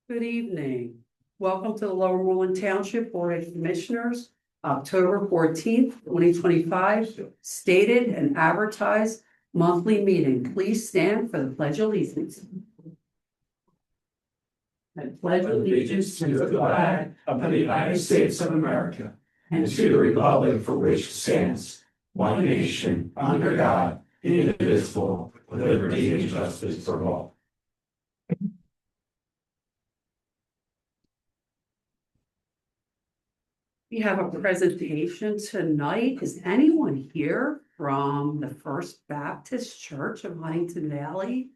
Good evening. Welcome to the Lower Moreland Township Board of Commissioners, October 14th, 2025, stated and advertised monthly meeting. Please stand for the Pledge of Allegiance. I pledge Allegiance to the flag of the United States of America and to the republic for which it stands, one nation, under God, indivisible, with liberty and justice for all. We have a presentation tonight. Is anyone here from the First Baptist Church of Huntingdon Valley?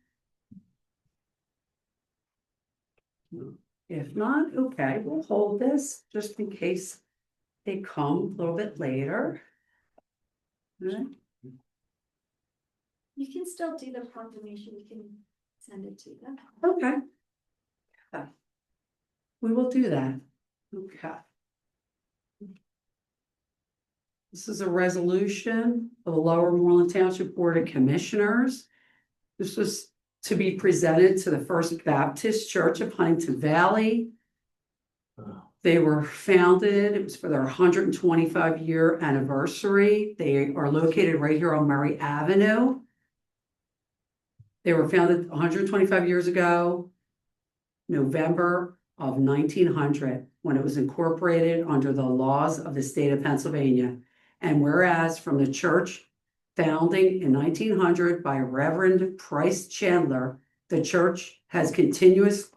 If not, okay, we'll hold this just in case they come a little bit later. All right. You can still do the proclamation, we can send it to them. Okay. We will do that. Okay. This is a resolution of the Lower Moreland Township Board of Commissioners. This was to be presented to the First Baptist Church of Huntingdon Valley. They were founded, it was for their 125-year anniversary. They are located right here on Murray Avenue. They were founded 125 years ago, November of 1900, when it was incorporated under the laws of the state of Pennsylvania. And whereas from the church founding in 1900 by Reverend Price Chandler, the church has continuously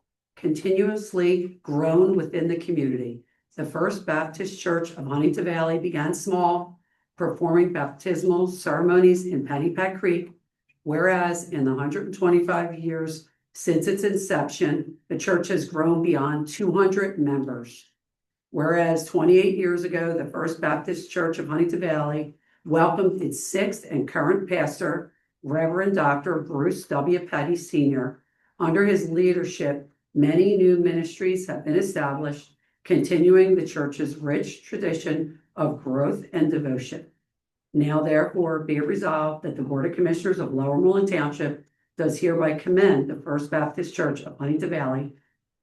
grown within the community. The First Baptist Church of Huntingdon Valley began small, performing baptismal ceremonies in Pennypack Creek, whereas in the 125 years since its inception, the church has grown beyond 200 members. Whereas 28 years ago, the First Baptist Church of Huntingdon Valley welcomed its sixth and current pastor, Reverend Dr. Bruce W. Petty Sr. Under his leadership, many new ministries have been established, continuing the church's rich tradition of growth and devotion. Now, therefore, be it resolved that the Board of Commissioners of Lower Moreland Township does hereby commend the First Baptist Church of Huntingdon Valley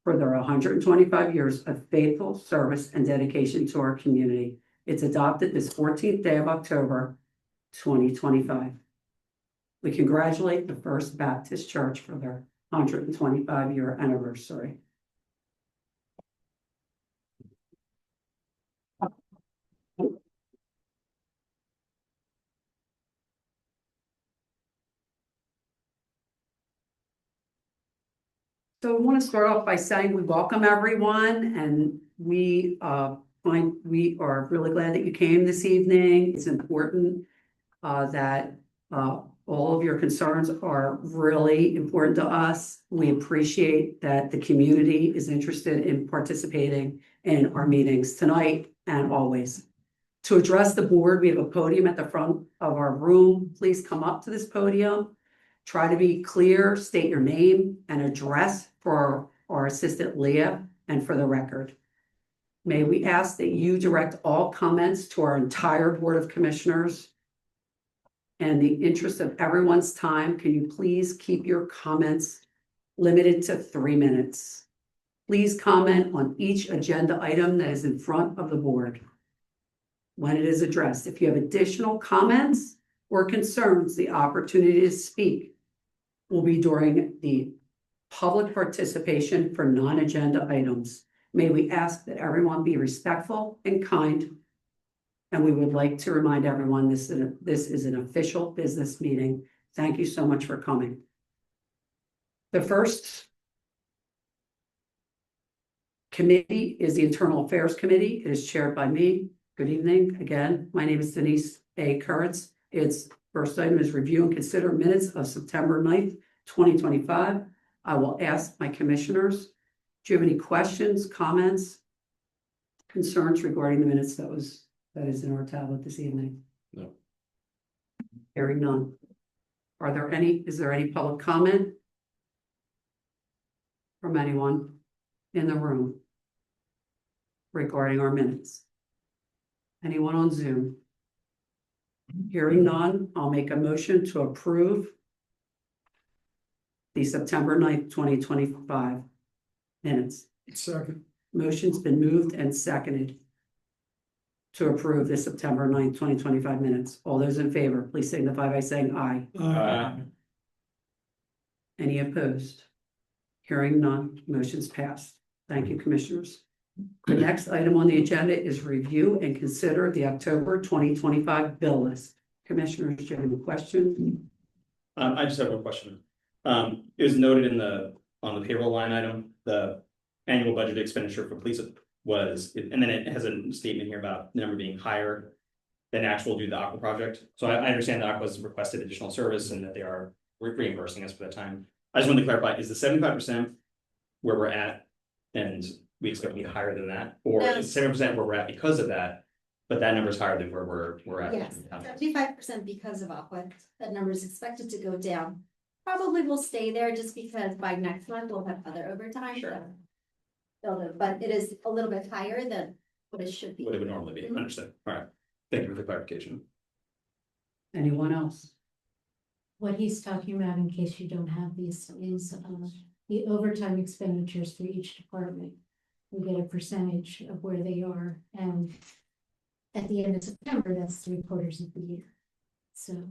for their 125 years of faithful service and dedication to our community. It's adopted this 14th day of October, 2025. We congratulate the First Baptist Church for their 125-year anniversary. So I want to start off by saying we welcome everyone, and we are really glad that you came this evening. It's important that all of your concerns are really important to us. We appreciate that the community is interested in participating in our meetings tonight and always. To address the board, we have a podium at the front of our room. Please come up to this podium. Try to be clear, state your name and address for our assistant Leah and for the record. May we ask that you direct all comments to our entire Board of Commissioners. In the interest of everyone's time, can you please keep your comments limited to 3 minutes? Please comment on each agenda item that is in front of the board when it is addressed. If you have additional comments or concerns, the opportunity to speak will be during the public participation for non-agenda items. May we ask that everyone be respectful and kind. And we would like to remind everyone this is an official business meeting. Thank you so much for coming. The first committee is the Internal Affairs Committee. It is chaired by me. Good evening. Again, my name is Denise A. KURITZ. Its first item is review and consider minutes of September 9th, 2025. I will ask my commissioners, do you have any questions, comments, concerns regarding the minutes that is in our tablet this evening? No. Hearing none. Is there any public comment from anyone in the room regarding our minutes? Anyone on Zoom? Hearing none, I'll make a motion to approve the September 9th, 2025 minutes? Second. Motion's been moved and seconded to approve the September 9th, 2025 minutes. All those in favor, please signify by saying aye. Any opposed? Hearing none, motion's passed. Thank you, Commissioners. The next item on the agenda is review and consider the October 2025 bill list. Commissioners, do you have any questions? I just have one question. It was noted on the payroll line item, the annual budget expenditure for police was, and then it has a statement here about the number being higher than actual due to the Aqua project. So I understand that Aqua's requested additional service and that they are reimbursing us for that time. I just wanted to clarify, is the 75% where we're at and we expect to be higher than that? Or is 70% where we're at because of that, but that number is higher than where we're at? Yes, 75% because of Aqua. That number is expected to go down. Probably will stay there just because by next month we'll have other overtime. Sure. But it is a little bit higher than what it should be. What it would normally be, understood. All right. Thank you for the clarification. Anyone else? What he's talking about, in case you don't have these, is the overtime expenditures for each department. We get a percentage of where they are, and at the end of September, that's 3/4 of the year. So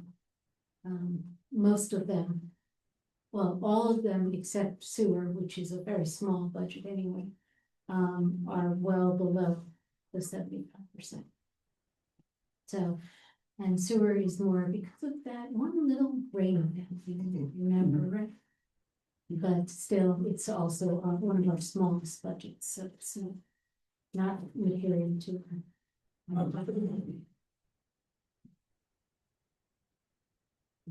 most of them, well, all of them except sewer, which is a very small budget anyway, are well below the 75%. So, and sewer is more because of that one little rain event, you remember, right? But still, it's also one of our smallest budgets, so it's not material to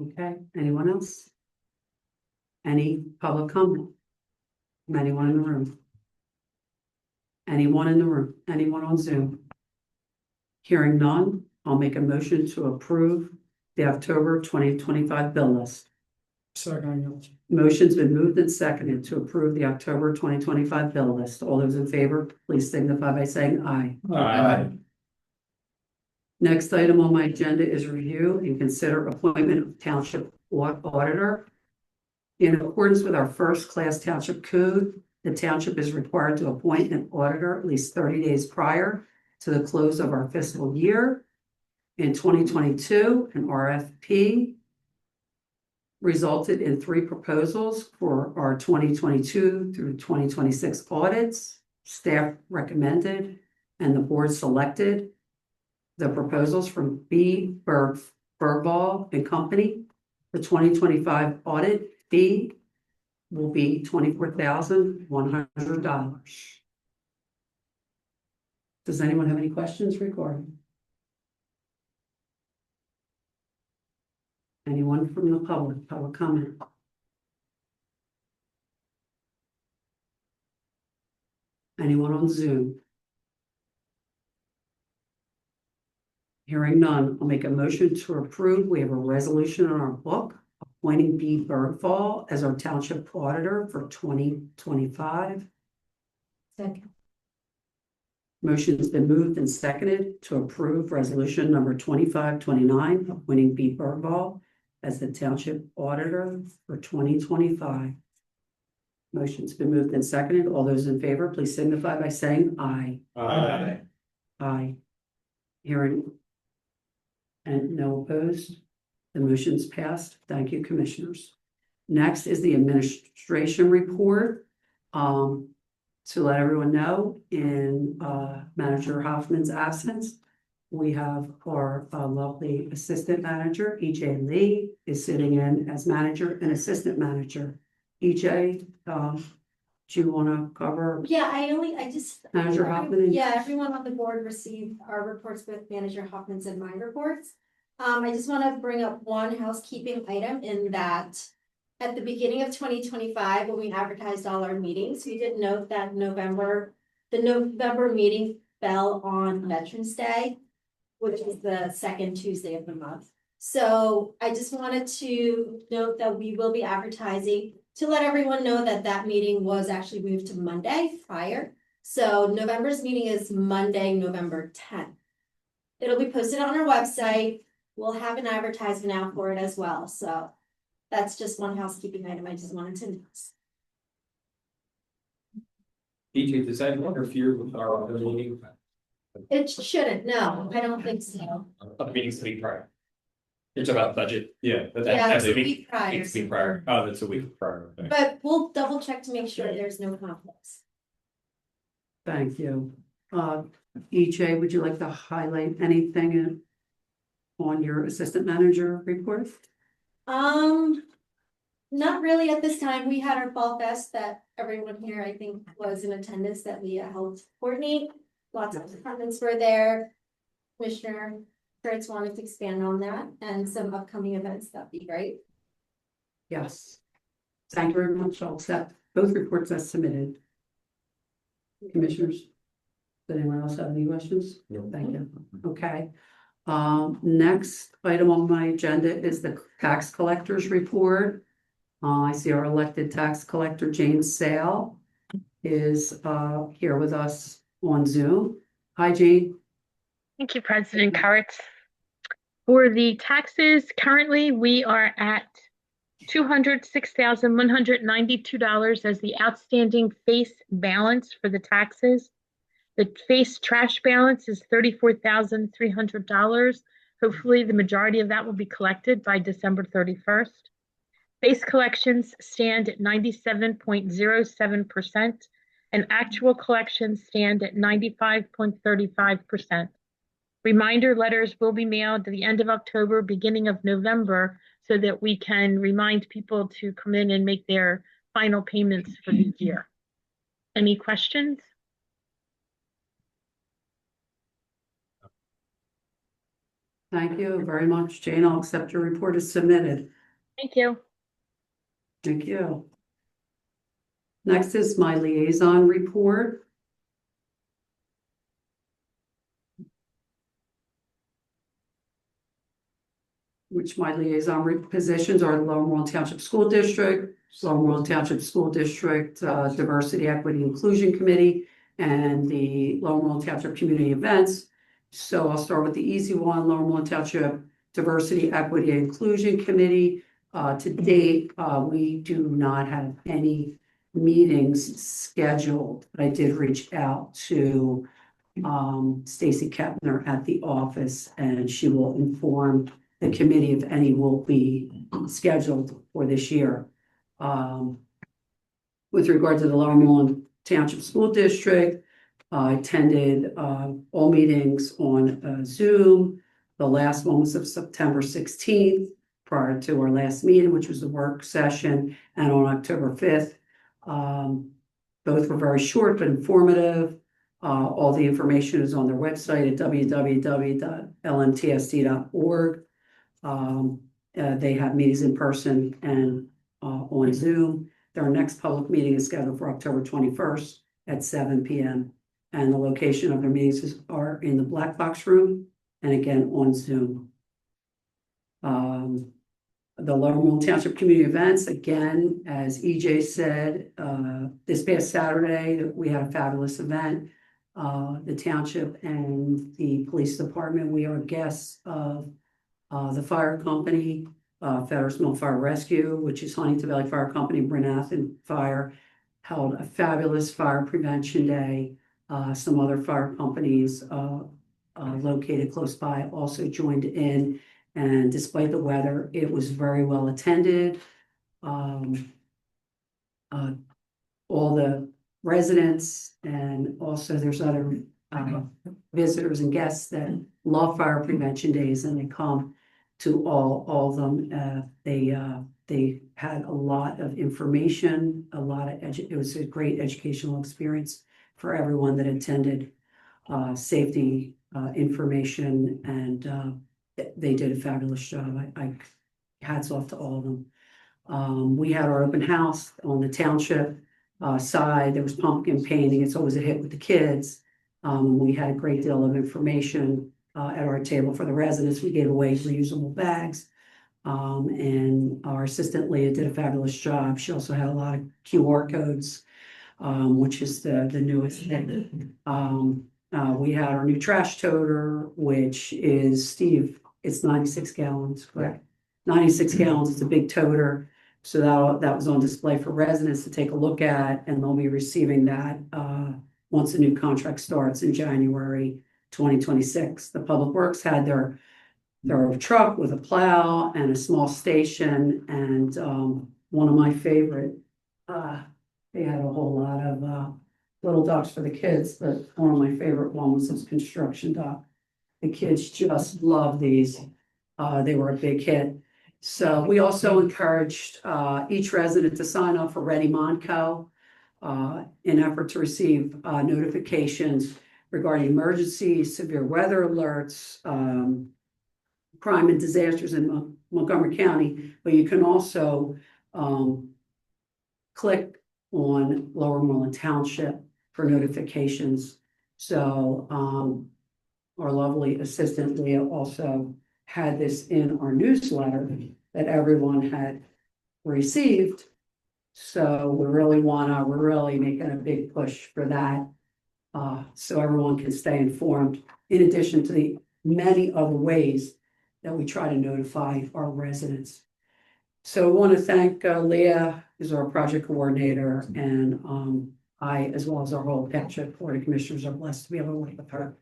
Okay, anyone else? Any public comment? From anyone in the room? Anyone in the room? Anyone on Zoom? Hearing none, I'll make a motion to approve the October 2025 bill list. Second. Motion's been moved and seconded to approve the October 2025 bill list. All those in favor, please signify by saying aye. Aye. Next item on my agenda is review and consider appointment of township auditor. In accordance with our first-class township code, the township is required to appoint an auditor at least 30 days prior to the close of our fiscal year. In 2022, an RFP resulted in 3 proposals for our 2022 through 2026 audits. Staff recommended and the board selected the proposals from B. Bergball and Company. The 2025 audit fee will be $24,100. Does anyone have any questions regarding? Anyone from the public comment? Anyone on Zoom? Hearing none, I'll make a motion to approve. We have a resolution on our book appointing B. Bergfall as our township auditor for 2025. Second. Motion has been moved and seconded to approve resolution number 2529, appointing B. Bergfall as the township auditor for 2025. Motion's been moved and seconded. All those in favor, please signify by saying aye. Aye. Aye. Hearing and no opposed. The motion's passed. Thank you, Commissioners. Next is the administration report. To let everyone know, in Manager Hoffman's absence, we have our lovely assistant manager, EJ Lee, is sitting in as manager and assistant manager. EJ, do you want to cover? Yeah, I just. Manager Hoffman? Yeah, everyone on the board received our reports with Manager Hoffman's and my reports. I just want to bring up one housekeeping item in that at the beginning of 2025, when we advertised all our meetings, we did note that the November meeting fell on Veterans Day, which is the second Tuesday of the month. So I just wanted to note that we will be advertising to let everyone know that that meeting was actually moved to Monday prior. So November's meeting is Monday, November 10th. It'll be posted on our website. We'll have an advertisement out for it as well. So that's just one housekeeping item I just wanted to note. EJ, does that interfere with our other meeting? It shouldn't, no, I don't think so. Other meetings to be prior. You're talking about budget. Yeah, but Yeah, that's it's a week prior. It's week prior. Oh, that's a week prior. Okay. But we'll double check to make sure there's no conflicts. Thank you. EJ, would you like to highlight anything on your assistant manager report? Not really at this time. We had our fall fest that everyone here, I think, was in attendance that we helped coordinate. Lots of departments were there. Commissioner KURITZ wanted to expand on that and some upcoming events. That'd be great. Yes. Thank you very much. I'll accept both reports as submitted. Commissioners, does anyone else have any questions? No. Thank you. Okay. Next item on my agenda is the tax collector's report. I see our elected tax collector, James Sale, is here with us on Zoom. Hi, Jane. Thank you, President KURITZ. For the taxes, currently we are at $206,192 as the outstanding face balance for the taxes. The face trash balance is $34,300. Hopefully the majority of that will be collected by December 31st. Face collections stand at 97.07%, and actual collections stand at 95.35%. Reminder letters will be mailed at the end of October, beginning of November, so that we can remind people to come in and make their final payments for the year. Any questions? Thank you very much, Jane. I'll accept your report as submitted. Thank you. Thank you. Next is my liaison report. Which my liaison positions are the Lower Moreland Township School District, Lower Moreland Township School District Diversity, Equity, Inclusion Committee, and the Lower Moreland Township Community Events. So I'll start with the easy one, Lower Moreland Township Diversity, Equity, and Inclusion Committee. To date, we do not have any meetings scheduled, but I did reach out to Stacy Kepner at the office, and she will inform the committee if any will be scheduled for this year. With regard to the Lower Moreland Township School District, I attended all meetings on Zoom. The last one was of September 16th, prior to our last meeting, which was the work session, and on October 5th. Both were very short but informative. All the information is on their website at www.lmtsd.org. They have meetings in person and on Zoom. Their next public meeting is scheduled for October 21st at 7 p.m. And the location of their meetings are in the Black Box Room and again on Zoom. The Lower Moreland Township Community Events, again, as EJ said, this past Saturday, we had a fabulous event. The township and the police department, we are guests of the fire company, Fetters Mill Fire Rescue, which is Huntingdon Valley Fire Company, Brenathan Fire, held a fabulous fire prevention day. Some other fire companies located close by also joined in, and despite the weather, it was very well attended. All the residents and also there's other visitors and guests that love fire prevention days, and they come to all of them. They had a lot of information, it was a great educational experience for everyone that attended. Safety information, and they did a fabulous job. I hats off to all of them. We had our open house on the township side. There was pumpkin painting. It's always a hit with the kids. We had a great deal of information at our table for the residents. We gave away reusable bags. And our assistant Leah did a fabulous job. She also had a lot of QR codes, which is the newest thing. We had our new trash toter, which is, Steve, it's 96 gallons, correct? 96 gallons, it's a big toter, So that was on display for residents to take a look at, and they'll be receiving that once the new contract starts in January 2026. The Public Works had their truck with a plow and a small station, and one of my favorite, they had a whole lot of little ducks for the kids, but one of my favorite one was this construction duck. The kids just love these. They were a big hit. So we also encouraged each resident to sign up for Ready Montco in effort to receive notifications regarding emergencies, severe weather alerts, crime and disasters in Montgomery County. But you can also click on Lower Moreland Township for notifications. So our lovely assistant Leah also had this in our newsletter that everyone had received. So we're really making a big push for that. So everyone can stay informed, in addition to the many other ways that we try to notify our residents. So I want to thank Leah, who's our project coordinator, and I, as well as our whole township board of commissioners, are blessed to be able to work with her.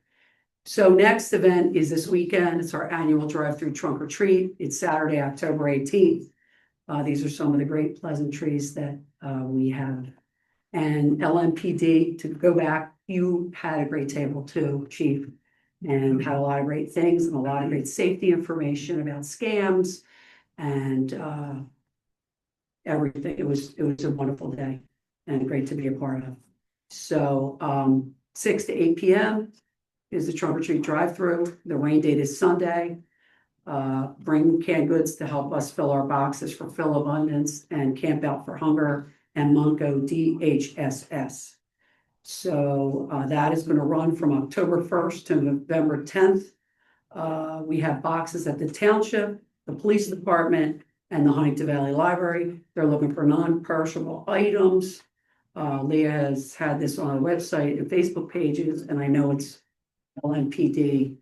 So next event is this weekend. It's our annual drive-through trunk or treat. It's Saturday, October 18th. These are some of the great pleasantries that we have. And LMPD, to go back, you had a great table too, Chief, and had a lot of great things and a lot of great safety information about scams and everything. It was a wonderful day and great to be a part of. So 6 to 8 p.m. is the trunk or treat drive-through. The rain date is Sunday. Bring canned goods to help us fill our boxes for Fill Abundance and Camp Out for Hunger and Montco DHSS. So that is going to run from October 1st to November 10th. We have boxes at the township, the police department, and the Huntingdon Valley Library. They're looking for non-perishable items. Leah has had this on our website and Facebook pages, and I know it's LMPD,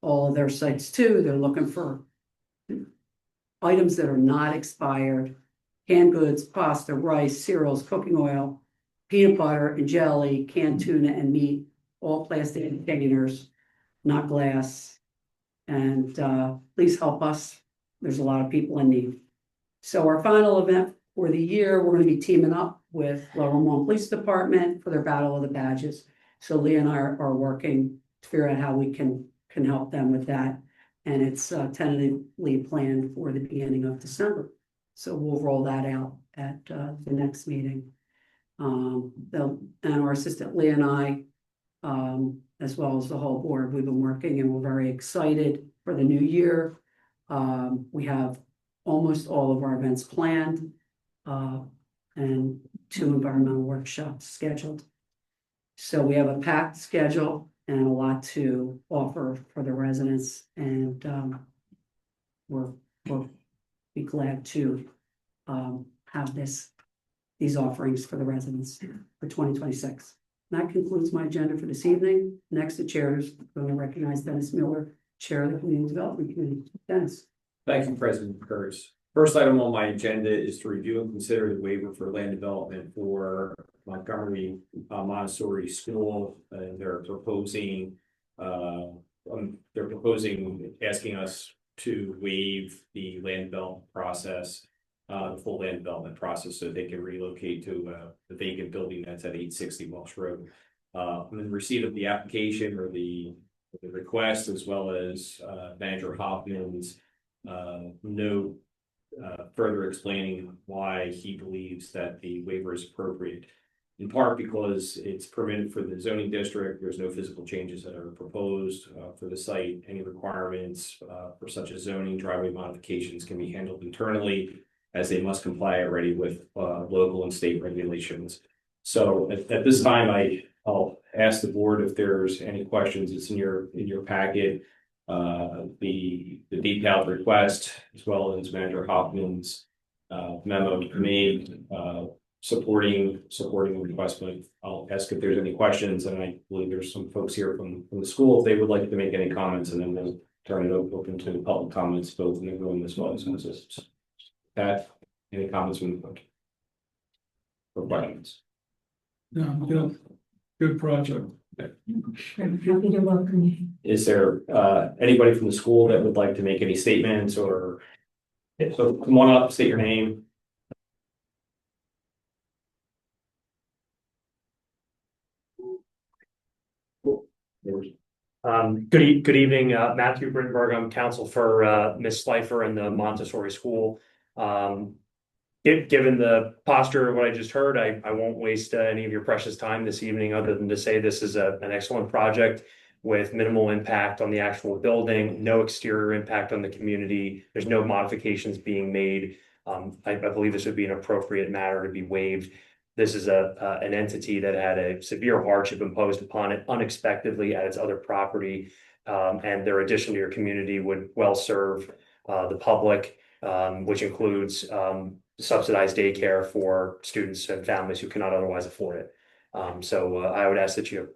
all of their sites too. They're looking for items that are not expired, canned goods, pasta, rice, cereals, cooking oil, peanut butter and jelly, canned tuna and meat, all plastic containers, not glass. And please help us. There's a lot of people in need. So our final event for the year, we're going to be teaming up with Lower Moreland Police Department for their Battle of the Badges. So Leah and I are working to figure out how we can help them with that. And it's tentatively planned for the beginning of December. So we'll roll that out at the next meeting. And our assistant Leah and I, as well as the whole board, we've been working and we're very excited for the new year. We have almost all of our events planned and 2 environmental workshops scheduled. So we have a packed schedule and a lot to offer for the residents, and we'll be glad to have these offerings for the residents for 2026. That concludes my agenda for this evening. Next, the chair is going to recognize Dennis Miller, Chair of the Community Development Committee. Dennis. Thank you, President Kurz. First item on my agenda is to review and consider the waiver for land development for Montgomery Montessori School. They're proposing asking us to waive the land development process, the full land development process, so they can relocate to the vacant building that's at 860 Welsh Road. In receipt of the application or the request, as well as Manager Hoffman's note further explaining why he believes that the waiver is appropriate, in part because it's permitted for the zoning district. There's no physical changes that are proposed for the site. Any requirements for such as zoning driveway modifications can be handled internally, as they must comply already with local and state regulations. So at this time, I'll ask the board if there's any questions. It's in your packet. The detailed request, as well as Manager Hoffman's memo to me supporting the request. But I'll ask if there's any questions, and I believe there's some folks here from the school if they would like to make any comments, and then we'll turn it open to public comments, both in the room as well as in the systems. Pat, Any comments from the board? Or questions? Yeah, good project. I'm happy to welcome you. Is there anybody from the school that would like to make any statements or? So come on up, state your name. Good evening, Matthew Brinberg. I'm counsel for Ms. Slifer in the Montessori school. Given the posture of what I just heard, I won't waste any of your precious time this evening, other than to say this is an excellent project with minimal impact on the actual building, no exterior impact on the community. There's no modifications being made. I believe this would be an appropriate matter to be waived. This is an entity that had a severe hardship imposed upon it unexpectedly at its other property. And their addition to your community would well serve the public, which includes subsidized daycare for students and families who cannot otherwise afford it. So I would ask that you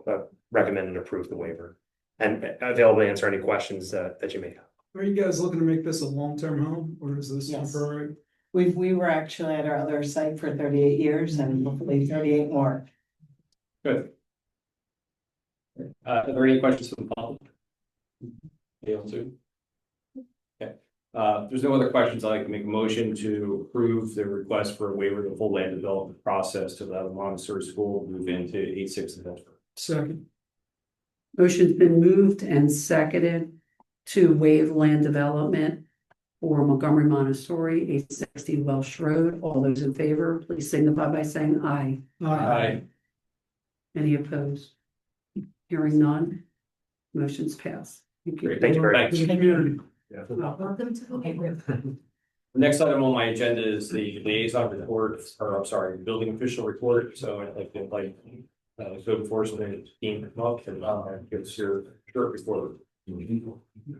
recommend and approve the waiver, and available to answer any questions that you may have. Are you guys looking to make this a long-term home, or is this Yes. temporary? We were actually at our other site for 38 years and hopefully 38 more. Good. Are there any questions from the public? Able to? Okay. If there's no other questions, I'd like to make a motion to approve the request for a waiver of the full land development process to allow the Montessori school to move into 86 Investor. Second. Motion's been moved and seconded to waive land development for Montgomery Montessori, 860 Welsh Road. All those in favor, please signify by saying aye. Aye. Any opposed? Hearing none. Motion's passed. Thank you. Great, thank you very much. Good community. Welcome to the The next item on my agenda is the liaison report, or I'm sorry, building official report. So I'd like to invite code enforcement team to come up and give us your short report.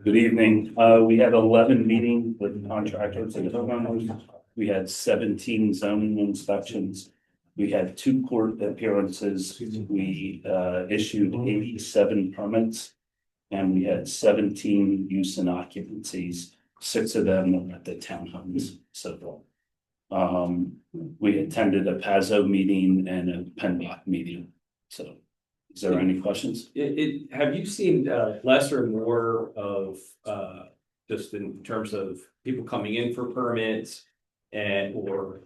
Good evening. We had 11 meetings with contractors and homeowners. We had 17 zoning inspections. We had 2 court appearances. We issued 87 permits. And we had 17 use and occupancies, 6 of them at the townhomes. So we attended a PASO meeting and a PennDOT meeting. So is there any questions? Have you seen less or more of just in terms of people coming in for permits or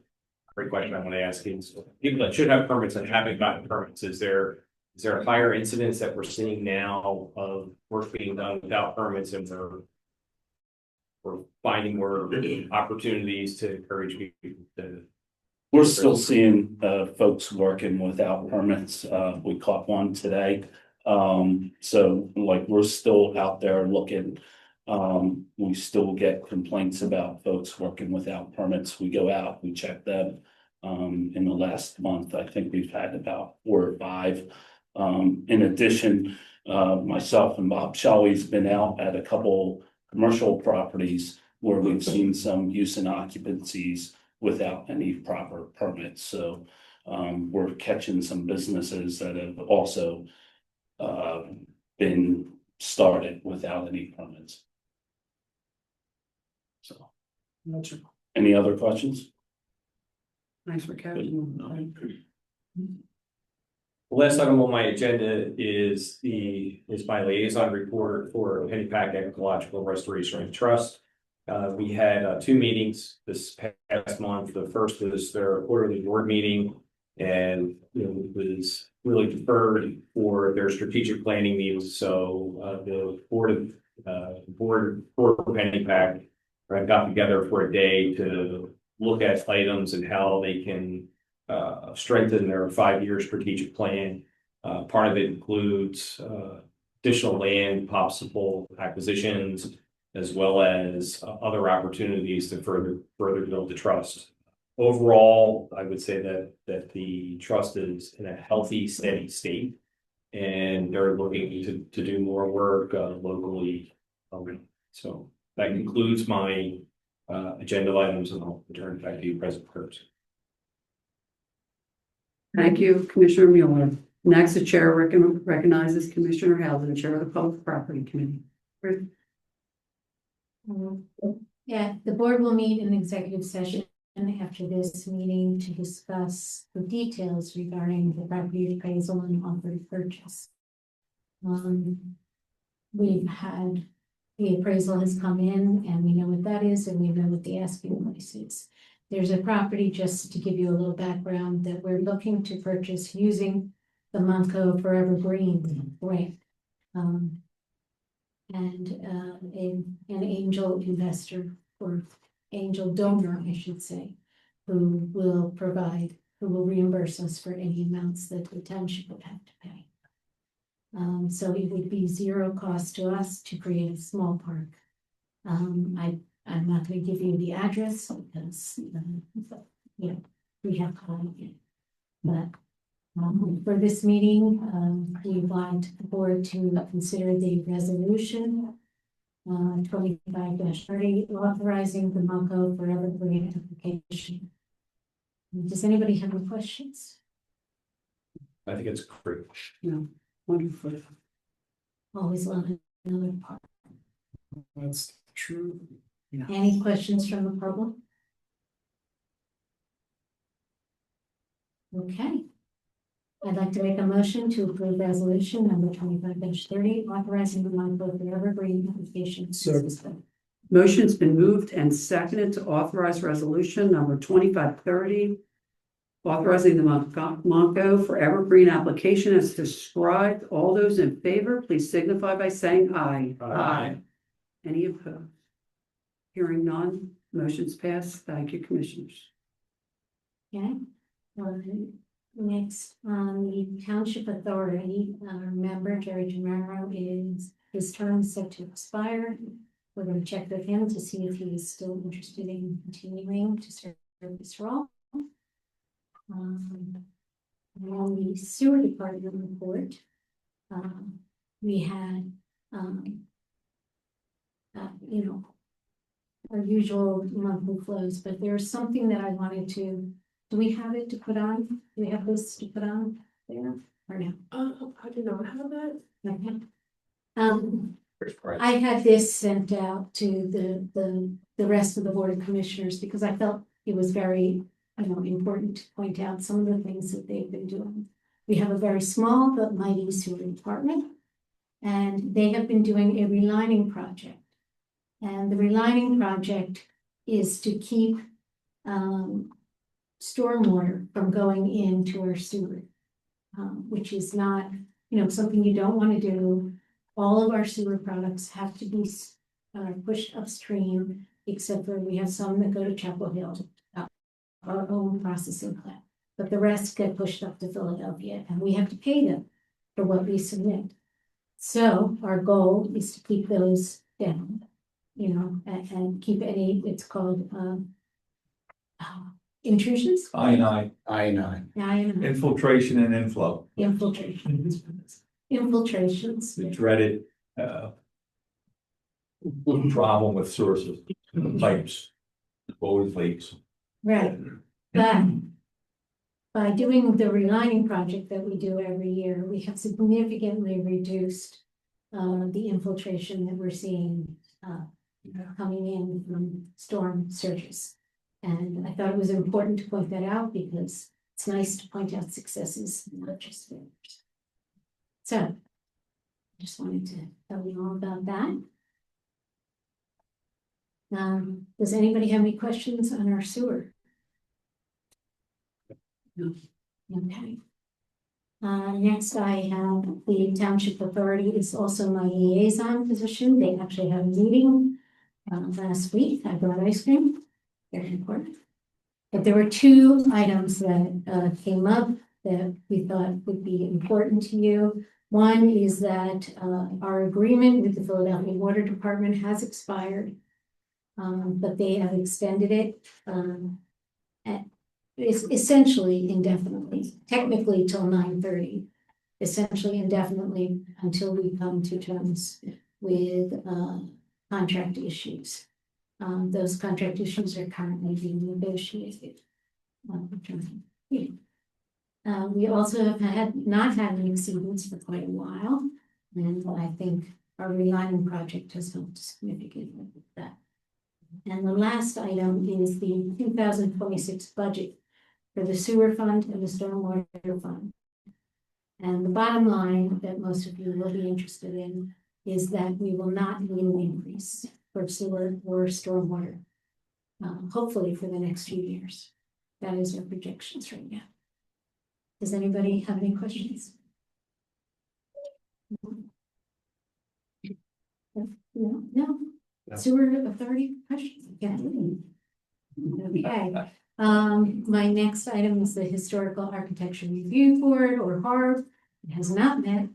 great question I want to ask is people that should have permits and haven't gotten permits, is there a higher incidence that we're seeing now of work being done without permits, and we're finding more opportunities to encourage people to? We're still seeing folks working without permits. We caught one today. So like we're still out there looking. We still get complaints about folks working without permits. We go out, we check them. In the last month, I think we've had about 4 or 5. In addition, myself and Bob Shawley's been out at a couple commercial properties where we've seen some use and occupancies without any proper permits. So we're catching some businesses that have also been started without any permits. So, any other questions? Thanks for catching. The last item on my agenda is my liaison report for Pennypack Ecological Restoration and Trust. We had 2 meetings this past month. The first was their quarterly board meeting, and it was really deferred for their strategic planning meetings. So the board for Pennypack got together for a day to look at items and how they can strengthen their 5-year strategic plan. Part of it includes additional land, possible acquisitions, as well as other opportunities to further build the trust. Overall, I would say that the trust is in a healthy, steady state, and they're looking to do more work locally. So that concludes my agenda items, and I'll return it back to you, President Kurtz. Thank you, Commissioner Mueller. Next, the chair recognizes Commissioner Hausen, Chair of the Public Property Committee. Yeah, the board will meet in executive session after this meeting to discuss the details regarding the property appraisal and offer to purchase. We've had, the appraisal has come in and we know what that is and we know what the asking price is. There's a property, just to give you a little background, that we're looking to purchase using the Montco Forever Green grant. And an angel investor or angel donor, I should say, who will reimburse us for any amounts that the township would have to pay. So it would be zero cost to us to create a small park. I'm not going to give you the address because, we have called it. But for this meeting, we want the board to consider the resolution 25-30 authorizing the Montco Forever Green application. Does anybody have any questions? I think it's great. No, wonderful. Always love another part. That's true. Any questions from the public? Okay. I'd like to make a motion to approve resolution number 25-30, authorizing the Montco Forever Green application. Motion's been moved and seconded to authorize resolution number 2530, authorizing the Montco Forever Green application as described. All those in favor, please signify by saying aye. Aye. Any opposed? Hearing none, motion's passed. Thank you, commissioners. Okay. Next, the Township Authority, our member, Jerry Jamaro, his term is set to expire. We're going to check with him to see if he is still interested in continuing to serve this role. On the sewer department report, we had, our usual monthly flows, but there's something that I wanted to, do we have it to put on? Do we have this to put on there or no? I do not have that. Okay. I had this sent out to the rest of the Board of Commissioners because I felt it was very, important to point out some of the things that they've been doing. We have a very small but mighty sewer department, and they have been doing a relining project. And the relining project is to keep stormwater from going into our sewer, which is not, something you don't want to do. All of our sewer products have to be pushed upstream, except for we have some that go to Chapel Hill, our own processing plant. But the rest get pushed up to Philadelphia, and we have to pay them for what we submit. So our goal is to keep those down, and keep any, it's called intrusions. I9. Infiltration and inflow. Infiltrations. The dreaded problem with sources, pipes, always leaks. Right, but by doing the relining project that we do every year, we have significantly reduced the infiltration that we're seeing coming in from storm surges. And I thought it was important to point that out because it's nice to point out successes, not just failures. So, I just wanted to tell you all about that. Does anybody have any questions on our sewer? No. Okay. Next I have the Township Authority. It's also my liaison position. They actually had a meeting last week. I brought ice cream. Very important. But there were two items that came up that we thought would be important to you. One is that our agreement with the Philadelphia Water Department has expired, but they have extended it it's essentially indefinitely, technically till 9/30, essentially indefinitely until we come to terms with contract issues. Those contract issues are currently being negotiated. We also have not had an exceedance for quite a while, and I think our relining project has helped significantly with that. And the last item is the 2026 budget for the sewer fund and the stormwater fund. And the bottom line that most of you will be interested in is that we will not need an increase for sewer or stormwater. Hopefully for the next few years. That is our projections right now. Does anybody have any questions? No. Sewer authority questions? Yeah. Okay. My next item is the Historical Architecture Review Board, or HARB. It has not met.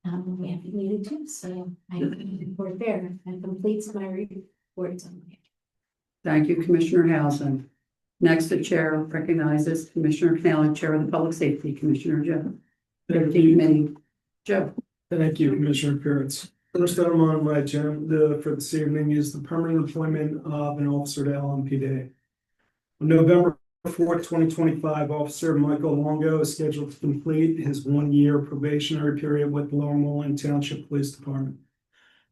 We haven't needed to, so I report there. That completes my reports on it. Thank you, Commissioner Hausen. Next, the chair recognizes Commissioner Connelly, Chair of the Public Safety, Commissioner Joe. Joe. Thank you, Commissioner KURITZ. First item on my agenda for this evening is the permanent appointment of an officer to LMPD. On November 4th, 2025, Officer Michael Longo is scheduled to complete his 1-year probationary period with the Lower Moreland Township Police Department.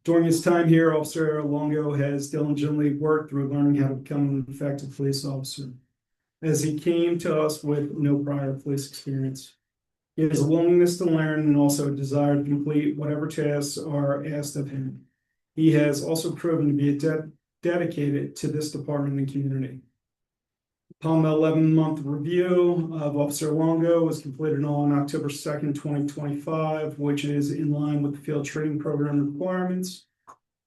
During his time here, Officer Longo has diligently worked through learning how to become an effective police officer, as he came to us with no prior police experience. He has a willingness to learn and also a desire to complete whatever tasks are asked of him. He has also proven to be dedicated to this department and community. Upon the 11-month review of Officer Longo was completed on October 2nd, 2025, which is in line with the field training program requirements.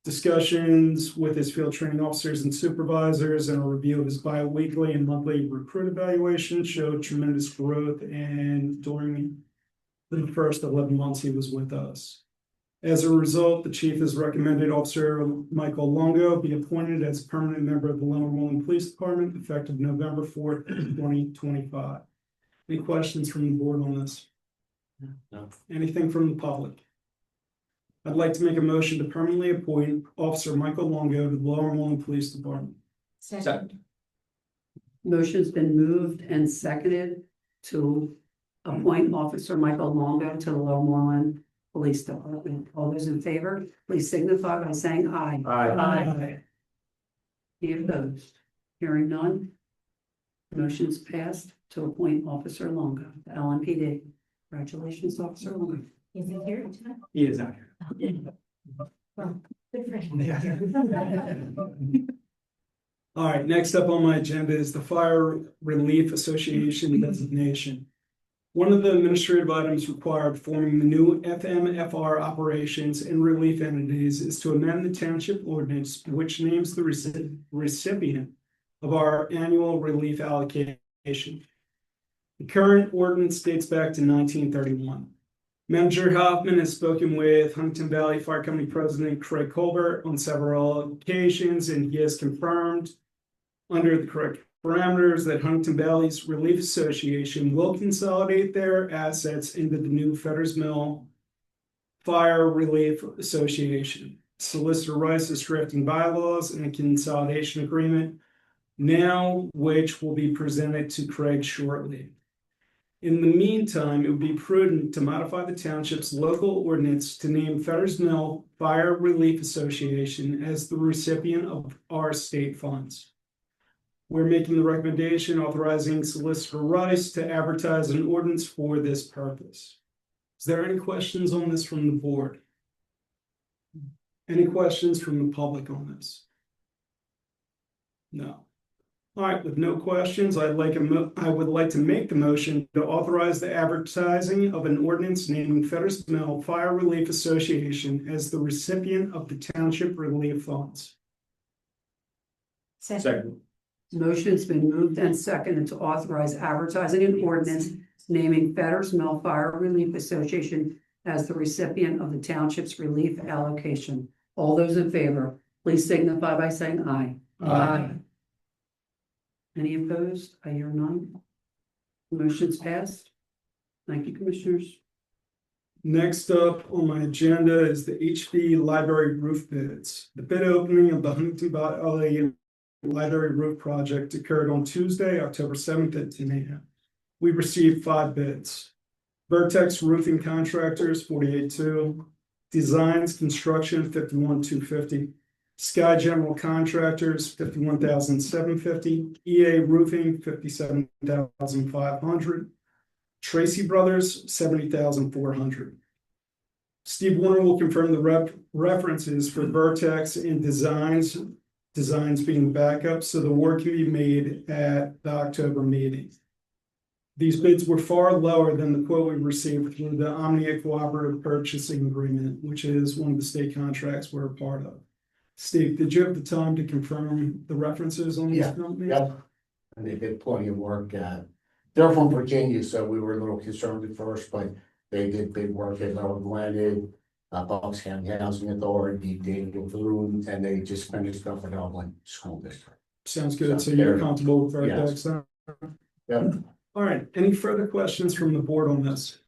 Discussions with his field training officers and supervisors and a review of his bi-weekly and monthly recruit evaluation showed tremendous growth, and during the first 11 months he was with us. As a result, the chief has recommended Officer Michael Longo be appointed as a permanent member of the Lower Moreland Police Department effective November 4th, 2025. Any questions from the board on this? No. Anything from the public? I'd like to make a motion to permanently appoint Officer Michael Longo to the Lower Moreland Police Department. Second. Motion's been moved and seconded to appoint Officer Michael Longo to the Lower Moreland Police Department. All those in favor, please signify by saying aye. Aye. Any opposed? Hearing none. Motion's passed to appoint Officer Longo to LMPD. Congratulations, Officer Longo. Is it here tonight? He is out here. Well, good for him. All right, next up on my agenda is the Fire Relief Association designation. One of the administrative items required forming the new FMFR operations and relief entities is to amend the township ordinance, which names the recipient of our annual relief allocation. The current ordinance dates back to 1931. Manager Hoffman has spoken with Huntingdon Valley Fire Company President Craig Colbert on several occasions, and he has confirmed under the correct parameters that Huntingdon Valley's Relief Association will consolidate their assets into the new Fetters Mill Fire Relief Association. Solicitor Rice is drafting bylaws and a consolidation agreement now, which will be presented to Craig shortly. In the meantime, it would be prudent to modify the township's local ordinance to name Fetters Mill Fire Relief Association as the recipient of our state funds. We're making the recommendation authorizing Solicitor Rice to advertise an ordinance for this purpose. Is there any questions on this from the board? Any questions from the public on this? No. All right, with no questions, I would like to make the motion to authorize the advertising of an ordinance naming Fetters Mill Fire Relief Association as the recipient of the township relief funds. Second. Motion's been moved and seconded to authorize advertising an ordinance naming Fetters Mill Fire Relief Association as the recipient of the township's relief allocation. All those in favor, please signify by saying aye. Aye. Any opposed? I hear none. Motion's passed. Thank you, Commissioners. Next up on my agenda is the HV Library roof bids. The bid opening of the Huntingdon Valley Library roof project occurred on Tuesday, October 7th at 10 a.m. We received 5 bids. Vertex Roofing Contractors, 48.2. Designs Construction, 51,250. Sky General Contractors, 51,750. EA Roofing, 57,500. Tracy Brothers, 70,400. Steve Warner will confirm the references for Vertex and Designs being backup, so the work can be made at the October meeting. These bids were far lower than the quote we received through the Omnia Cooperative Purchasing Agreement, which is one of the state contracts we're a part of. Steve, did you have the time to confirm the references on these Yeah, companies? Yep. And they did plenty of work. They're from Virginia, so we were a little concerned at first, but they did big work at Moreland, Bucks County Housing Authority, David Food, and they just finished up at Auburn School District. Sounds good. So you're comfortable with Vertex? Yes. Then? Yep. All right. Any further questions from the board on this?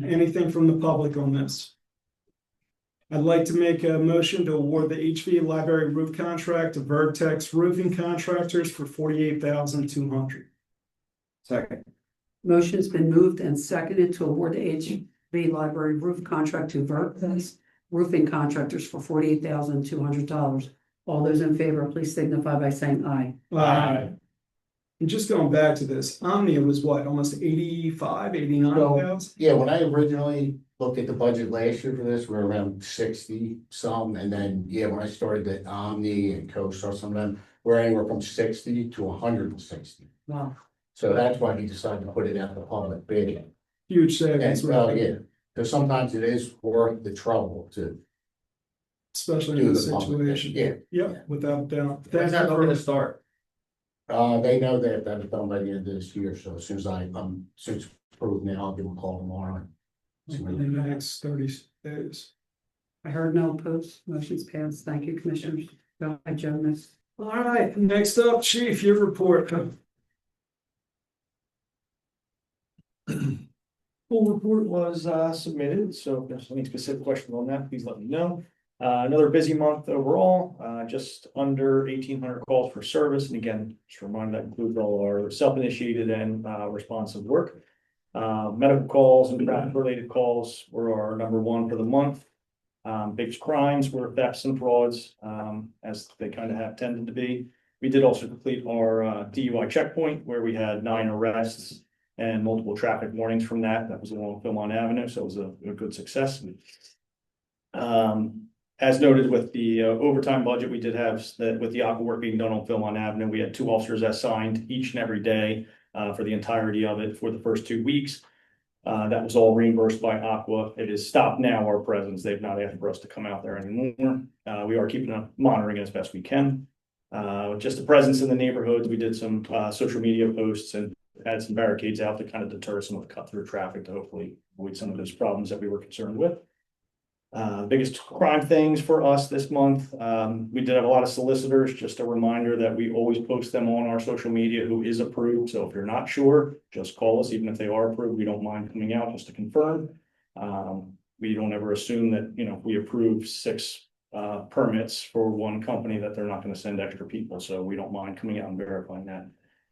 Anything from the public on this? I'd like to make a motion to award the HV library roof contract to Vertex Roofing Contractors for $48,200. Second. Motion's been moved and seconded to award the HV library roof contract to Vertex Roofing Contractors for $48,200. All those in favor, please signify by saying aye. Aye. And just going back to this, Omnia was what, almost 85, 89,000? Yeah, when I originally looked at the budget last year for this, we were around 60 some, and then, yeah, when I started the Omni and CoStar, some of them, we're anywhere from 60 to 160. Wow. So that's why we decided to put it out the public bid. Huge savings. And, yeah, because sometimes it is worth the trouble to Especially in do this the public. situation. Yeah. Yep, without doubt. When's that looking to start? They know that that's done by the end of this year, so as soon as since it's approved now, I'll give them a call tomorrow. In the next 30 days. I heard no opposed. Motion's passed. Thank you, Commissioners. Go ahead, Jonas. All right, next up, Chief, your report. Full report was submitted, so if there's any specific questions on that, please let me know. Another busy month overall, just under 1,800 calls for service, and again, just a reminder that includes all our self-initiated and responsive work. Medical calls and traffic-related calls were our number one for the month. Biggest crimes were thefts and frauds, as they kind of have tended to be. We did also complete our DUI checkpoint, where we had 9 arrests and multiple traffic warnings from that. That was along Philmont Avenue, so it was a good success. As noted with the overtime budget, we did have that with the aqua work being done on Philmont Avenue. We had 2 officers assigned each and every day for the entirety of it for the first 2 weeks. That was all reimbursed by Aqua. It is stopped now, our presence. They've not asked for us to come out there anymore. We are keeping a monitoring as best we can. Just a presence in the neighborhoods. We did some social media posts and had some barricades out to kind of deter some of the cut through traffic to hopefully avoid some of those problems that we were concerned with. Biggest crime things for us this month. We did have a lot of solicitors. Just a reminder that we always post them on our social media who is approved. So if you're not sure, just call us. Even if they are approved, we don't mind coming out just to confirm. We don't ever assume that, if we approve 6 permits for one company that they're not going to send extra people. So we don't mind coming out and verifying that.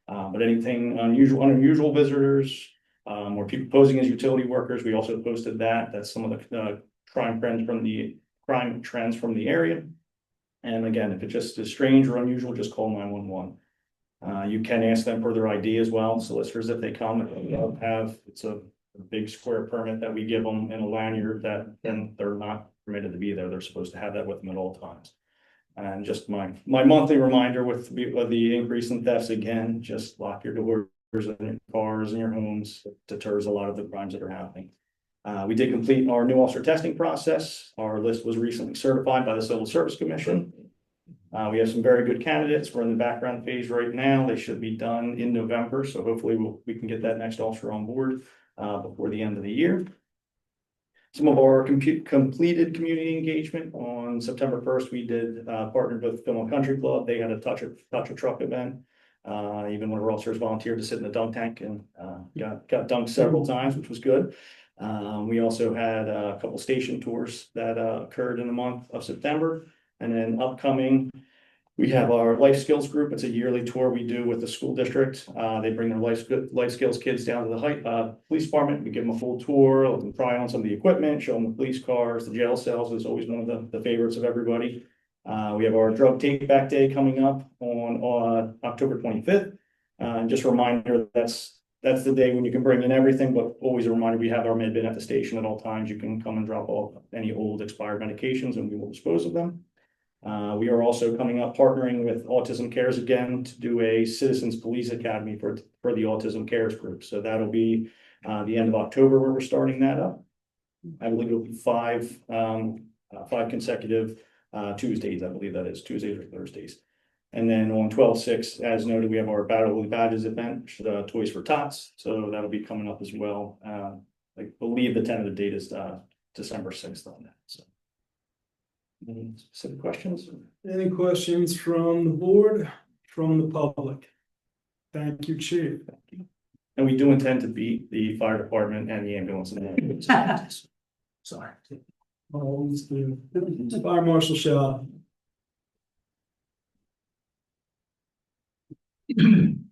But anything unusual visitors, or people posing as utility workers, we also posted that. That's some of the crime trends from the area. And again, if it just is strange or unusual, just call 911. You can ask them for their ID as well. Solicitors, if they come, if they don't have, it's a big square permit that we give them in a lanyard that then they're not permitted to be there. They're supposed to have that with them at all times. And just my monthly reminder with the increase in thefts, again, just lock your doors and your cars and your homes. It deters a lot of the crimes that are happening. We did complete our new officer testing process. Our list was recently certified by the Civil Service Commission. We have some very good candidates. We're in the background phase right now. They should be done in November. So hopefully we can get that next officer on board before the end of the year. Some of our completed community engagement on September 1st, we did partnered with Philmont Country Club. They had a touch a truck event. Even one of our officers volunteered to sit in the dunk tank and got dunked several times, which was good. We also had a couple station tours that occurred in the month of September. And then upcoming, we have our life skills group. It's a yearly tour we do with the school district. They bring their life skills kids down to the police department. We give them a full tour, let them try on some of the equipment, show them the police cars, the jail cells is always one of the favorites of everybody. We have our drug take back day coming up on October 25th. And just a reminder, that's the day when you can bring in everything, but always a reminder, we have our med bin at the station at all times. You can come and drop off any old expired medications and we will dispose of them. We are also coming up partnering with Autism Cares again to do a Citizens Police Academy for the Autism Cares group. So that'll be the end of October where we're starting that up. I believe it'll be five consecutive Tuesdays, I believe that is, Tuesdays or Thursdays. And then on 12/6, as noted, we have our Battle of the Badges event, which is Toys for Tots. So that'll be coming up as well. I believe the tentative date is December 6th on that. So any specific questions? Any questions from the board, from the public? Thank you, Chief. And we do intend to beat the fire department and the ambulance. Sorry. Always do. Fire Marshal Shaw. Good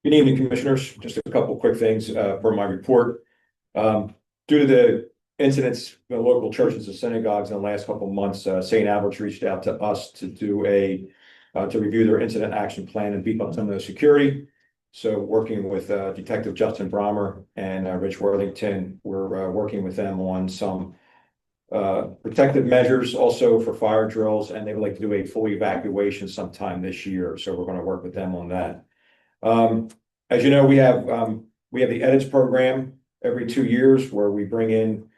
evening, Commissioners. Just a couple quick things for my report. Due to the incidents in local churches and synagogues in the last couple of months, St. Albert's reached out to us to do to review their incident action plan and beef up some of the security. So working with Detective Justin Brommer and Rich Worthington, we're working with them on some protective measures also for fire drills, and they would like to do a full evacuation sometime this year. So we're going to work with them on that. As you know, we have the EDITS program every 2 years where we bring in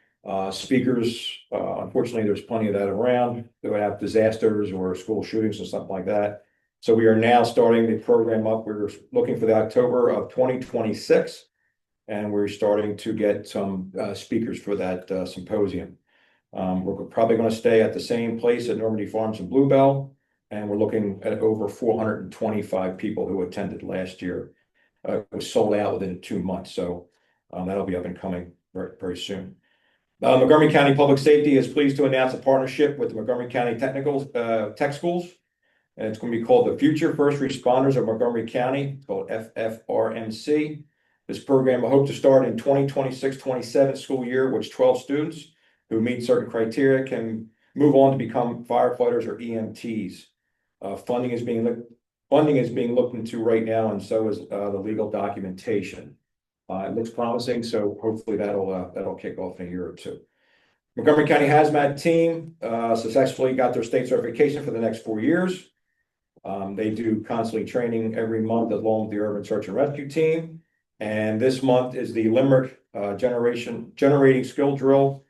speakers. Unfortunately, there's plenty of that around that would have disasters or school shootings or something like that. So we are now starting the program up. We're looking for the October of 2026, and we're starting to get some speakers for that symposium. We're probably going to stay at the same place at Normandy Farms in Bluebell, and we're looking at over 425 people who attended last year. It was sold out within 2 months, so that'll be up and coming very, very soon. Montgomery County Public Safety is pleased to announce a partnership with the Montgomery County Tech Schools, and it's going to be called the Future First Responders of Montgomery County, called FFRMC. This program will hope to start in 2026-27 school year, which 12 students who meet certain criteria can move on to become firefighters or EMTs. Funding is being looked into right now, and so is the legal documentation. It looks promising, so hopefully that'll kick off in a year or two. Montgomery County Hazmat Team successfully got their state certification for the next 4 years. They do constantly training every month along with the Urban Search and Rescue Team. And this month is the Limerick generating skill drill.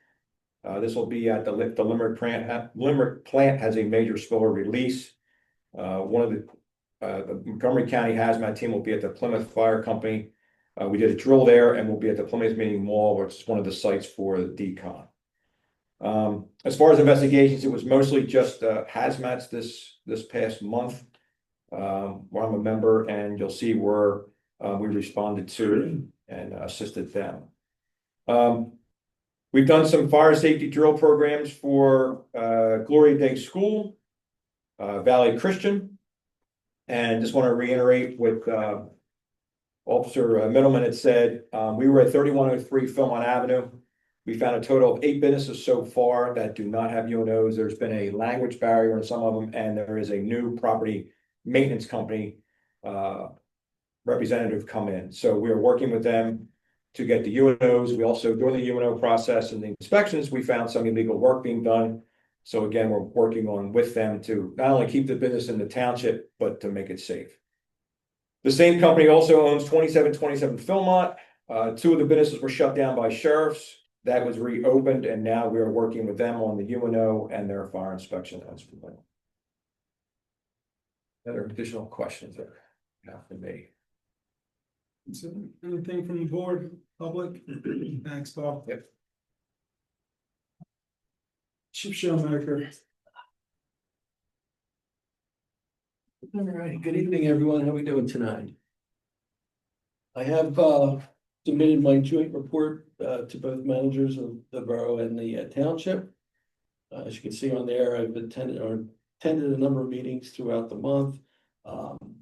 This will be at the Limerick plant. Limerick plant has a major spiller release. One of the Montgomery County Hazmat Team will be at the Plymouth Fire Company. We did a drill there, and we'll be at the Plymouth Meeting Mall, which is one of the sites for the decon. As far as investigations, it was mostly just hazmats this past month, where I'm a member, and you'll see where we responded to and assisted them. We've done some fire safety drill programs for Glory Day School, Valley Christian, and just want to reiterate what Officer Middleman had said. We were at 3103 Philmont Avenue. We found a total of 8 businesses so far that do not have UNOs. There's been a language barrier in some of them, and there is a new property maintenance company representative come in. So we are working with them to get the UNOs. We also, during the UNO process and the inspections, we found some illegal work being done. So again, we're working on with them to not only keep the business in the township, but to make it safe. The same company also owns 2727 Philmont. 2 of the businesses were shut down by sheriffs. That was reopened, and now we are working with them on the UNO and their fire inspection as well. Other additional questions there? Not for me. So, anything from the board, public? Thanks, Bob. Yep. Chief Showmaker. All right, good evening, everyone. How are we doing tonight? I have submitted my joint report to both managers of the borough and the township. As you can see on there, I've attended a number of meetings throughout the month.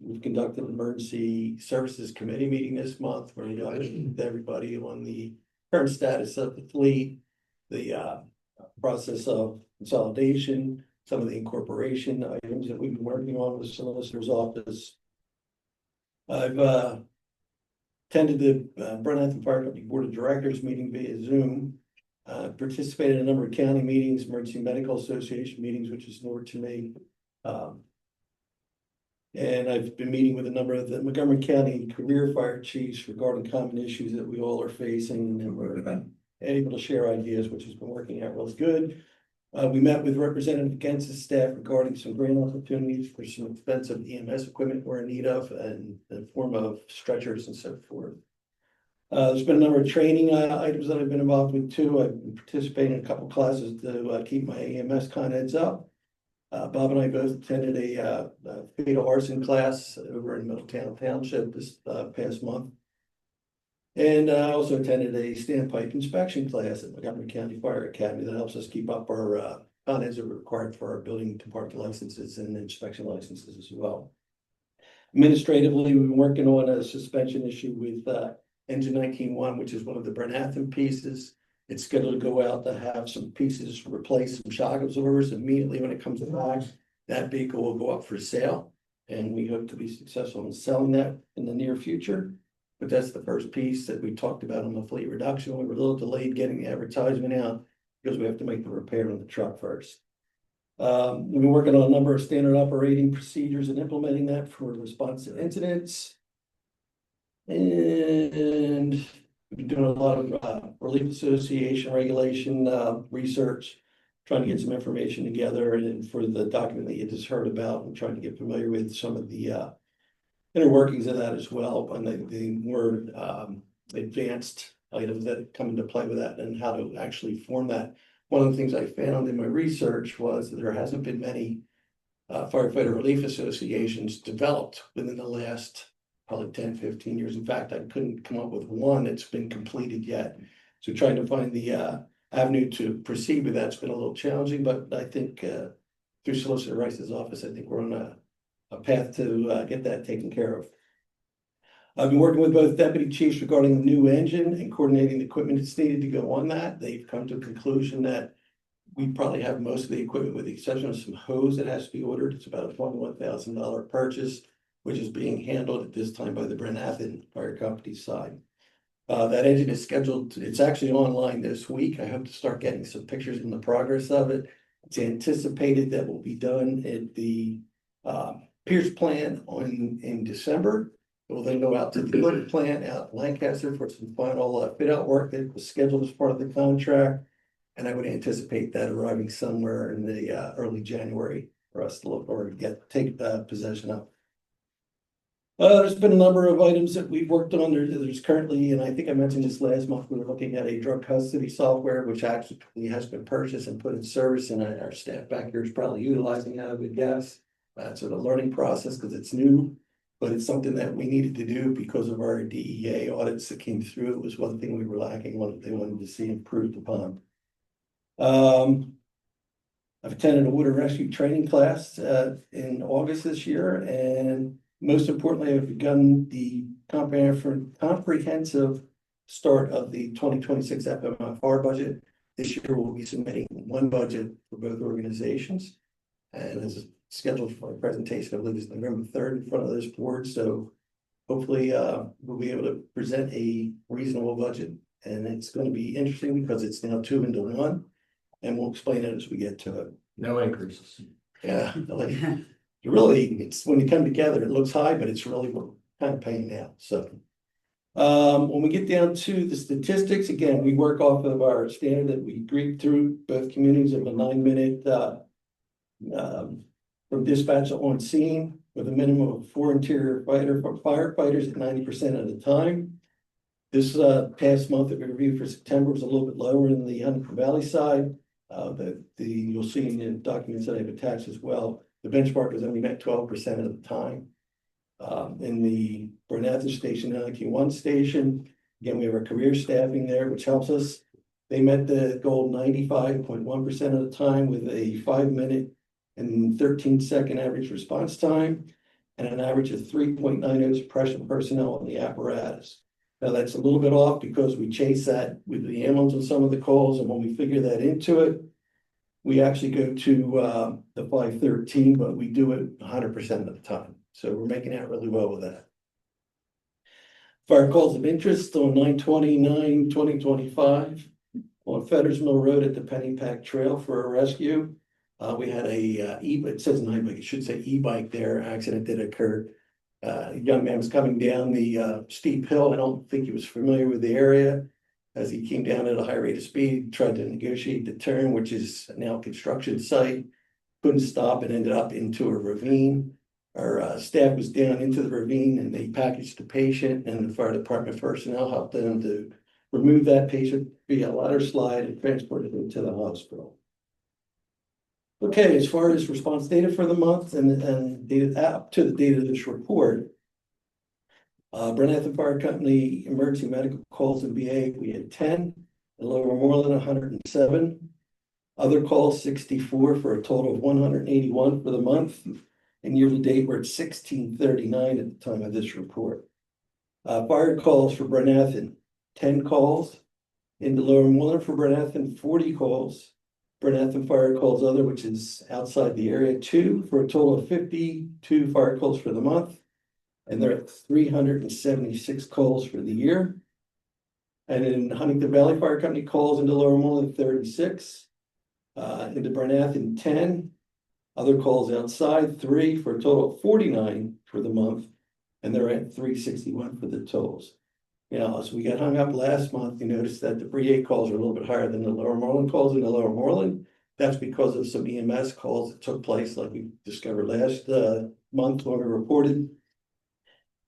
We've conducted an emergency services committee meeting this month where we got with everybody on the current status of the fleet, the process of consolidation, some of the incorporation items that we've been working on with the solicitor's office. I've attended the Brennan Fire Company Board of Directors meeting via Zoom. Participated in a number of county meetings, Emergency Medical Association meetings, which is new to me. And I've been meeting with a number of the Montgomery County career fire chiefs regarding common issues that we all are facing, and we're able to share ideas, which has been working out really good. We met with Representative Gens's staff regarding some grant opportunities for some expensive EMS equipment we're in need of, and the form of stretchers and so forth. There's been a number of training items that I've been involved with too. I've been participating in a couple classes to keep my EMS con-eds up. Bob and I both attended a fatal arson class over in Moreland Township this past month. And I also attended a standpipe inspection class at Montgomery County Fire Academy that helps us keep up our con-eds that are required for our building department licenses and inspection licenses as well. Administratively, we've been working on a suspension issue with engine 19.1, which is one of the Brennan pieces. It's scheduled to go out to have some pieces replace some shock absorbers immediately when it comes back. That vehicle will go up for sale, and we hope to be successful in selling that in the near future. But that's the first piece that we talked about on the fleet reduction. We were a little delayed getting the advertisement out because we have to make the repair on the truck first. We've been working on a number of standard operating procedures and implementing that for response to incidents. And we've been doing a lot of Relief Association regulation research, trying to get some information together, and for the document that you just heard about, and trying to get familiar with some of the inner workings of that as well, and the more advanced items that come into play with that and how to actually form that. One of the things I found in my research was that there hasn't been many firefighter relief associations developed within the last probably 10, 15 years. In fact, I couldn't come up with one that's been completed yet. So trying to find the avenue to proceed with that's been a little challenging, but I think through Solicitor Rice's office, I think we're on a path to get that taken care of. I've been working with both deputy chiefs regarding the new engine and coordinating the equipment that's needed to go on that. They've come to a conclusion that we probably have most of the equipment with the exception of some hose that has to be ordered. It's about a $21,000 purchase, which is being handled at this time by the Brennan Fire Company side. That engine is scheduled, it's actually online this week. I hope to start getting some pictures in the progress of it. It's anticipated that will be done at the Pierce plant in December. It will then go out to the Liaison plant out in Lancaster for some final fit out work that was scheduled as part of the contract. And I would anticipate that arriving somewhere in the early January for us to look or take possession of. There's been a number of items that we've worked on. There's currently, and I think I mentioned this last month, we were looking at a drug custody software, which actually has been purchased and put in service, and our staff back here is probably utilizing that, I would guess. Sort of learning process because it's new, but it's something that we needed to do because of our DEA audits that came through. It was one thing we were lacking, one they wanted to see improved upon. I've attended a water rescue training class in August this year, and most importantly, I've begun the comprehensive start of the 2026 FMFR budget. This year we'll be submitting one budget for both organizations, and as scheduled for a presentation, I believe it's November 3rd in front of this board. So hopefully we'll be able to present a reasonable budget, and it's going to be interesting because it's now 2 into 1, and we'll explain it as we get to it. No increases. Yeah, really, it's when you come together, it looks high, but it's really kind of paying now. So when we get down to the statistics, again, we work off of our standard that we agreed through both communities of a 9-minute from dispatch on scene with a minimum of 4 interior firefighters at 90% of the time. This past month that we reviewed for September was a little bit lower in the Huntingdon Valley side. You'll see in the documents that I've attached as well. The benchmark is only met 12% of the time. In the Brennan station, LQ1 station, again, we have our career staffing there, which helps us. They met the goal 95.1% of the time with a 5-minute and 13-second average response time and an average of 3.90 suppression personnel on the apparatus. Now that's a little bit off because we chase that with the ambulance on some of the calls, and when we figure that into it, We actually go to the 513, but we do it 100% of the time. So we're making out really well with that. Fire calls of interest on 9/29/2025 on Fetters Mill Road at the Pennypack Trail for a rescue. We had it says an e-bike, it should say e-bike there, accident did occur. A young man was coming down the steep hill. I don't think he was familiar with the area. As he came down at a high rate of speed, tried to negotiate the turn, which is now a construction site. Couldn't stop and ended up into a ravine. Our staff was down into the ravine and they packaged the patient, and the fire department personnel helped them to remove that patient via ladder slide and transported him to the hospital. Okay, as far as response data for the month and data up to the date of this report. Brenathan Fire Company emergency medical calls in BA, we had 10, in Lower Moreland 107. Other calls 64 for a total of 181 for the month. And year to date, we're at 1639 at the time of this report. Fire calls for Brenathan, 10 calls. Into Lower Moreland for Brenathan, 40 calls. Brenathan Fire Calls Other, which is outside the area, 2 for a total of 52 fire calls for the month. And they're at 376 calls for the year. And in Huntingdon Valley Fire Company calls into Lower Moreland 36, into Brenathan 10, other calls outside 3 for a total of 49 for the month, and they're at 361 for the totals. Now, as we got hung up last month, you noticed that the BA calls are a little bit higher than the Lower Moreland calls in the Lower Moreland. That's because of some EMS calls that took place, like we discovered last month when we reported.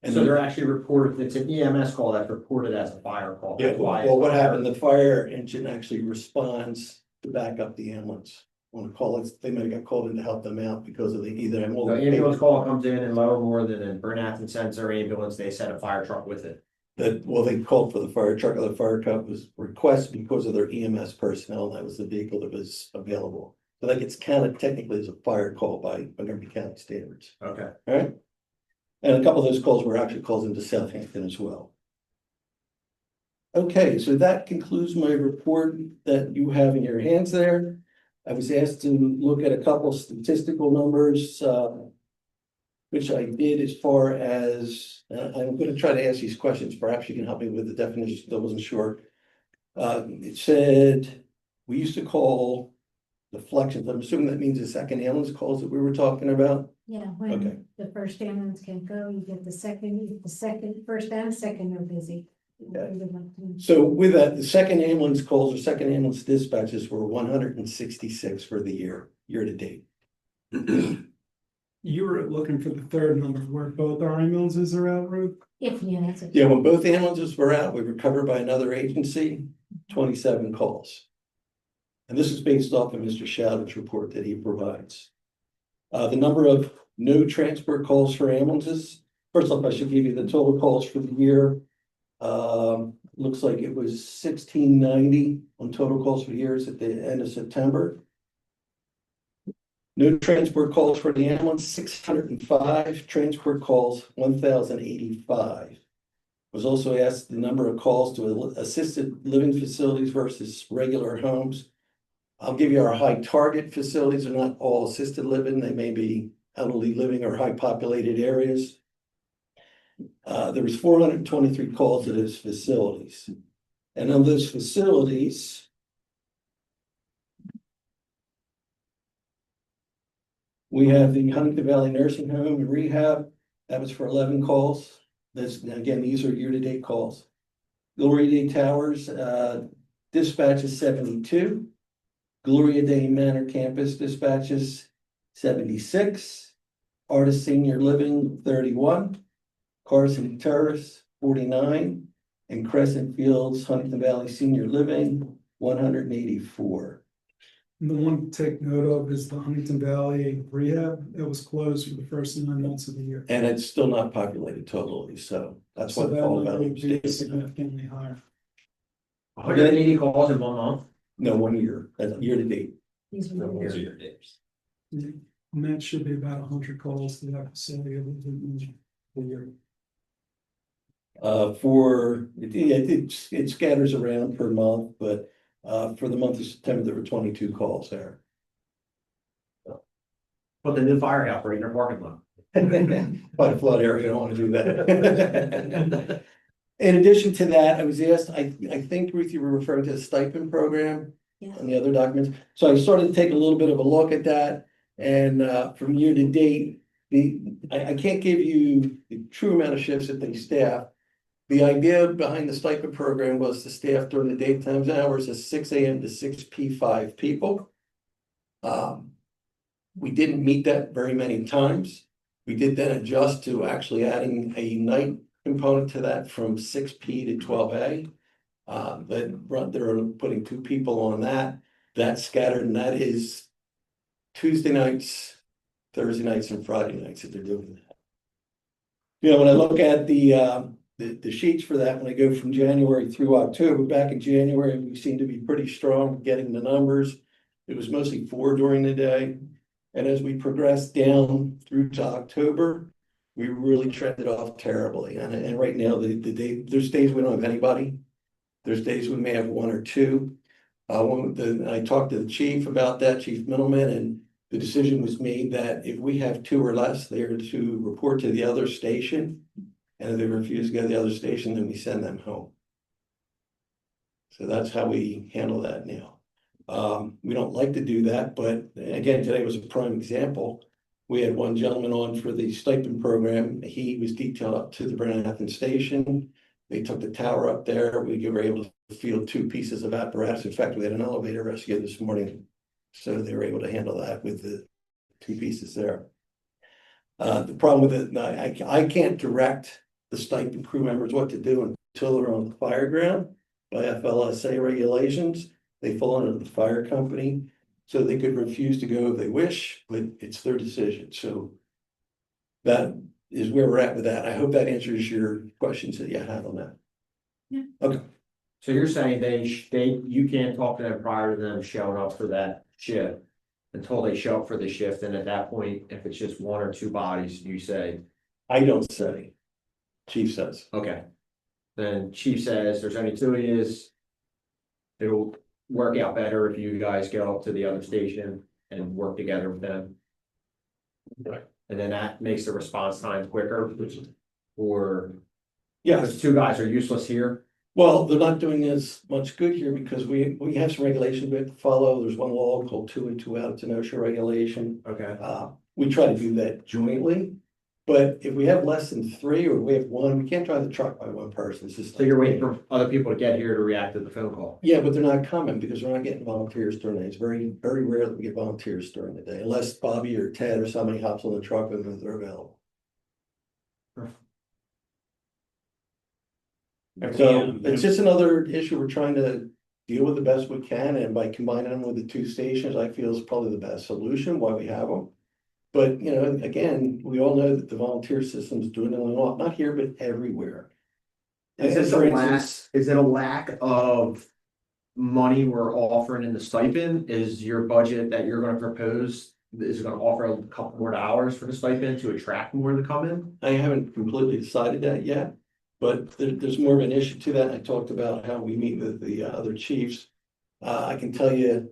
And so they're actually reported, it's an EMS call that's reported as a fire call. Yeah, well, what happened, the fire engine actually responds to back up the ambulance. Want to call it, they might have got called in to help them out because of the either. The ambulance call comes in and Lower Moreland and Brenathan sends their ambulance, they send a fire truck with it. They called for the fire truck, or the fire truck was requested because of their EMS personnel, and that was the vehicle that was available. So that gets counted technically as a fire call by Montgomery County standards. Okay. All right. And a couple of those calls were actually calls into Southampton as well. Okay, so that concludes my report that you have in your hands there. I was asked to look at a couple of statistical numbers, which I did as far as, I'm going to try to ask these questions. Perhaps you can help me with the definitions. I wasn't sure. It said, we used to call deflections. I'm assuming that means the second ambulance calls that we were talking about. Yeah, when the first ambulance can go, you get the second, first and second are busy. Okay. So with that, the second ambulance calls or second ambulance dispatches were 166 for the year to date. You were looking for the third number where both our ambulances are out, Ruth? Yeah, when both ambulances were out, we were covered by another agency, 27 calls. And this is based off of Mr. Shouter's report that he provides. The number of no transport calls for ambulances. First off, I should give you the total calls for the year. Looks like it was 1690 on total calls for the years at the end of September. No transport calls for the ambulance, 605. Transport calls, 1,085. Was also asked the number of calls to assisted living facilities versus regular homes. I'll give you our high target facilities are not all assisted living. They may be elderly living or high populated areas. There was 423 calls to those facilities. And of those facilities, we have the Huntingdon Valley Nursing Home and Rehab. That was for 11 calls. Again, these are year-to-date calls. Gloria Day Towers, dispatch is 72. Gloria Day Manor Campus dispatches 76. Artist Senior Living 31. Carson Terrace 49. And Crescent Fields Huntingdon Valley Senior Living 184. And the one to take note of is the Huntingdon Valley Rehab. It was closed for the first 9 months of the year. And it's still not populated totally, so that's what that all would about. be significantly higher. 180 calls in 1 month? No, 1 year, that's year to date. These are Those are your days. And that should be about 100 calls to that facility a year. It scatters around per month, but for the month of September, there were 22 calls there. Put the new firehouse right in their parking lot. By the flood area, I don't want to do that. In addition to that, I was asked, I think Ruth, you were referring to the stipend program and the other documents. So I started to take a little bit of a look at that. And from year to date, I can't give you the true amount of shifts that they staff. The idea behind the stipend program was to staff during the daytime hours of 6 a.m. to 6 p. 5 people. We didn't meet that very many times. We did then adjust to actually adding a night component to that from 6 p. to 12 a. They're putting 2 people on that. That's scattered, and that is Tuesday nights, Thursday nights, and Friday nights that they're doing that. You know, when I look at the sheets for that, when I go from January through October, back in January, we seem to be pretty strong getting the numbers. It was mostly 4 during the day. And as we progressed down through to October, we really trended off terribly. And right now, there's days we don't have anybody. There's days we may have 1 or 2. I talked to the chief about that, Chief Middleman, and the decision was made that if we have 2 or less, they are to report to the other station. And if they refuse to go to the other station, then we send them home. So that's how we handle that now. We don't like to do that, but again, today was a prime example. We had one gentleman on for the stipend program. He was detailed up to the Bernathen station. They took the tower up there. We were able to field 2 pieces of apparatus. In fact, we had an elevator rescue this morning. So they were able to handle that with the 2 pieces there. The problem with it, I can't direct the stipend crew members what to do until they're on the fire ground by FLSA regulations. They fall under the fire company, so they could refuse to go if they wish, but it's their decision. So that is where we're at with that. I hope that answers your questions that you had on that. Yeah. Okay. So you're saying you can't talk to them prior to them showing up for that shift until they show up for the shift, and at that point, if it's just 1 or 2 bodies, you say. I don't say. Chief says. Okay. Then chief says there's only 2 of you. It'll work out better if you guys go up to the other station and work together with them. Right. And then that makes the response time quicker, or Yeah. because 2 guys are useless here. Well, they're not doing as much good here because we have some regulations we have to follow. There's one law called 2 in, 2 out. It's an OSHA regulation. Okay. We try to do that jointly. But if we have less than 3 or we have 1, we can't drive the truck by 1 person. It's just So you're waiting for other people to get here to react to the phone call. Yeah, but they're not coming because we're not getting volunteers during the day. It's very, very rare that we get volunteers during the day, unless Bobby or Ted or somebody hops on the truck and they're available. So it's just another issue we're trying to deal with the best we can, and by combining them with the 2 stations, I feel is probably the best solution why we have them. But, you know, again, we all know that the volunteer system is doing it not here, but everywhere. Is it a lack of money we're offering in the stipend? Is your budget that you're gonna propose, is it gonna offer a couple more hours for the stipend to attract more to come in? I haven't completely decided that yet, but there's more of an issue to that. I talked about how we meet with the other chiefs. I can tell you,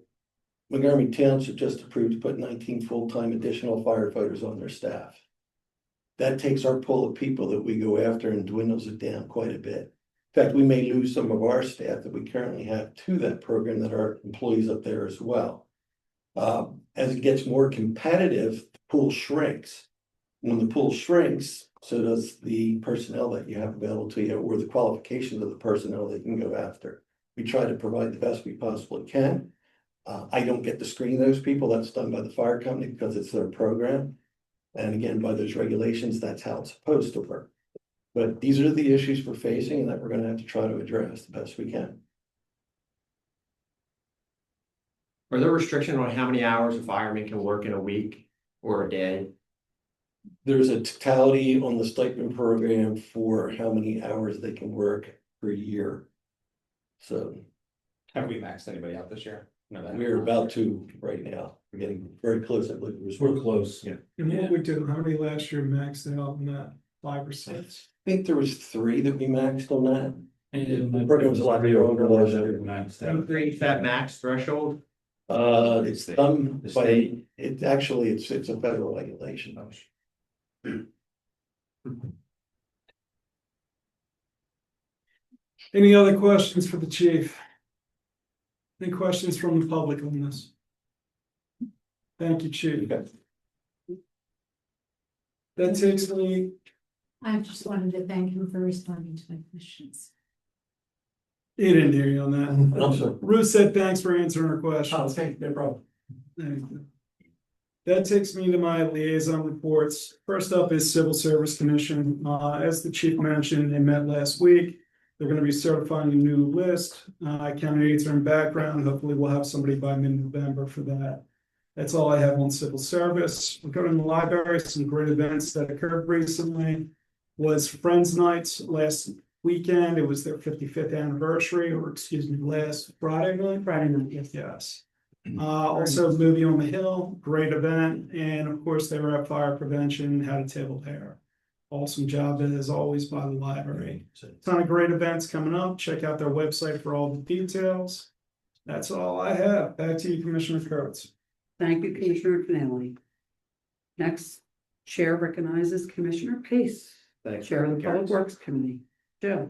Montgomery Township just approved to put 19 full-time additional firefighters on their staff. That takes our pool of people that we go after and dwindles it down quite a bit. In fact, we may lose some of our staff that we currently have to that program that are employees up there as well. As it gets more competitive, the pool shrinks. When the pool shrinks, so does the personnel that you have available to you, or the qualifications of the personnel that you can go after. We try to provide the best we possibly can. I don't get to screen those people. That's done by the fire company because it's their program. And again, by those regulations, that's how it's supposed to work. But these are the issues we're facing and that we're going to have to try to address the best we can. Are there restrictions on how many hours a fireman can work in a week or a day? There's a totality on the stipend program for how many hours they can work per year. So Have we maxed anybody out this year? No, we're about to right now. We're getting very close. I believe we're close. Yeah. And what we did, how many last year maxed out on that? 5 or 6? I think there was 3 that we maxed on that. And the program was a lot longer last year. Increase that max threshold? It's done by, it actually, it's a federal regulation. Any other questions for the chief? Any questions from the public on this? Thank you, chief. That takes me, I just wanted to thank him for responding to my questions. he didn't hear you on that. I'm sorry. Ruth said thanks for answering her question. Okay, no problem. Thank you. That takes me to my liaison reports. First up is Civil Service Commission. As the chief mentioned, they met last week. They're going to be certifying a new list. Candidates are in background. Hopefully we'll have somebody by mid-November for that. That's all I have on civil service. Regarding the library, some great events that occurred recently was Friends Nights last weekend. It was their 55th anniversary, or excuse me, last Friday night, yes. Also Movie on the Hill, great event. And of course, they were at fire prevention, had a table there. Awesome job as always by the library. Ton of great events coming up. Check out their website for all the details. That's all I have. Back to you, Commissioner Kurtz. Thank you, Commissioner Finelli. Next, Chair recognizes Commissioner Pace, Thanks. Chair of the Public Works Committee. Joe.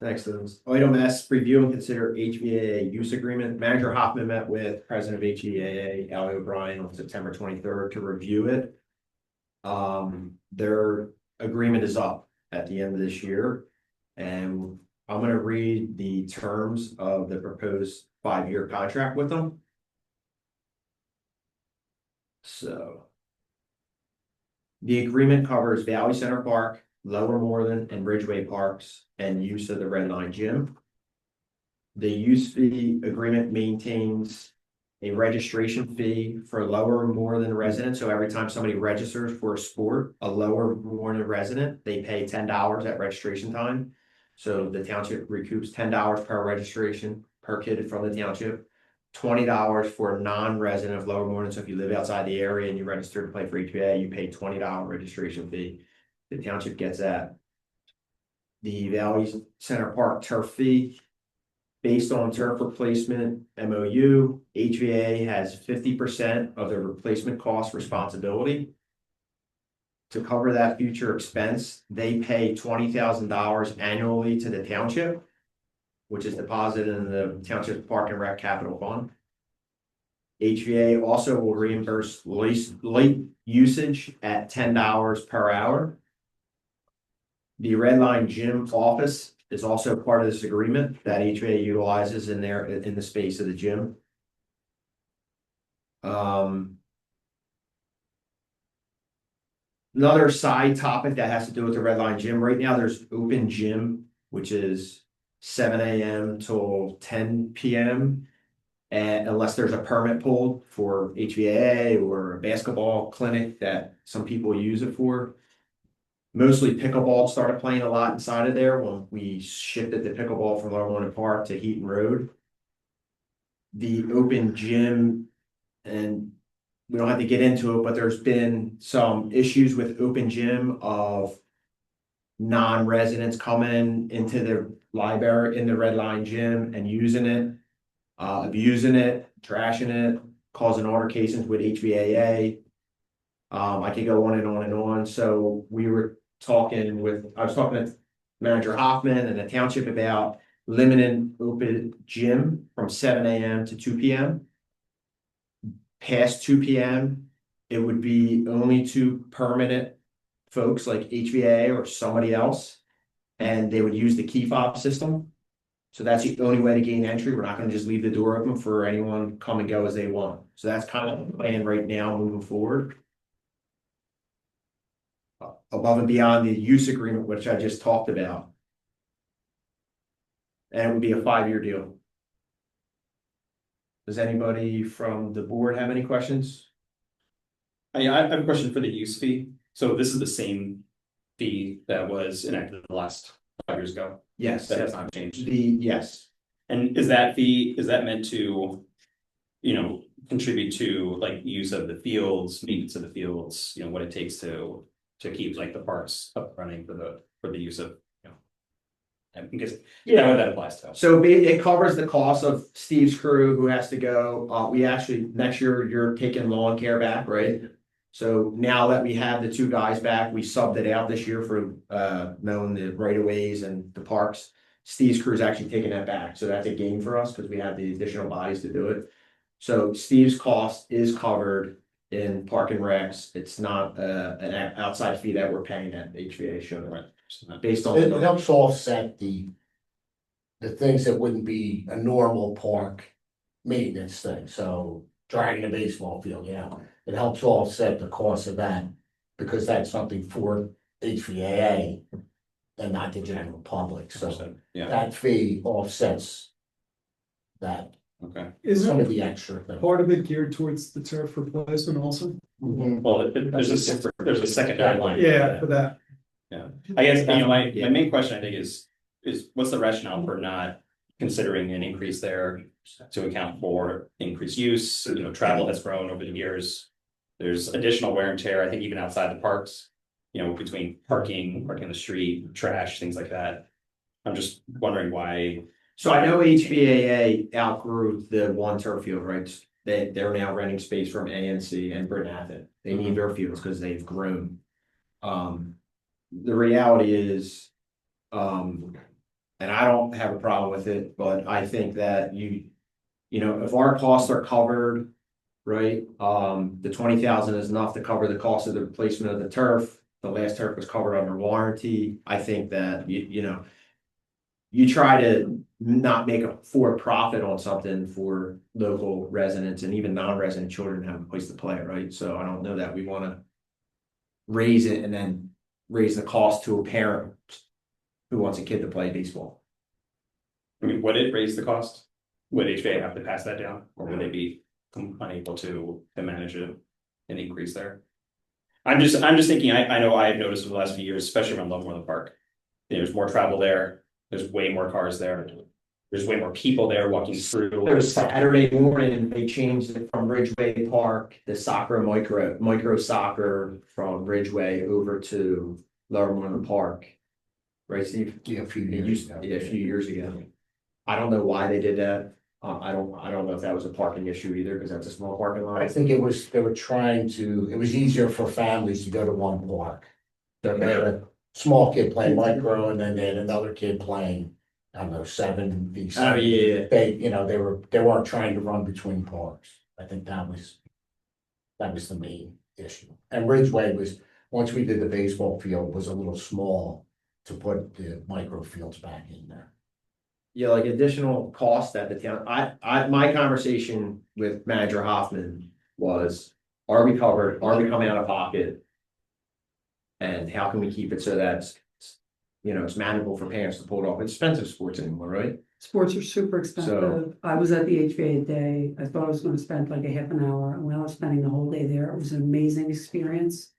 Thanks, Denise. Item S, review and consider HVAA use agreement. Manager Hoffman met with President of HVAA, Ali O'Brien, on September 23rd to review it. Their agreement is up at the end of this year. And I'm going to read the terms of the proposed 5-year contract with them. So the agreement covers Valley Center Park, Lower Moreland and Ridgeway Parks, and use of the Red Line Gym. The use fee agreement maintains a registration fee for Lower Moreland residents. So every time somebody registers for a sport, a Lower Moreland resident, they pay $10 at registration time. So the township recoups $10 per registration per kid from the township. $20 for a non-resident of Lower Moreland. So if you live outside the area and you register to play for HVA, you pay $20 registration fee. The township gets that. The Valley Center Park turf fee, based on turf replacement MOU, HVA has 50% of the replacement cost responsibility. To cover that future expense, they pay $20,000 annually to the township, which is deposited in the Township Park and Rec Capital Fund. HVA also will reimburse late usage at $10 per hour. The Red Line Gym office is also part of this agreement that HVA utilizes in the space of the gym. Another side topic that has to do with the Red Line Gym. Right now, there's open gym, which is 7 a.m. till 10 p.m. And unless there's a permit pulled for HVAA or a basketball clinic that some people use it for. Mostly pickleball started playing a lot inside of there when we shifted the pickleball from Lower Moreland Park to Heaton Road. The open gym, and we don't have to get into it, but there's been some issues with open gym of non-residents coming into the library in the Red Line Gym and using it, abusing it, trashing it, causing altercations with HVAA. I could go on and on and on. So I was talking with Manager Hoffman and the township about limiting open gym from 7 a.m. to 2 p.m. Past 2 p.m., it would be only to permanent folks like HVA or somebody else, and they would use the key fob system. So that's the only way to gain entry. We're not going to just leave the door open for anyone come and go as they want. So that's kind of the plan right now moving forward. Above and beyond the use agreement, which I just talked about. And it would be a 5-year deal. Does anybody from the board have any questions? I have a question for the use fee. So this is the same fee that was enacted the last 5 years ago? Yes. That has not changed? Yes. And is that meant to, contribute to like use of the fields, maintenance of the fields, what it takes to keep like the parks up running for the use of, Because, yeah, what that applies to. So it covers the cost of Steve's crew who has to go. We actually, next year, you're taking lawn care back, right? So now that we have the two guys back, we subbed it out this year for mowing the right of ways and the parks. Steve's crew is actually taking that back. So that's a gain for us because we have the additional bodies to do it. So Steve's cost is covered in park and recs. It's not an outside fee that we're paying at HVA show, right? Based on. It helps offset the things that wouldn't be a normal park maintenance thing, so dragging a baseball field, yeah. It helps offset the cost of that, because that's something for HVAA and not the general public, so Yeah, that fee offsets that, okay. some Isn't of the extra thing. part of it geared towards the turf replacement also? Mhm. Well, there's a secondary line. Yeah, for that. I guess, my main question, I think, is what's the rationale for not considering an increase there to account for increased use? Travel has grown over the years. There's additional wear and tear, I think, even outside the parks, between parking on the street, trash, things like that. I'm just wondering why. So I know HVAA outgrew the one turf field, right? They're now renting space from ANC and Bridgehampton. They need their fields because they've grown. The reality is, and I don't have a problem with it, but I think that if our costs are covered, right? The 20,000 is enough to cover the cost of the replacement of the turf. The last turf was covered under warranty. I think that you try to not make a for-profit on something for local residents and even non-resident children have a place to play, right? So I don't know that we want to raise it and then raise the cost to a parent who wants a kid to play baseball. I mean, would it raise the cost? Would HVA have to pass that down, or would they be unable to manage an increase there? I'm just thinking. I know I've noticed over the last few years, especially around Moreland Park, there's more travel there. There's way more cars there. There's way more people there walking through. There's Saturday morning, they changed it from Ridgeway Park, the soccer micro soccer from Ridgeway over to Lower Moreland Park. Right, Steve? Yeah, a few It years used, ago. yeah, a few years ago. I don't know why they did that. I don't know if that was a parking issue either, because that's a small parking lot. I think they were trying to, it was easier for families to go to one park. They had a small kid playing micro, and then they had another kid playing, I don't know, 7v7. Oh, yeah. They weren't trying to run between parks. I think that was the main issue. And Ridgeway was, once we did the baseball field, was a little small to put the micro fields back in there. Yeah, like additional cost that the town, my conversation with Manager Hoffman was, are we covered? Are we coming out of pocket? And how can we keep it so that it's manageable for parents to pull it off? It's expensive sports anymore, right? Sports are super expensive. I was at the HVA day. I thought I was gonna spend like a half an hour, and when I was spending the whole day there, it was an amazing experience.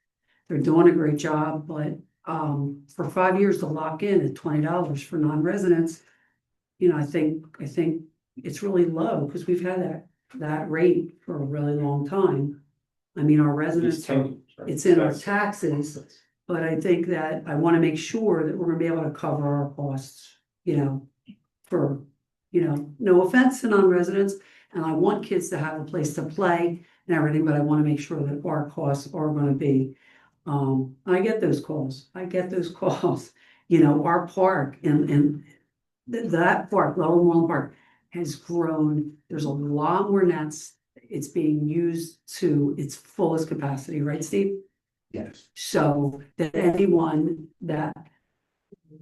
They're doing a great job, but for 5 years to lock in at $20 for non-residents, I think it's really low, because we've had that rate for a really long time. I mean, our residents, it's in our taxes, but I think that I want to make sure that we're gonna be able to cover our costs, for, no offense to non-residents, and I want kids to have a place to play and everything, but I want to make sure that our costs are gonna be, I get those calls, our park and that park, Lower Moreland Park, has grown. There's a lot more nets. It's being used to its fullest capacity, right, Steve? Yes. So that anyone that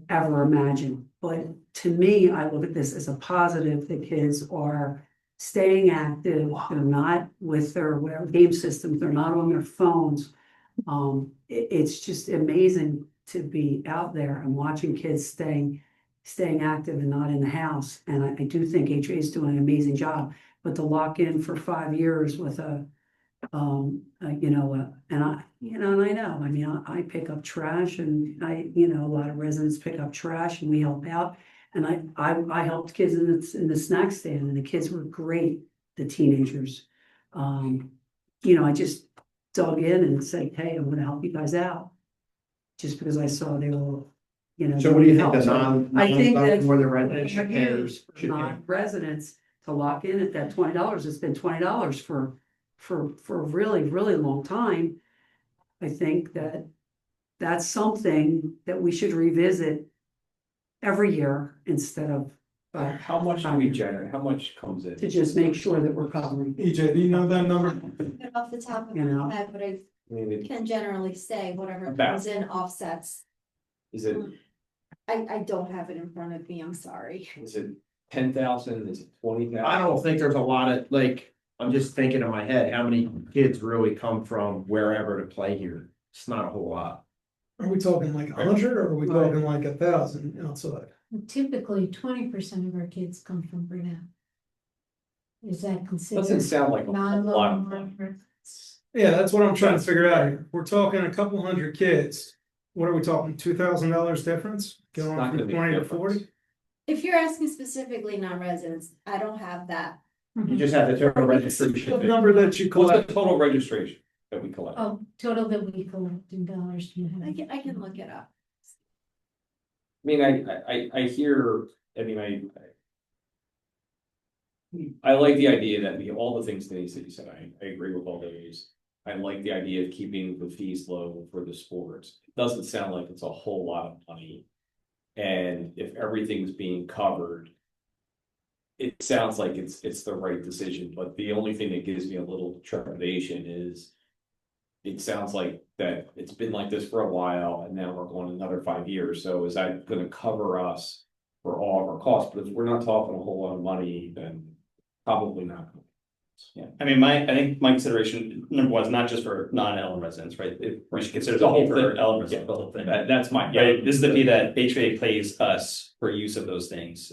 ever imagined, but to me, I look at this as a positive. The kids are staying active. They're not with their whatever game systems. They're not on their phones. It's just amazing to be out there and watching kids staying active and not in the house. And I do think HA is doing an amazing job, but to lock in for 5 years with and I pick up trash, and a lot of residents pick up trash, and we help out. And I helped kids in the snack stand, and the kids were great, the teenagers. I just dug in and said, hey, I'm gonna help you guys out. Just because I saw they were you know. So what do you think help. the I think that more the residential payers should pay? non-residents to lock in at that $20, it's been $20 for a really, really long time. I think that that's something that we should revisit every year instead of, How much do we generate? How much comes in? to just make sure that we're covering. EJ, do you know that number? Off the top of You know. my head, but I I mean, can generally say whatever About. comes in offsets. is it, I don't have it in front of me, I'm sorry. is it 10,000? Is it 20,000? I don't think there's a lot of, like, I'm just thinking in my head, how many kids really come from wherever to play here? It's not a whole lot. Are we talking like 100 or are we talking like 1,000 outside? Typically, 20% of our kids come from Brunel. Is that considered? Doesn't sound like a lot. non-local? Yeah, that's what I'm trying to figure out here. We're talking a couple hundred kids. What are we talking, $2,000 difference? It's not Going gonna from be a 20 to difference. 40? If you're asking specifically non-residents, I don't have that. You just have the total registration The fee. number that you What's collect. the total registration that we collect? Oh, total that we collect in dollars, do you have? I can look it up. I mean, I hear, I mean, I like the idea that all the things that you said, I agree with all those. I like the idea of keeping the fees low for the sports. It doesn't sound like it's a whole lot of money. And if everything's being covered, it sounds like it's the right decision, but the only thing that gives me a little trepidation is it sounds like that it's been like this for a while and now we're going another 5 years. So is that gonna cover us for all of our costs? But if we're not talking a whole lot of money, then probably not. Yeah, I mean, I think my consideration, number one, is not just for non-Ellen residents, right? We should consider The the whole fee for thing. Ellen residents, the whole thing. That's my. Right, this is the fee that HVA pays us for use of those things.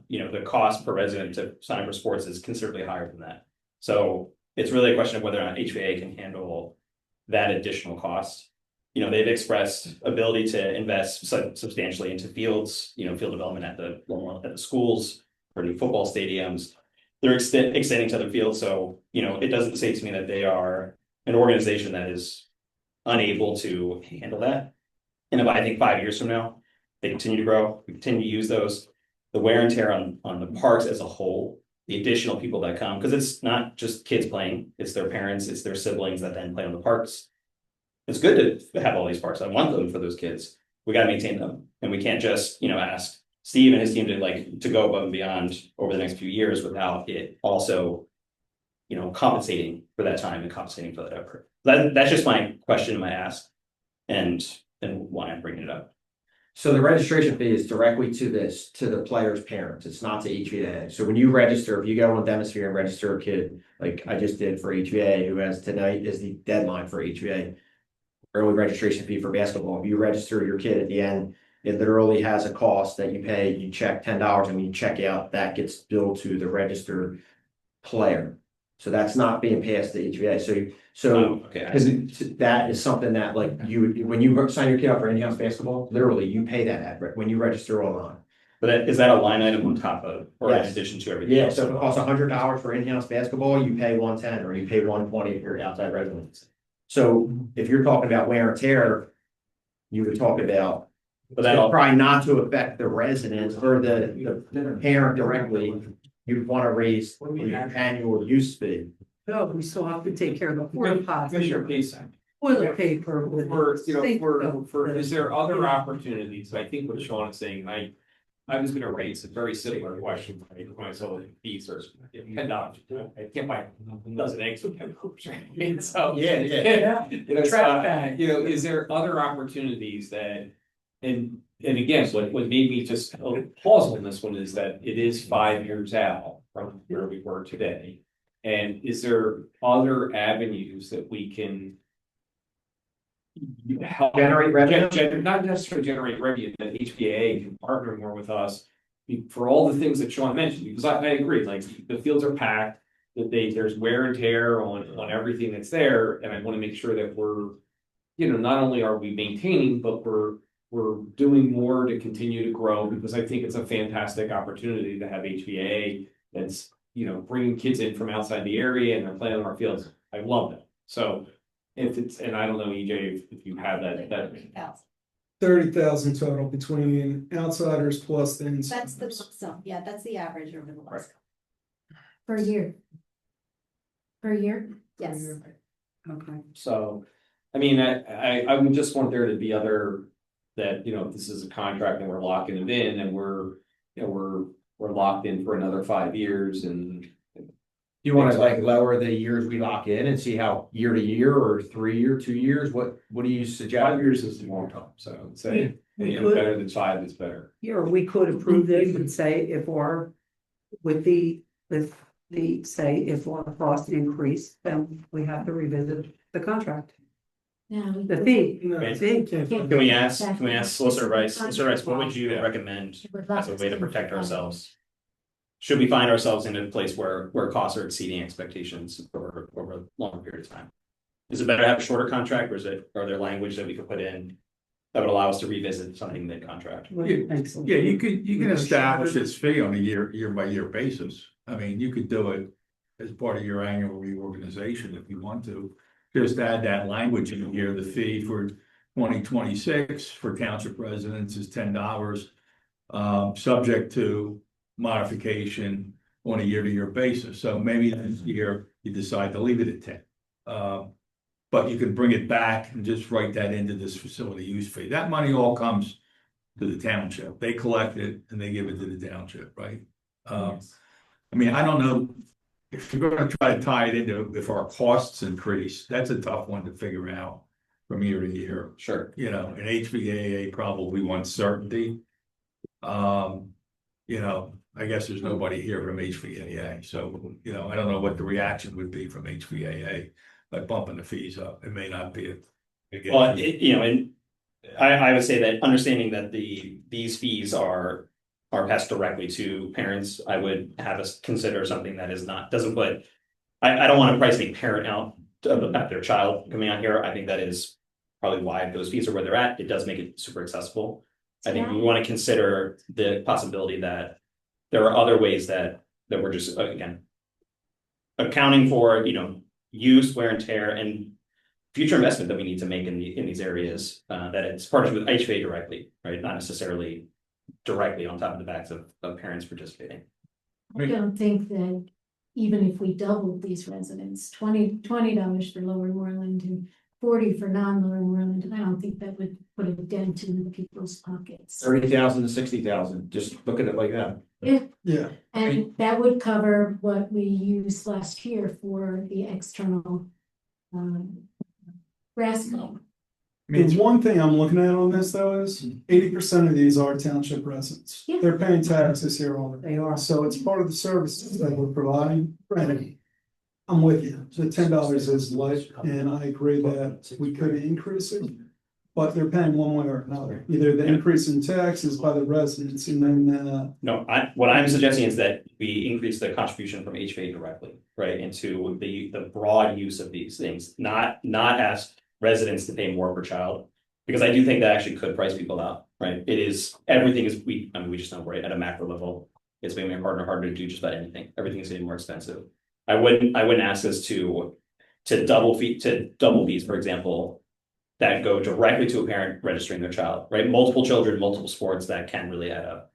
You know, the cost per resident to sign up for sports is considerably higher than that. So it's really a question of whether or not HVA can handle that additional cost. You know, they've expressed ability to invest substantially into fields, you know, field development at the schools, for the football stadiums. They're extending to other fields, so, you know, it doesn't say to me that they are an organization that is unable to handle that. And if I think 5 years from now, they continue to grow, we continue to use those, the wear and tear on the parks as a whole, the additional people that come, because it's not just kids playing, it's their parents, it's their siblings that then play on the parks. It's good to have all these parks. I want them for those kids. We got to maintain them, and we can't just, you know, ask Steve and his team to go above and beyond over the next few years without it also, you know, compensating for that time and compensating for that effort. That's just my question and my ask, and why I'm bringing it up. So the registration fee is directly to the player's parents. It's not to HVA. So when you register, if you go on Demisphere and register a kid, like I just did for HVA, who has tonight is the deadline for HVA. Early registration fee for basketball. If you register your kid at the end, it literally has a cost that you pay. You check $10, and when you check out, that gets billed to the registered player. So that's not being passed to HVA. So Okay. because that is something that like when you sign your kid up for in-house basketball, literally you pay that when you register online. But is that a line item on top of, or in Yes. addition to everything? Yeah, else? so if it costs $100 for in-house basketball, you pay 110, or you pay 120 if you're outside residents. So if you're talking about wear and tear, you would talk about, But that'll probably not to affect the residents or the parent directly. You'd want to raise the annual use fee. No, we still have to take care of the porta pots. Commissioner Pace. Toilet paper with. Is there other opportunities? I think what Sean is saying, I was gonna raise a very similar question when I saw the fees are $10. I can't buy a dozen eggs with $10, right? So. Yeah. You know, Trash bag. you know, is there other opportunities that, and again, what made me just pause on this one is that it is 5 years out from where we were today. And is there other avenues that we can help Generate revenue? not necessarily generate revenue, that HBA can partner more with us for all the things that Sean mentioned, because I agree, like the fields are packed, that there's wear and tear on everything that's there, and I want to make sure that we're, you know, not only are we maintaining, but we're doing more to continue to grow, because I think it's a fantastic opportunity to have HBA that's, you know, bringing kids in from outside the area and they're playing on our fields. I love that. So if it's, and I don't know, EJ, if you have that. 30,000 total between outsiders plus the inside. That's the, so, yeah, that's the average over the last. Per year. Per year? Yes. Okay. So, I mean, I would just want there to be other, that, if this is a contract and we're locking it in and we're locked in for another 5 years and. You wanna like lower the years we lock in and see how year to year or 3 year, 2 years, what do you suggest? 5 years is a long time, so I would say, We could- better than 5 is better. Yeah, or we could approve this and say if our, with the, say, if our cost increase, then we have to revisit the contract, Now. the fee. No, Right. Fee. Can we ask Solicitor Rice, what would you recommend as a way to protect ourselves? Should we find ourselves in a place where costs are exceeding expectations over a long period of time? Is it better to have a shorter contract, or are there language that we could put in that would allow us to revisit something mid-contract? Yeah, you can establish this fee on a year by year basis. I mean, you could do it as part of your annual reorganization if you want to. Just add that language in here, the fee for 2026 for township residents is $10, subject to modification on a year-to-year basis. So maybe this year you decide to leave it at 10. But you can bring it back and just write that into this facility use fee. That money all comes to the township. They collect it and they give it to the township, right? I mean, I don't know if you're gonna try to tie it into if our costs increase, that's a tough one to figure out from year to year. Sure. And HVAA probably wants certainty. I guess there's nobody here from HVAA, so, I don't know what the reaction would be from HVAA by bumping the fees up. It may not be a. Well, and I would say that understanding that these fees are passed directly to parents, I would have us consider something that doesn't put. I don't want to price any parent out at their child coming out here. I think that is probably why those fees are where they're at. It does make it super accessible. I think we want to consider the possibility that there are other ways that we're just, again, accounting for, use, wear and tear, and future investment that we need to make in these areas, that it's partnered with HVA directly, right? Not necessarily directly on top of the backs of parents participating. I don't think that even if we doubled these residents, $20 for Lower Moreland and 40 for non-Lower Moreland, I don't think that would put a dent in the people's pockets. 30,000 to 60,000, just look at it like that. Yeah. And that would cover what we used last year for the external grass cutting. The one thing I'm looking at on this though is 80% of these are township residents. Yeah. They're paying taxes here all the They are. So it's part of the services that we're providing. Granted, I'm with you. So $10 is light, and I agree that we could increase it. But they're paying one way or another. Either the increase in taxes by the residents and then No, what I'm suggesting is that we increase the contribution from HVA directly, right, into the broad use of these things, not ask residents to pay more per child, because I do think that actually could price people out, right? Everything is, we just know, right, at a macro level, it's making our partner harder to do just about anything. Everything is getting more expensive. I wouldn't ask us to double fees, for example, that go directly to a parent registering their child, right? Multiple children, multiple sports, that can really add up.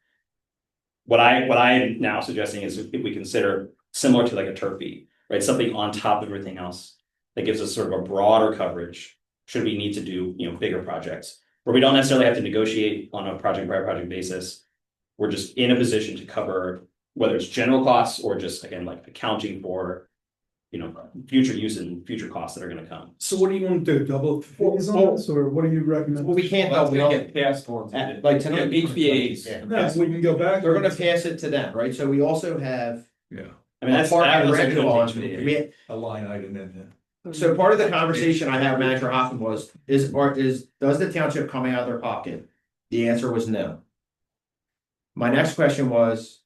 What I am now suggesting is if we consider similar to like a turf fee, right? Something on top of everything else that gives us sort of a broader coverage should we need to do, bigger projects where we don't necessarily have to negotiate on a project by project basis. We're just in a position to cover whether it's general costs or just, again, like accounting for, future use and future costs that are going to come. So what do you want to do? Double fees on this, or what do you recommend? Well, we can't, we get passed on. like tonight. HVAs. Yeah. No, we can go back. They're gonna pass it to them, right? So we also have. Yeah. I mean, part that of the looks like rental good on, HVA. A line item in there. So part of the conversation I had with Manager Hoffman was, does the township coming out of their pocket? The answer was no. My next question was,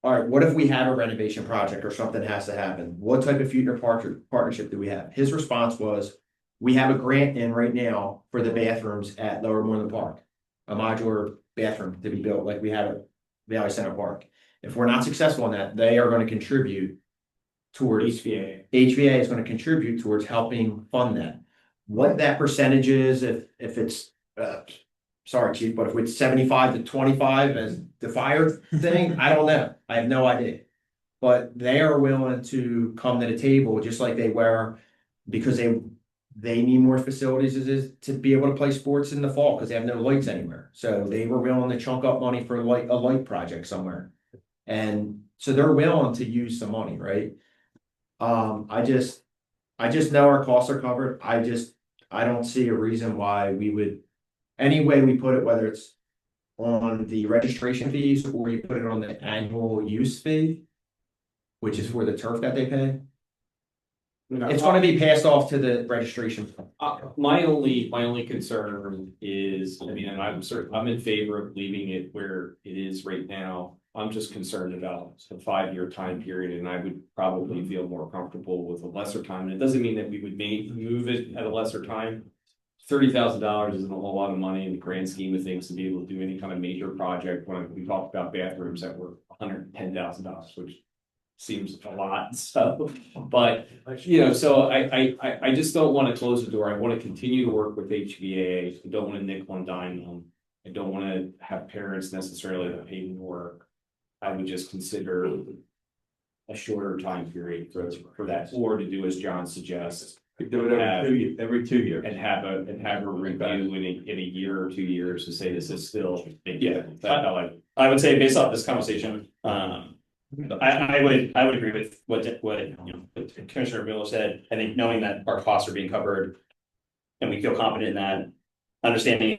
all right, what if we have a renovation project or something has to happen? What type of future partnership do we have? His response was, we have a grant in right now for the bathrooms at Lower Moreland Park. A modular bathroom to be built like we have at Valley Center Park. If we're not successful in that, they are going to contribute towards HVA. HVA is going to contribute towards helping fund that. What that percentage is, if it's sorry, chief, but if it's 75 to 25 as the fire thing, I don't know. I have no idea. But they are willing to come to the table just like they were because they need more facilities to be able to play sports in the fall because they have no lights anywhere. So they were willing to chunk up money for a light project somewhere. And so they're willing to use some money, right? I just know our costs are covered. I don't see a reason why we would, any way we put it, whether it's on the registration fees or you put it on the annual use fee, which is for the turf that they pay. It's gonna be passed off to the registration. My only concern is, I mean, and I'm in favor of leaving it where it is right now. I'm just concerned about the 5-year time period, and I would probably feel more comfortable with a lesser time. And it doesn't mean that we would move it at a lesser time. $30,000 isn't a whole lot of money in the grand scheme of things to be able to do any kind of major project. When we talked about bathrooms that were $110,000, which seems a lot. So, but so I just don't want to close the door. I want to continue to work with HVAA. I don't want to nickel and dime them. I don't want to have parents necessarily that pay more. I would just consider a shorter time period for that, or to do as John suggests. Do it every 2 years. And have a review in a year or 2 years to say this is still. Yeah, I would say based off this conversation, I would agree with what Commissioner Mueller said. I think knowing that our costs are being covered and we feel confident in that, understanding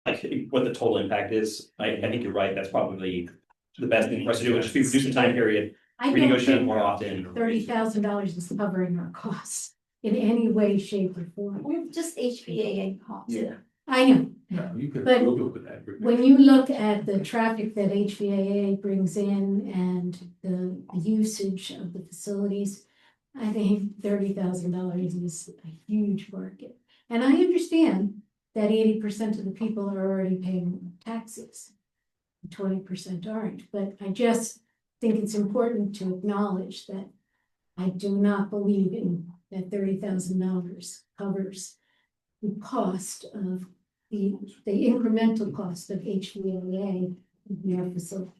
like what the total impact is, I think you're right. That's probably the best thing for us to do, which is reduce the time period, renegotiate more often. $30,000 is covering our costs in any way, shape, or form. We're just HVAA costs. Yeah, I know. No, you could But Google with that. when you look at the traffic that HVAA brings in and the usage of the facilities, I think $30,000 is a huge market. And I understand that 80% of the people are already paying taxes. 20% aren't, but I just think it's important to acknowledge that I do not believe in that $30,000 covers the cost of the incremental cost of HVAA in our facility.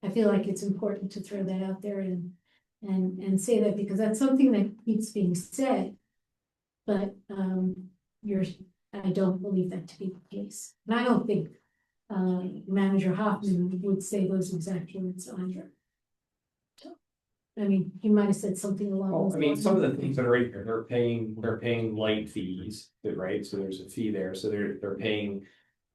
I feel like it's important to throw that out there and say that because that's something that keeps being said, but I don't believe that to be the case. And I don't think Manager Hoffman would say those exact words either. I mean, he might have said something along those lines. I mean, some of the things that are right here, they're paying light fees, right? So there's a fee there. So they're paying,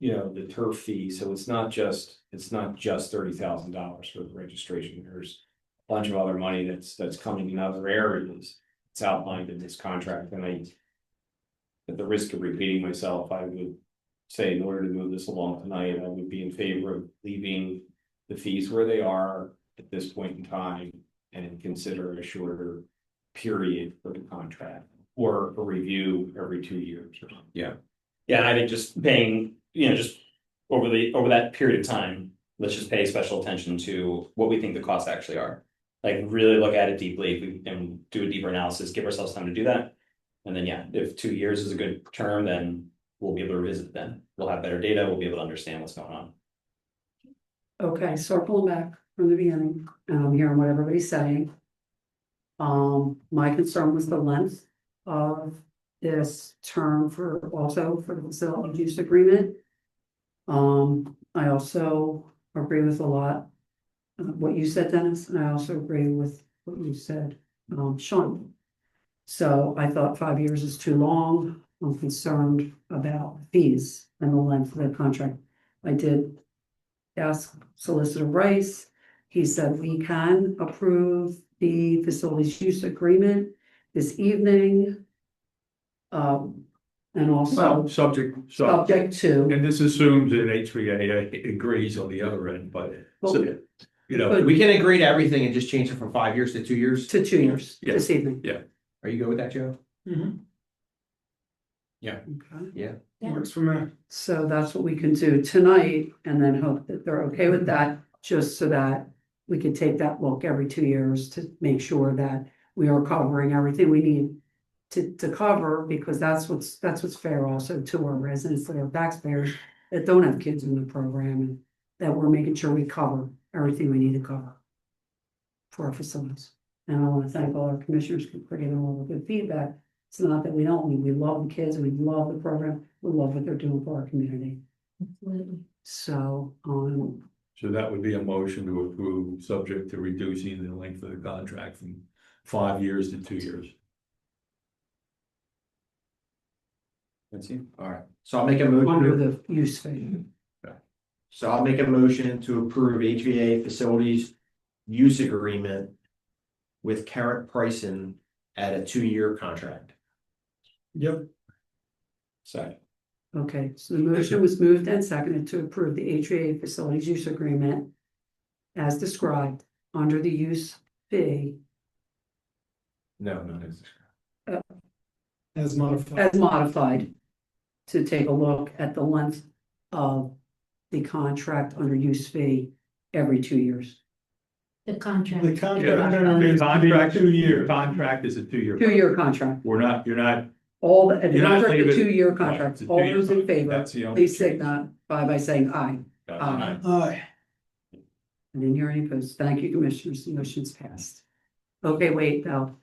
the turf fee. So it's not just $30,000 for the registration. There's a bunch of other money that's coming in other areas. It's outlined in this contract, and at the risk of repeating myself, I would say in order to move this along tonight, I would be in favor of leaving the fees where they are at this point in time and consider a shorter period for the contract or a review every 2 years or something. Yeah, and I think just paying, just over that period of time, let's just pay special attention to what we think the costs actually are. Like really look at it deeply and do a deeper analysis, give ourselves time to do that. And then, if 2 years is a good term, then we'll be able to revisit then. We'll have better data. We'll be able to understand what's going on. Okay, circling back from the beginning, and I'm hearing what everybody's saying. My concern was the length of this term for the facility use agreement. I also agree with a lot of what you said, Dennis, and I also agree with what you said, Sean. So I thought 5 years is too long. I'm concerned about fees and the length of the contract. I did ask Solicitor Rice. He said we can approve the facilities use agreement this evening. And also Subject to, and this assumes that HVAA agrees on the other end, but We can agree to everything and just change it from 5 years to 2 years. to 2 years Yeah. this evening. Yeah. Are you good with that, Joe? Okay. Works for me. So that's what we can do tonight and then hope that they're okay with that, just so that we can take that look every 2 years to make sure that we are covering everything we need to cover, because that's what's fair also to our residents that are taxpayers that don't have kids in the program, and that we're making sure we cover everything we need to cover for our facilities. And I want to thank all our commissioners for giving all the good feedback. It's not that we don't, we love the kids, we love the program, we love what they're doing for our community. Absolutely. So, So that would be a motion to approve, subject to reducing the length of the contract from 5 years to 2 years. That's it. All right, so I'll make a under motion, the use fee. so I'll make a motion to approve HVA facilities use agreement with current pricing at a 2-year contract. Yep. Second. Okay, so the motion was moved and seconded to approve the HVA facilities use agreement as described under the use fee No, not as. As modified. as modified, to take a look at the length of the contract under use fee every 2 years. The contract. The contract term is to be 2 years. Contract is a 2-year. 2-year contract, You're not, all the You're not contract, a leaving- 2-year Right, contract, it's a all 2-year those in contract. favor, That's the only please change. signify by saying aye. Aye. Aye. I didn't hear any opposed. Thank you, commissioners. The motion's passed. Okay, wait, though.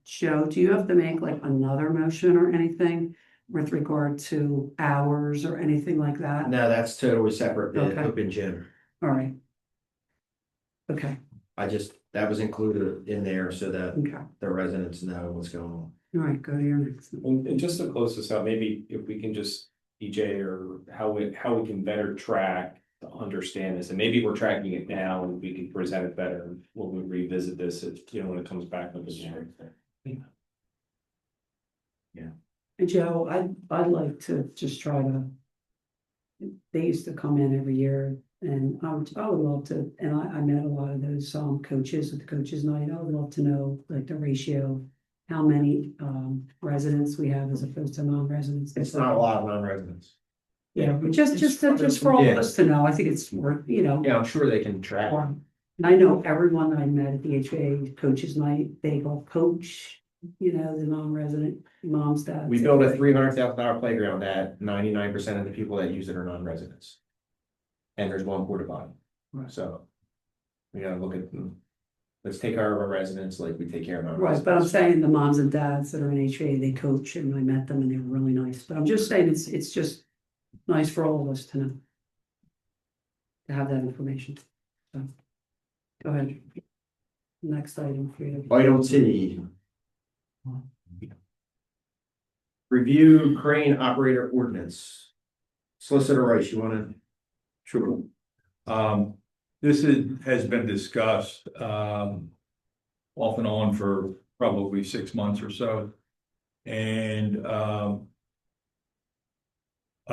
Joe, do you have to make like another motion or anything with regard to hours or anything like that? No, that's totally separate, the Okay. open gym. All right. Okay, That was included in there so that okay. the residents know what's going on. All right, go to your next. And just to close this out, maybe if we can just, EJ, or how we can better track to understand this, and maybe we're tracking it now and we can present it better, when we revisit this, when it comes back up again. And Joe, I'd like to just try to. They used to come in every year, and I would love to, and I met a lot of those coaches at the coaches night. I would love to know like the ratio, how many residents we have as opposed to non-residents. It's not a lot of non-residents. Yeah, but just for all of us to know, I think it's worth, Yeah, I'm sure they can track. And I know everyone that I met at the HVA coaches night, they go coach, the non-resident moms, dads. We built a $300,000 playground that 99% of the people that use it are non-residents. And there's one porta potty. Right. So. We gotta look at them. Let's take care of our residents like we take care of our Right, residents. but I'm saying the moms and dads that are in HVA, they coach, and I met them and they were really nice, but I'm just saying it's just nice for all of us to know. To have that information. So, go ahead. Next item for you. Item T. Review crane operator ordinance. Solicitor Rice, you wanna? Sure. This has been discussed, off and on for probably 6 months or so. And, I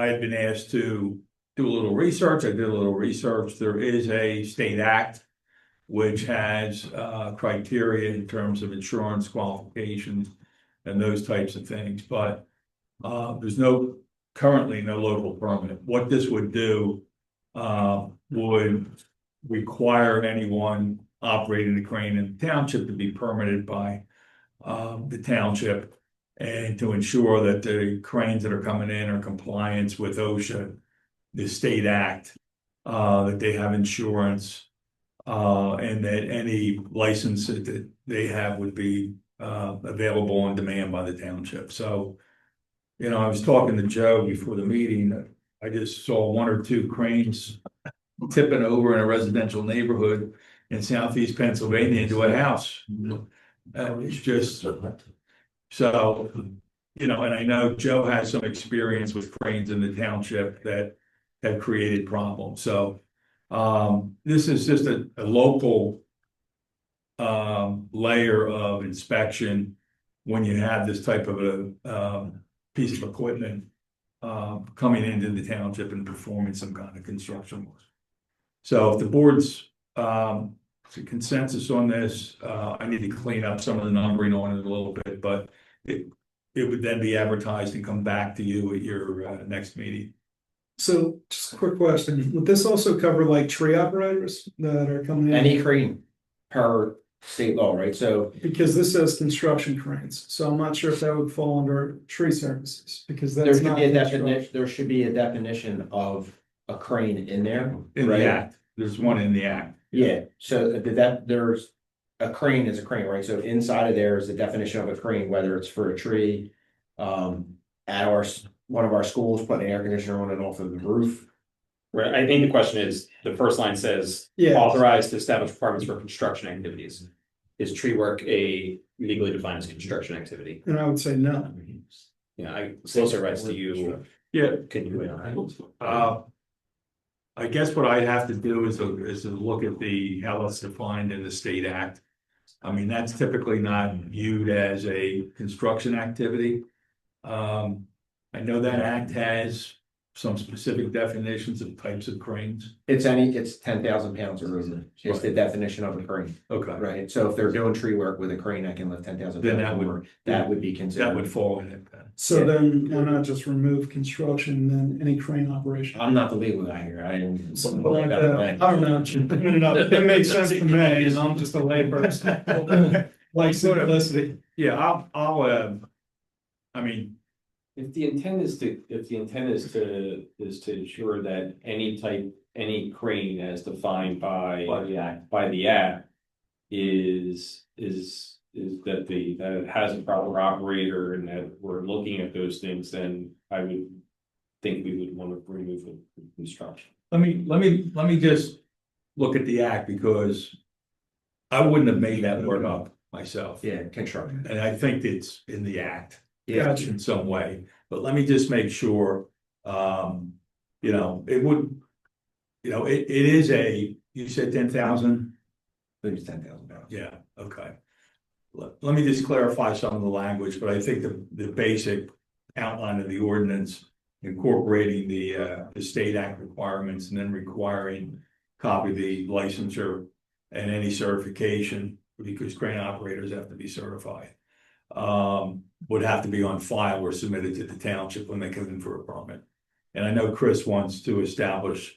had been asked to do a little research. I did a little research. There is a state act which has, criteria in terms of insurance qualifications and those types of things, but, there's currently no local permit. What this would do, would require anyone operating the crane in the township to be permitted by the township, and to ensure that the cranes that are coming in are compliant with OSHA, the state act, that they have insurance, and that any license that they have would be available on demand by the township. So, I was talking to Joe before the meeting. I just saw 1 or 2 cranes tipping over in a residential neighborhood in southeast Pennsylvania into a house. It's just, so, and I know Joe has some experience with cranes in the township that have created problems. So, this is just a local layer of inspection when you have this type of a piece of equipment coming into the township and performing some kind of construction work. So if the board's consensus on this, I need to clean up some of the numbering on it a little bit, but it would then be advertised and come back to you at your next meeting. So just a quick question, would this also cover like tree operators that are coming in? Any crane per state law, right? So Because this says construction cranes, so I'm not sure if that would fall under tree services, because there that's should not. be a construction. definition, there should be a definition of a crane in there. In right? the act, there's one in the act. Yeah, so there's a crane is a crane, right? So inside of there is the definition of a crane, whether it's for a tree. At one of our schools, putting an air conditioner on and off of the roof. Right, I think the question is, the first line says, Yeah. authorized to establish requirements for construction activities. Is tree work a legally defined as construction activity? And I would say no. Yeah, I, solicitor rights to you, Yeah, can you weigh on that? I guess what I'd have to do is to look at how it's defined in the state act. I mean, that's typically not viewed as a construction activity. I know that act has some specific definitions of types of cranes. It's 10,000 pounds or over. It's the definition of a crane, Okay. right? So if they're doing tree work with a crane that can lift 10,000 Then pounds that would- or more, that would be That considered. would fall in it then. So then why not just remove construction, then any crane operation? I'm not the legal guy here. I am. Something like that. I don't know. It makes sense to me, and I'm just a layperson. Like simplicity. Yeah, I mean, If the intent is to ensure that any crane as defined by the act is that that it has a proper operator and that we're looking at those things, then I would think we would want to remove it from construction. let me just look at the act because I wouldn't have made that word up myself. Yeah, construction. And I think it's in the act. Yeah. In some way, but let me just make sure, it would. It is you said 10,000? I think it's 10,000 pounds. Yeah, okay. Let me just clarify some of the language, but I think the basic outline of the ordinance incorporating the state act requirements and then requiring copy of the licensure and any certification, because crane operators have to be certified, would have to be on file or submitted to the township when they come in for a permit. And I know Chris wants to establish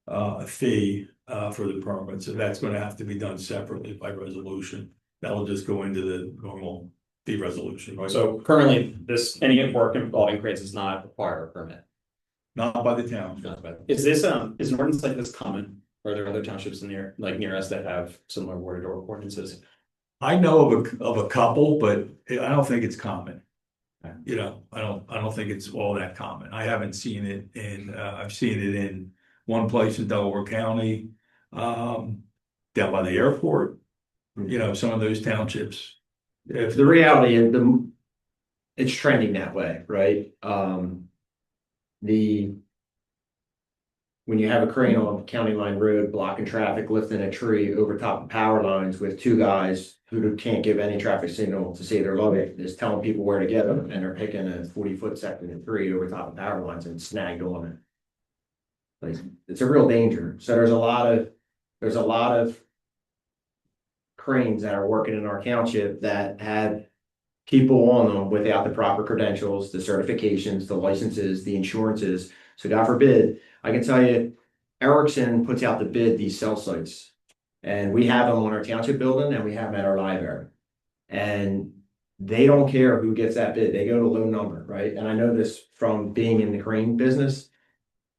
a fee for the permit, so that's going to have to be done separately by resolution. That'll just go into the normal fee resolution, right? So currently, any work involving cranes does not require a permit. Not by the town. Is this, is an ordinance like this common? Or are there other townships near us that have similar worded ordinances? I know of a couple, but I don't think it's common. I don't think it's all that common. I haven't seen it I've seen it in one place in Delaware County, down by the airport. Some of those townships. If the reality is it's trending that way, right? When you have a crane on County Line Road blocking traffic, lifting a tree over top of power lines with two guys who can't give any traffic signal to say they're loaded, is telling people where to get them, and they're picking a 40-foot section of tree over top of power lines and snagged on it. Like, it's a real danger. So there's a lot of cranes that are working in our township that had people on them without the proper credentials, the certifications, the licenses, the insurances. So God forbid, I can tell you, Erickson puts out the bid these cell sites. And we have them on our township building and we have them at our library. And they don't care who gets that bid. They go to low number, right? And I know this from being in the crane business.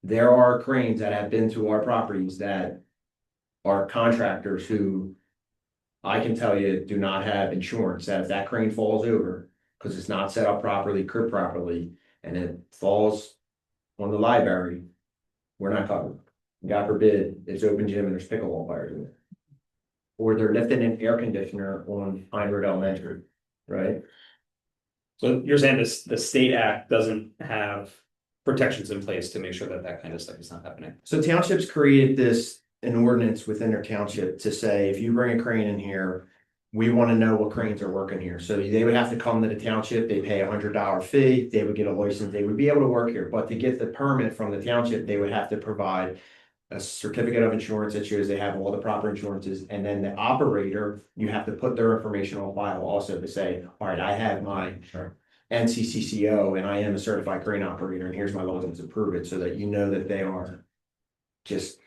There are cranes that have been to our properties that are contractors who I can tell you do not have insurance, that if that crane falls over because it's not set up properly, cribbed properly, and it falls on the library, we're not covered. God forbid, it's open gym and there's pickleball players in it. Or they're lifting an air conditioner on Pine Road Elementary, right? So you're saying the state act doesn't have protections in place to make sure that kind of stuff is not happening? So townships create an ordinance within their township to say, if you bring a crane in here, we want to know what cranes are working here. So they would have to come to the township, they pay $100 fee, they would get a license, they would be able to work here. But to get the permit from the township, they would have to provide a certificate of insurance that shows they have all the proper insurances. And then the operator, you have to put their information on file also to say, all right, I have my NCCCO and I am a certified crane operator and here's my license to prove it, so that you know that they are just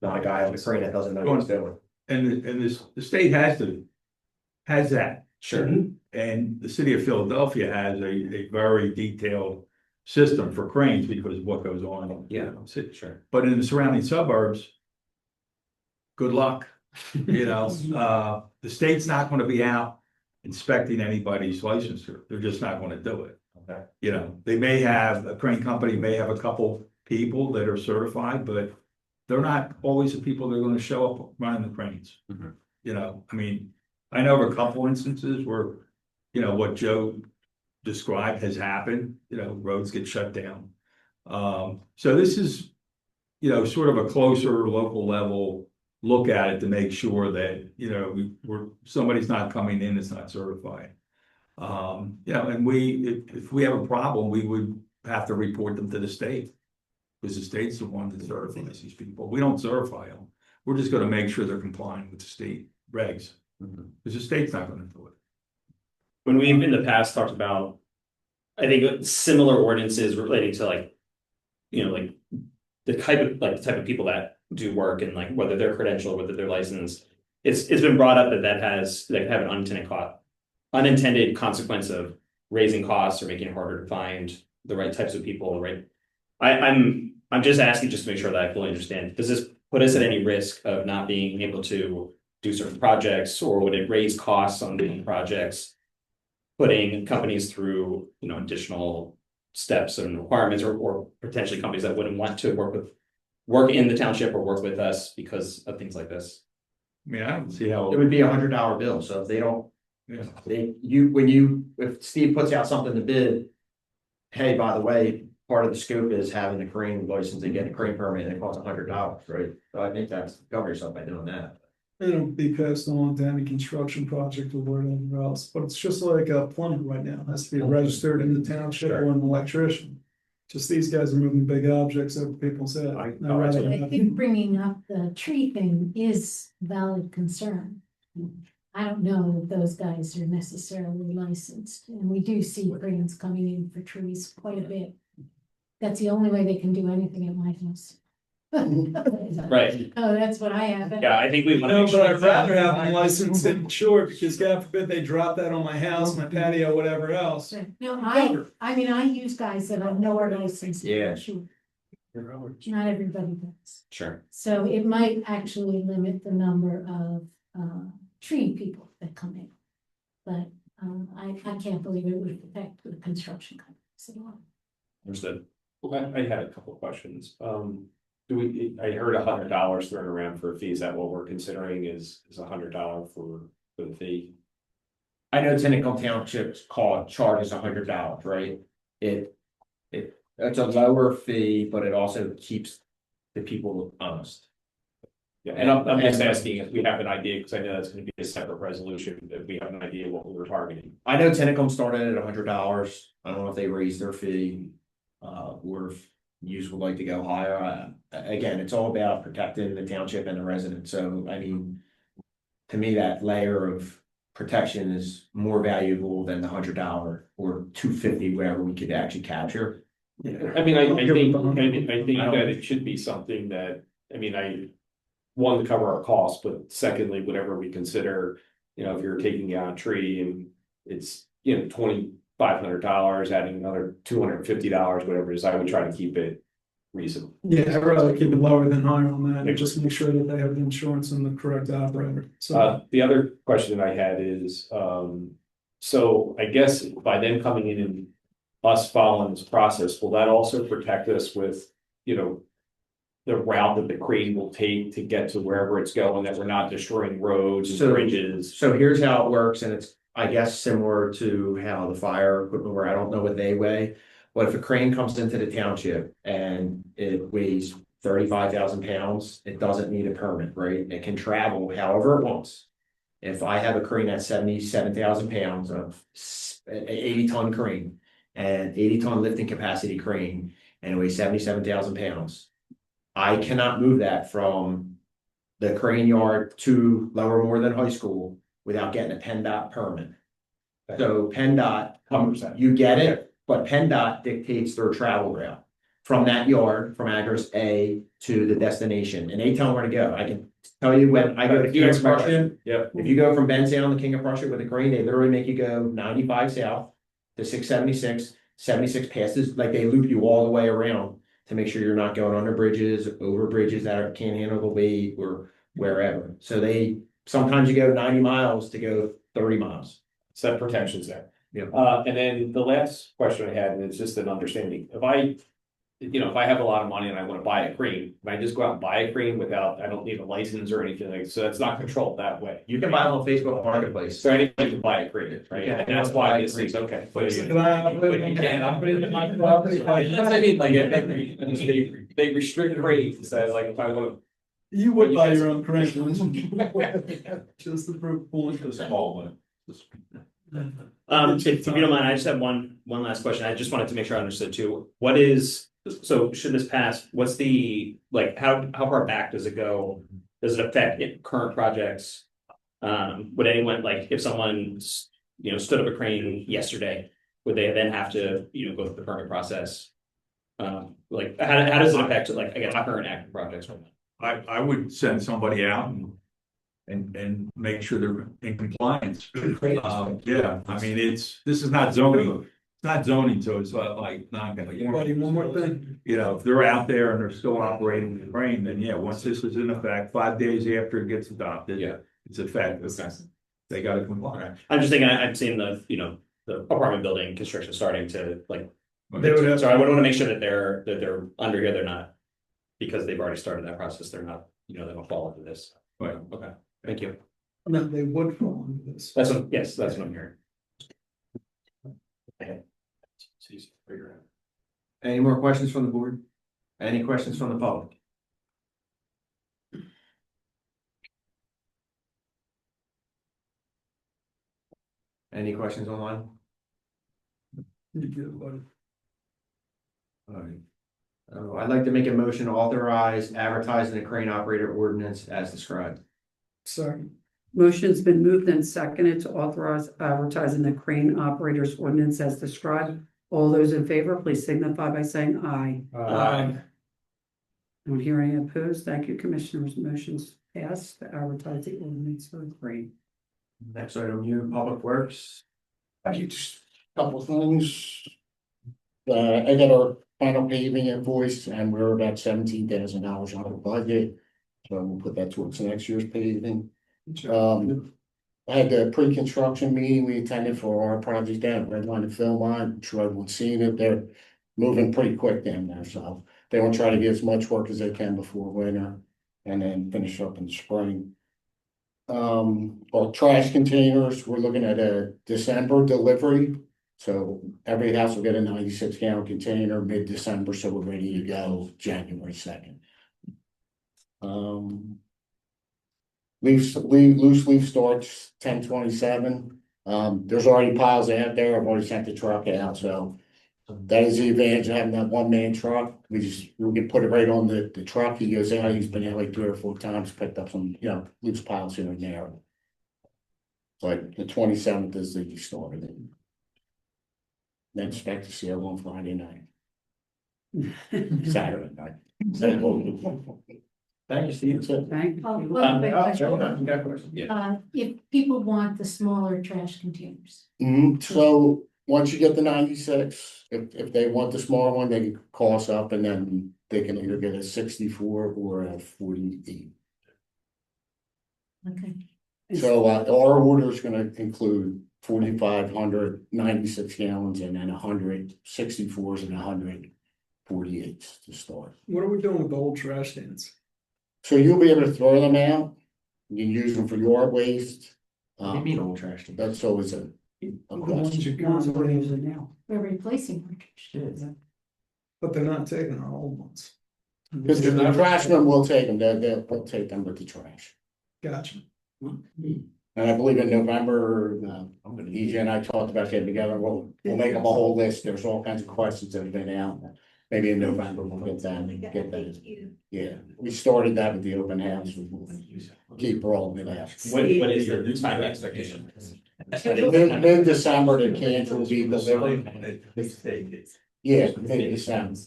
not a guy on the crane that doesn't know what he's doing. the state has that. Sure. And the city of Philadelphia has a very detailed system for cranes because of what goes on. Yeah, sure. But in the surrounding suburbs, good luck. The state's not gonna be out inspecting anybody's licensure. They're just not gonna do it. Okay. They may have, a crane company may have a couple people that are certified, but they're not always the people that are gonna show up running the cranes. Mhm. I mean, I know of a couple instances where, what Joe described has happened, roads get shut down. So this is, sort of a closer local level look at it to make sure that, somebody's not coming in that's not certified. And if we have a problem, we would have to report them to the state. Because the state's the one that certifies these people. We don't certify them. We're just gonna make sure they're complying with the state regs. Because the state's not gonna do it. When we've in the past talked about, I think similar ordinances relating to like the type of people that do work and like whether they're credentialed, whether they're licensed. It's been brought up that has have an unintended consequence of raising costs or making it harder to find the right types of people, right? I'm just asking just to make sure that I fully understand. Does this put us at any risk of not being able to do certain projects, or would it raise costs on doing projects, putting companies through additional steps and requirements, or potentially companies that wouldn't want to work in the township or work with us because of things like this? I mean, I don't see how. It would be $100 bill, so if they don't, if Steve puts out something to bid. Hey, by the way, part of the scope is having the crane license and getting a crane permit, and it costs $100, right? So I think that's cover yourself by doing that. It'll be passed on to any construction project or whatever else, but it's just like a plumber right now, has to be registered in the township or an electrician. Just these guys are moving big objects over people's head. I think bringing up the tree thing is valid concern. I don't know if those guys are necessarily licensed, and we do see cranes coming in for trees quite a bit. That's the only way they can do anything at my house. Right. Oh, that's what I have. Yeah, I think we want to. No, but I'd rather have them licensed than insured, because God forbid they drop that on my house, my patio, whatever else. No, I mean, I use guys that have no license. Yeah. Sure. Not everybody does. Sure. So it might actually limit the number of tree people that come in. But I can't believe it would affect the construction companies at all. Understood. I had a couple of questions. I heard $100 thrown around for a fee. Is that what we're considering is $100 for the fee? I know Tinicum Township's charges $100, right? It's a lower fee, but it also keeps the people honest. Yeah, and I'm just asking if we have an idea, because I know that's going to be a separate resolution, if we have an idea what we were targeting. I know Tinicum started at $100. I don't know if they raised their fee, or if you would like to go higher. Again, it's all about protecting the township and the residents. So, I mean, to me, that layer of protection is more valuable than the $100 or $250, whatever we could actually capture. I mean, I think that it should be something that, one, to cover our costs, but secondly, whatever we consider, if you're taking out a tree and it's, $2,500, adding another $250, whatever it is, I would try to keep it reasonable. Yeah, I'd rather keep it lower than higher on that, and just make sure that they have the insurance and the correct operator. So The other question I had is, so I guess by them coming in and us following this process, will that also protect us with, the route that the crane will take to get to wherever it's going, that we're not destroying roads and bridges? So here's how it works, and it's, I guess, similar to how the fire equipment, where I don't know what they weigh. But if a crane comes into the township and it weighs 35,000 pounds, it doesn't need a permit, right? It can travel however it wants. If I have a crane that's 77,000 pounds of an 80-ton crane and 80-ton lifting capacity crane, and it weighs 77,000 pounds, I cannot move that from the crane yard to Lower Moreland High School without getting a PennDOT permit. So PennDOT, you get it, but PennDOT dictates their travel route. from that yard, from address A to the destination, and they tell them where to go. I can tell you when I go to King of Prussia. Yep. If you go from Ben Sound to King of Prussia with a crane, they literally make you go 95 south to 676, 76 passes, like they loop you all the way around to make sure you're not going under bridges, over bridges that can't handle the weight or wherever. So sometimes you go 90 miles to go 30 miles. Set protections there. Yeah. And then the last question I had, and it's just an understanding, if I have a lot of money and I want to buy a crane, can I just go out and buy a crane I don't need a license or anything like, so it's not controlled that way. You can buy it on Facebook Marketplace. So anybody can buy a crane, right? Yeah. And that's why this is okay. But you Can I- can't, I'm putting it in my property. That's what I mean, like, they restrict cranes, so like, if I want You would buy your own crane. Just the proof point. to. Small one. If you don't mind, I just have one last question. I just wanted to make sure I understood too. So should this pass, what's the, like, how far back does it go? Does it affect current projects? Would anyone, like, if someone, stood up a crane yesterday, would they then have to, go through the permit process? Like, how does it affect, like, I guess, current active projects? I would send somebody out and make sure they're in compliance. Yeah, I mean, this is not zoning, it's not zoning, so it's like not gonna. Buddy, one more thing. If they're out there and they're still operating the crane, then yeah, once this is in effect, 5 days after it gets adopted. Yeah. It's effective. They gotta comply. I'm just thinking, I've seen the apartment building construction starting to, like, They would have- so I would want to make sure that they're under here, they're not, because they've already started that process, they're not, they don't fall into this. Right. Okay, thank you. No, they would fall into this. That's what I'm hearing. It's easy to figure out. Any more questions from the board? Any questions from the public? Any questions online? You get it, buddy. All right. I'd like to make a motion to authorize advertising the crane operator ordinance as described. Sorry. Motion's been moved and seconded to authorize advertising the crane operators ordinance as described. All those in favor, please signify by saying aye. Aye. I don't hear any opposed. Thank you, commissioners. Motion's passed to advertise the ordinance for the crane. Next item, new public works. Thank you, just a couple of things. I got our final paving invoice and we're about $17,000 out of budget. So we'll put that towards next year's paving. I had the pre-construction meeting we attended for our project down at Red Line and Philmont. I'm sure everyone's seen it. They're moving pretty quick down there, so they want to try to get as much work as they can before winter and then finish up in spring. Our trash containers, we're looking at a December delivery. So every house will get a 96-gallon container mid-December, so we're ready to go January 2nd. Loose leaf starts 10/27. There's already piles out there. I've already sent the truck out, so that is the advantage of having that one-man truck. We can put it right on the truck. He goes out, he's been out like 3 or 4 times, picked up some, loose piles here and there. But the 27th is the start of it. Then expect to see everyone Friday night. Saturday night. Thank you, Steve. Thank you. One quick question. You got a question? If people want the smaller trash containers, So once you get the 96, if they want the smaller one, they can call us up and then they can either get a 64 or a 48. okay, So our order is gonna include 4,500 96 gallons and then 100 64s and 100 48s to start. What are we doing with the old trash cans? So you'll be able to throw them out. You can use them for yard waste. What do you mean old trash? That's always a The ones question. you Ones can, we're using now. we're replacing cartridges. but they're not taking our old ones. Because the trash men will take them, they'll take them with the trash. Gotcha. And I believe in November, EJ and I talked about getting together, we'll make them a whole list, there's all kinds of questions that have been out. Maybe in November we'll get that, get that. Yeah, we started that with the open house, we'll keep rolling it out. What is your time expectation? Mid-December, the cans will be delivered. Yeah, mid-December.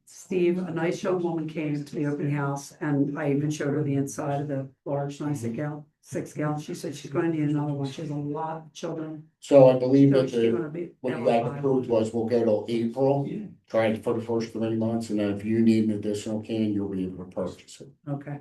Steve, a nice young woman came to the open house and I even showed her the inside of the large 6 gallon. She said she's going to need another one. She has a lot of children. So I believe So that she's gonna be. what you got approved was we'll go till April, try it for the first 3 months, and then if you need an additional can, you'll be able to purchase it. Okay.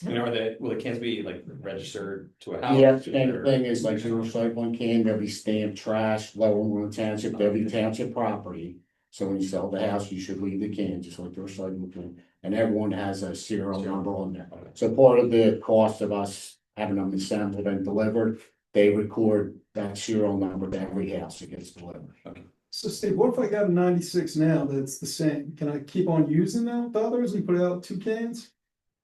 And will the cans be like registered to a house? Yeah, and the thing is, like, your recycling can, they'll be stamped trash, Moreland Township, they'll be township property. So when you sell the house, you should leave the can, just like the recycling can, and everyone has a serial number on there. So part of the cost of us having them assembled and delivered, they record that serial number to every house that gets delivered. So Steve, what if I got a 96 now that's the same? Can I keep on using them with others and put out 2 cans?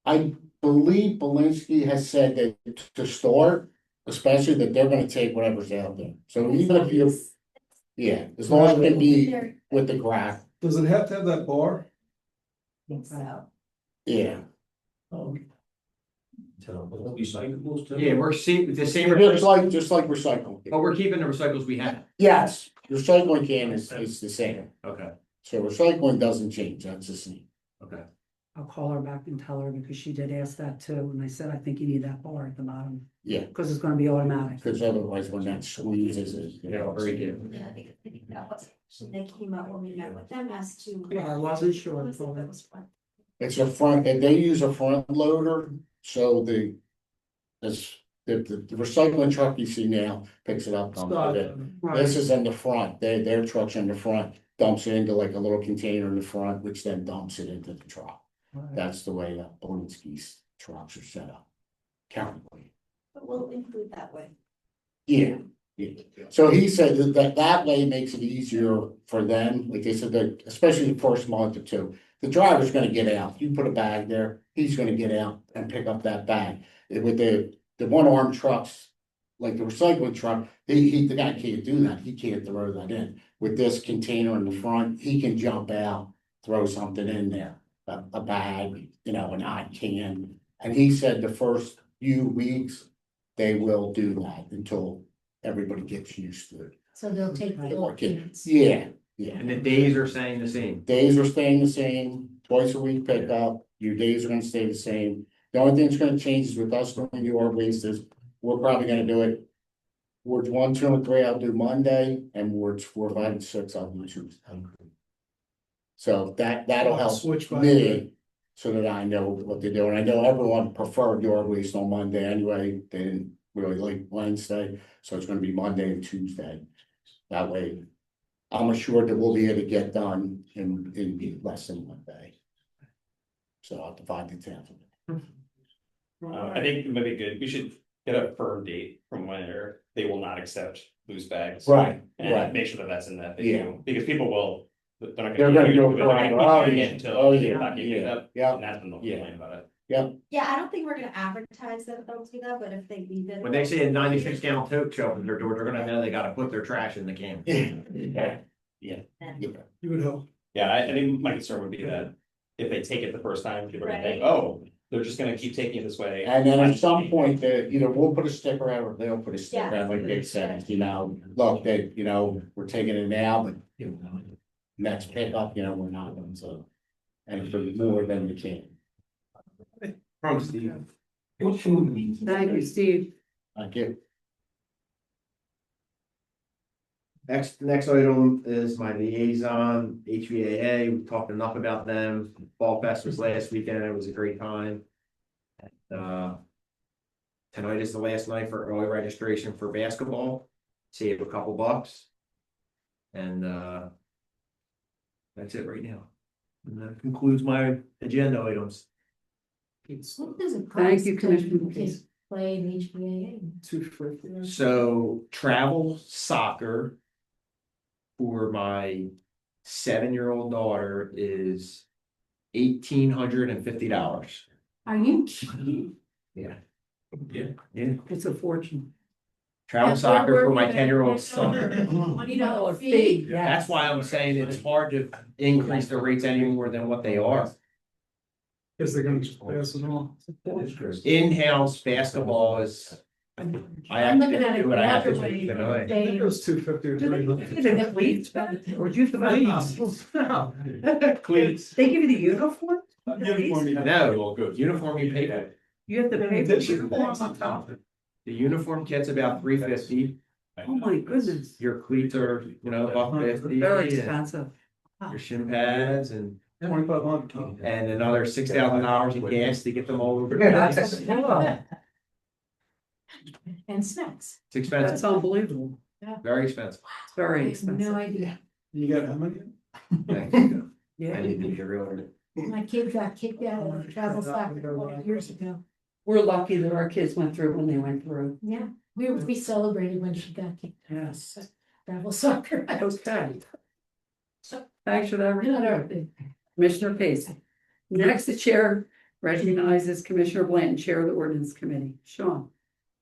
I believe Belinsky has said that to start, especially that they're gonna take whatever's out there. So even if you, yeah, as long as it can be with the graph, Does it have to have that bar? So. yeah. Yeah, we're seeing the same, Just like recycling. but we're keeping the recycles we have. Yes, recycling can is the same. Okay, So recycling doesn't change, that's the same. okay. I'll call her back and tell her because she did ask that too. And I said, I think you need that bar at the bottom Yeah, because it's gonna be automatic. because otherwise when that squeezes it. Yeah, very good. Yeah, that was, they came up when we met with them as to. Yeah, I wasn't sure. What was it that was fun? It's a front, and they use a front loader, so the recycling truck you see now picks it up. dumps it in. Right. This is in the front, their truck's in the front, dumps it into like a little container in the front, which then dumps it into the truck. Right. That's the way that Belinsky's trucks are set up. Currently, But we'll include that way. yeah. So he said that way makes it easier for them, like they said, that especially the first month or two. The driver's gonna get out, you put a bag there, he's gonna get out and pick up that bag. With the one-arm trucks, like the recycling truck, the guy can't do that, he can't throw that in. With this container in the front, he can jump out, throw something in there, a bag, an odd can. And he said the first few weeks, they will do that until everybody gets used to it. So they'll take the old cans. Yeah, And the days are staying the same. days are staying the same, twice a week pickup, your days are gonna stay the same. The only thing that's gonna change is with us doing your waste is, we're probably gonna do it. Wards 1, 2, and 3, I'll do Monday, and wards 4, 5, and 6, I'll do Tuesday. So that'll help Switch by me, so that I know what they're doing. I know everyone preferred yard waste on Monday anyway, they didn't really like Wednesday, so it's gonna be Monday and Tuesday. That way, I'm assured that we'll be able to get done in less than one day. So I'll divide the 10th. I think it might be good, we should get a firm date from when they will not accept loose bags. Right, And right. make sure that that's in that Yeah. video, because people will, they're not They're gonna. gonna go keep for it. using Yeah. it until Oh, they're yeah. not getting it up, Yeah. and that's when they'll Yeah. complain about it. Yeah, I don't think we're gonna advertise that they'll do that, but if they leave it. When they say a 96-gallon tote show up at their door, they're gonna know they gotta put their trash in the can. Yeah. You would hope. Yeah, I think my concern would be that if they take it the first time, people are gonna think, Right. oh, they're just gonna keep taking it this way. And then at some point, either we'll put a sticker out or they'll put a sticker out, like they said, look, we're taking it now, but next pickup, we're not, so. And for more than we can. From Steve. Thank you, Steve. Thank you. Next item is my liaison, HVAA. We talked enough about them. Fall Fest was last weekend. It was a great time. Tonight is the last night for early registration for basketball. Save a couple bucks. And that's it right now. And that concludes my agenda items. What does it Thank cost you, to Commissioner. play in HBAA? $250. So travel soccer for my 7-year-old daughter is $1,850. Are you kidding? Yeah. It's a fortune. Travel soccer for my 10-year-old son. $20 fee. That's why I'm saying it's hard to increase the rates any more than what they are. Guess they're gonna just pass it on. In-house basketball is I I'm looking actually at it do what I have to the other do, way. you know, I think it was 250 or Do they give you the 300. cleats back, or do you have to buy them? Cleats. They give you the uniform? No, uniform you pay for. You have to pay for the uniforms on top? The uniform kit's about $350. Oh, my goodness, Your cleats are, $150. very and expensive. Your shin pads and 2,500. another $6,000 in gas to get them all over. And snacks. It's expensive, That's unbelievable, very expensive. it's very I have expensive. no idea. You got how many? I Yeah, need to get rid of it. My kid got kicked out of the travel soccer 20 years ago. we're lucky that our kids went through when they went through. Yeah, we celebrated when she got kicked out of Yes. travel soccer. Okay. Thanks for that Not our report. thing. Commissioner Pace. Next, the chair recognizes Commissioner Blanton, Chair of the Ordinance Committee. Sean.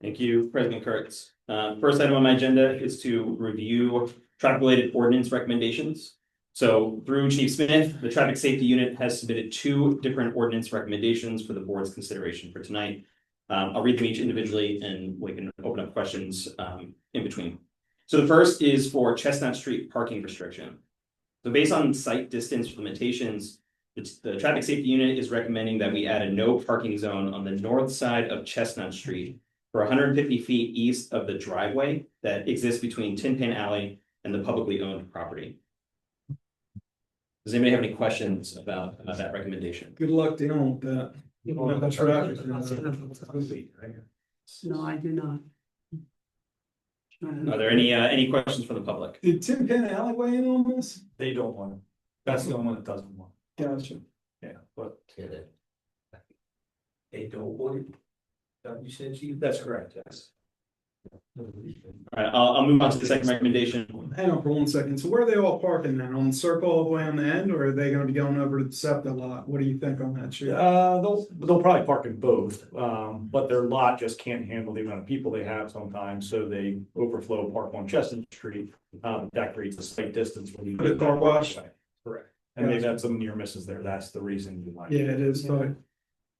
Thank you, President Kurtz. First item on my agenda is to review traffic-related ordinance recommendations. So through Chief Smith, the Traffic Safety Unit has submitted 2 different ordinance recommendations for the board's consideration for tonight. I'll read them each individually and we can open up questions in between. So the first is for Chestnut Street parking restriction. So based on site distance limitations, the Traffic Safety Unit is recommending that we add a no parking zone on the north side of Chestnut Street for 150 feet east of the driveway that exists between Tin Pan Alley and the publicly owned property. Does anybody have any questions about that recommendation? Good luck dealing with that. That's traffic. No, I do not. Are there any questions from the public? Did Tin Pan Alleyway in on this? They don't want it. That's the only one that doesn't want Gotcha. it. Yeah, but They don't want it. You said you. that's correct, yes. All right, I'll move on to the second recommendation. Hang on for 1 second. So where are they all parking then? On the circle all the way on the end, or are they gonna be going over to the SEPTA lot? What do you think on that, Chief? They'll probably park in both, but their lot just can't handle the amount of people they have sometimes, so they overflow park on Chestnut Street. That creates a slight distance. When you The car wash? Correct. And they've had some near misses there. That's the reason you might. Yeah, it is, but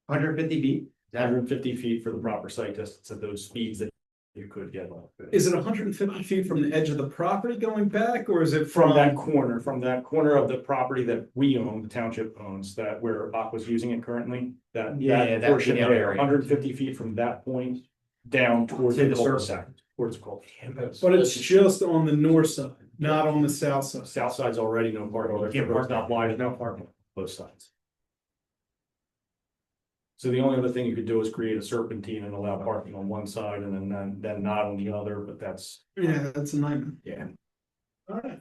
150 feet? 150 feet for the proper site distance at those speeds that you could get. is it 150 feet from the edge of the property going back, or is it From that corner of the property that we own, the township owns, that where Aqua's using it currently, that portion that there, area. 150 feet from that point down towards To the the cul-de-sac, towards the cul-de-sac. But it's just on the north side, not on the south side. South side's already no parking. Can't park. It's not wide, there's no parking on both sides. So the only other thing you could do is create a serpentine and allow parking on one side and then not on the other, but that's, Yeah, that's a nightmare. yeah. All right.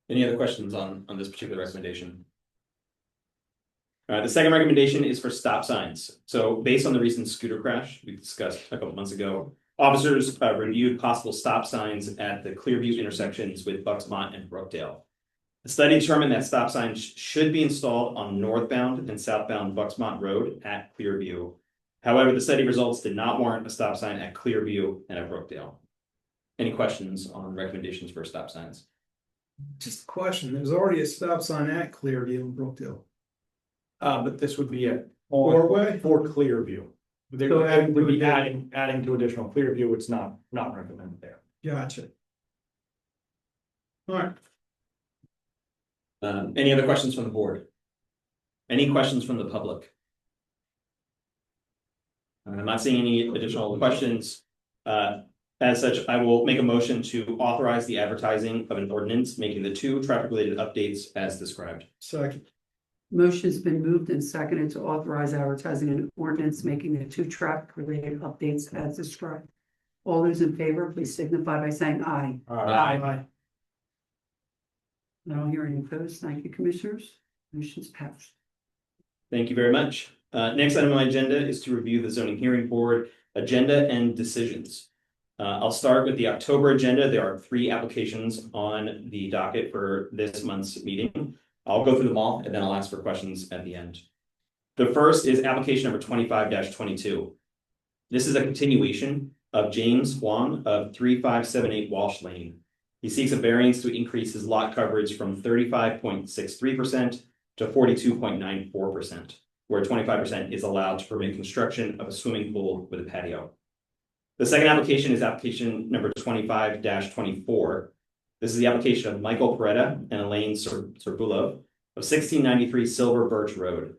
Any other questions on this particular recommendation? All right, the second recommendation is for stop signs. So based on the recent scooter crash we discussed a couple months ago, officers reviewed possible stop signs at the Clearview intersections with Bucksmont and Brookdale. The study determined that stop signs should be installed on northbound and southbound Bucksmont Road at Clearview. However, the study results did not warrant a stop sign at Clearview and at Brookdale. Any questions on recommendations for stop signs? Just a question, there's already a stop sign at Clearview in Brookdale. But this would be a Four-way? for Clearview. So There would be adding- adding to additional Clearview, it's not recommended there. Gotcha. All right. Any other questions from the board? Any questions from the public? I'm not seeing any additional questions. As such, I will make a motion to authorize the advertising of an ordinance making the 2 traffic-related updates as described. Second. Motion's been moved and seconded to authorize advertising an ordinance making the 2 traffic-related updates as described. All those in favor, please signify by saying aye. Aye. I don't hear any opposed. Thank you, commissioners. Motion's passed. Thank you very much. Next item on my agenda is to review the zoning hearing board agenda and decisions. I'll start with the October agenda. There are 3 applications on the docket for this month's meeting. I'll go through them all and then I'll ask for questions at the end. The first is application number 25-22. This is a continuation of James Wong of 3578 Walsh Lane. He seeks a variance to increase his lot coverage from 35.63% to 42.94%. where 25% is allowed to permit construction of a swimming pool with a patio. The second application is application number 25-24. This is the application of Michael Peretta and Elaine Serbulov of 1693 Silver Birch Road.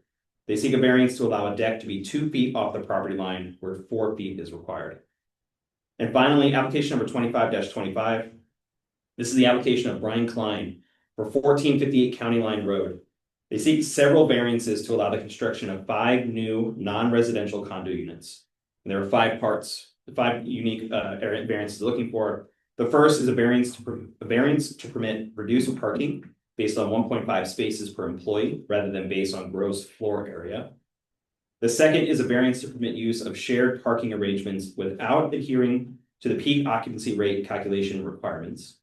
They seek a variance to allow a deck to be 2 feet off the property line where 4 feet is required. And finally, application number 25-25. This is the application of Brian Klein for 1458 County Line Road. They seek several variances to allow the construction of 5 new non-residential condo units. And there are 5 unique variances they're looking for. The first is a variance to permit reduced parking based on 1.5 spaces per employee rather than based on gross floor area. The second is a variance to permit use of shared parking arrangements without adhering to the peak occupancy rate calculation requirements.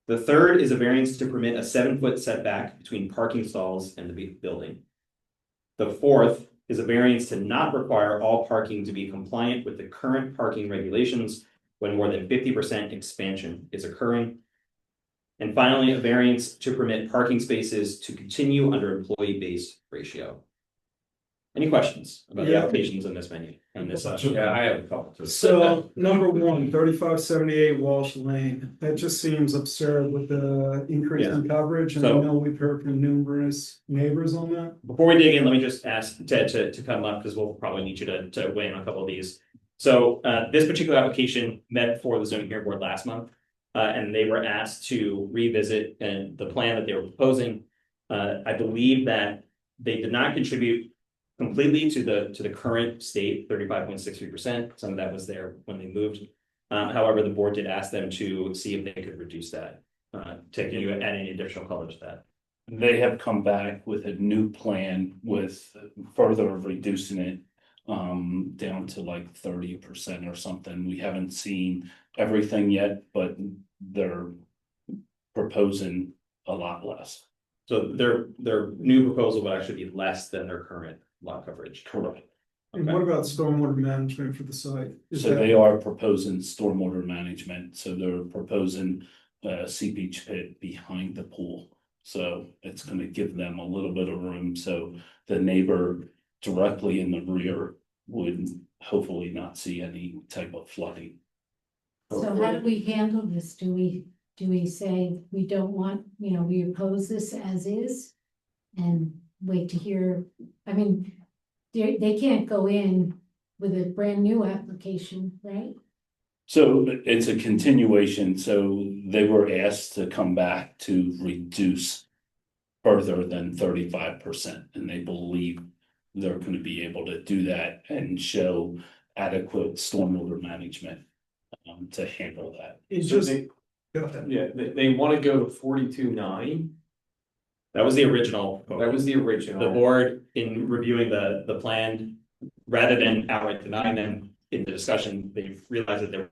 The third is a variance to permit a 7-foot setback between parking stalls and the building. The fourth is a variance to not require all parking to be compliant with the current parking regulations when more than 50% expansion is occurring. And finally, a variance to permit parking spaces to continue under employee-based ratio. Any questions about the applications in this menu? Yeah, I have a couple. So number 1, 3578 Walsh Lane, that just seems absurd with the increase in coverage, and I know we've heard from numerous neighbors on that. Before we dig in, let me just ask Ted to come up because we'll probably need you to weigh in on a couple of these. So this particular application met before the zoning hearing board last month, and they were asked to revisit the plan that they were proposing. I believe that they did not contribute completely to the current state, 35.63%. Some of that was there when they moved. However, the board did ask them to see if they could reduce that. Can you add any additional color to that? They have come back with a new plan with further reducing it down to like 30% or something. We haven't seen everything yet, but they're proposing a lot less. So their new proposal would actually be less than their current lot coverage. Correct. And what about stormwater management for the site? So they are proposing stormwater management, so they're proposing a seepage pit behind the pool. So it's gonna give them a little bit of room, so the neighbor directly in the rear would hopefully not see any type of flooding. So how do we handle this? Do we say we don't want, we oppose this as is? And wait to hear, I mean, they can't go in with a brand new application, right? So it's a continuation, so they were asked to come back to reduce further than 35%, and they believe they're going to be able to do that and show adequate stormwater management to handle that. It's So just, go ahead. Yeah, they want to go to 42.9. That was the original. That was the original. The board, in reviewing the plan, rather than outright denying them in the discussion, they realized that there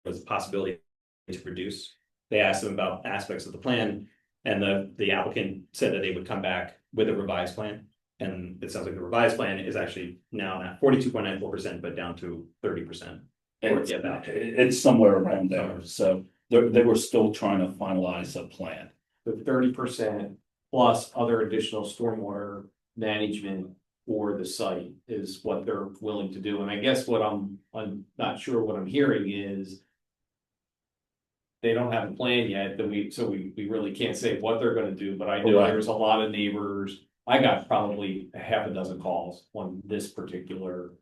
was a possibility to reduce. They asked them about aspects of the plan, and the applicant said that they would come back with a revised plan. And it sounds like the revised plan is actually now not 42.94%, but down to 30%. It's somewhere around there, so they were still trying to finalize a plan. The 30% plus other additional stormwater management for the site is what they're willing to do. And I guess what I'm not sure what I'm hearing is they don't have a plan yet, that we really can't say what they're gonna do, but I know there's a lot of neighbors. I got probably a half a dozen calls on this particular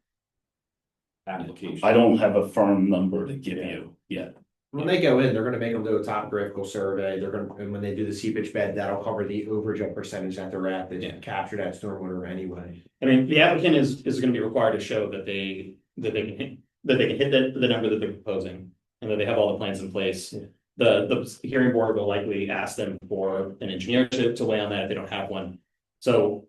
application. I don't have a firm number to give you yet. When they go in, they're gonna make them do a topographical survey, and when they do the seepage bed, that'll cover the overage percentage that they're at, they capture that stormwater anyway. I mean, the applicant is gonna be required to show that they can hit the number that they're proposing, and that they have all the plans in place. The hearing board will likely ask them for an engineer to weigh on that if they don't have one. So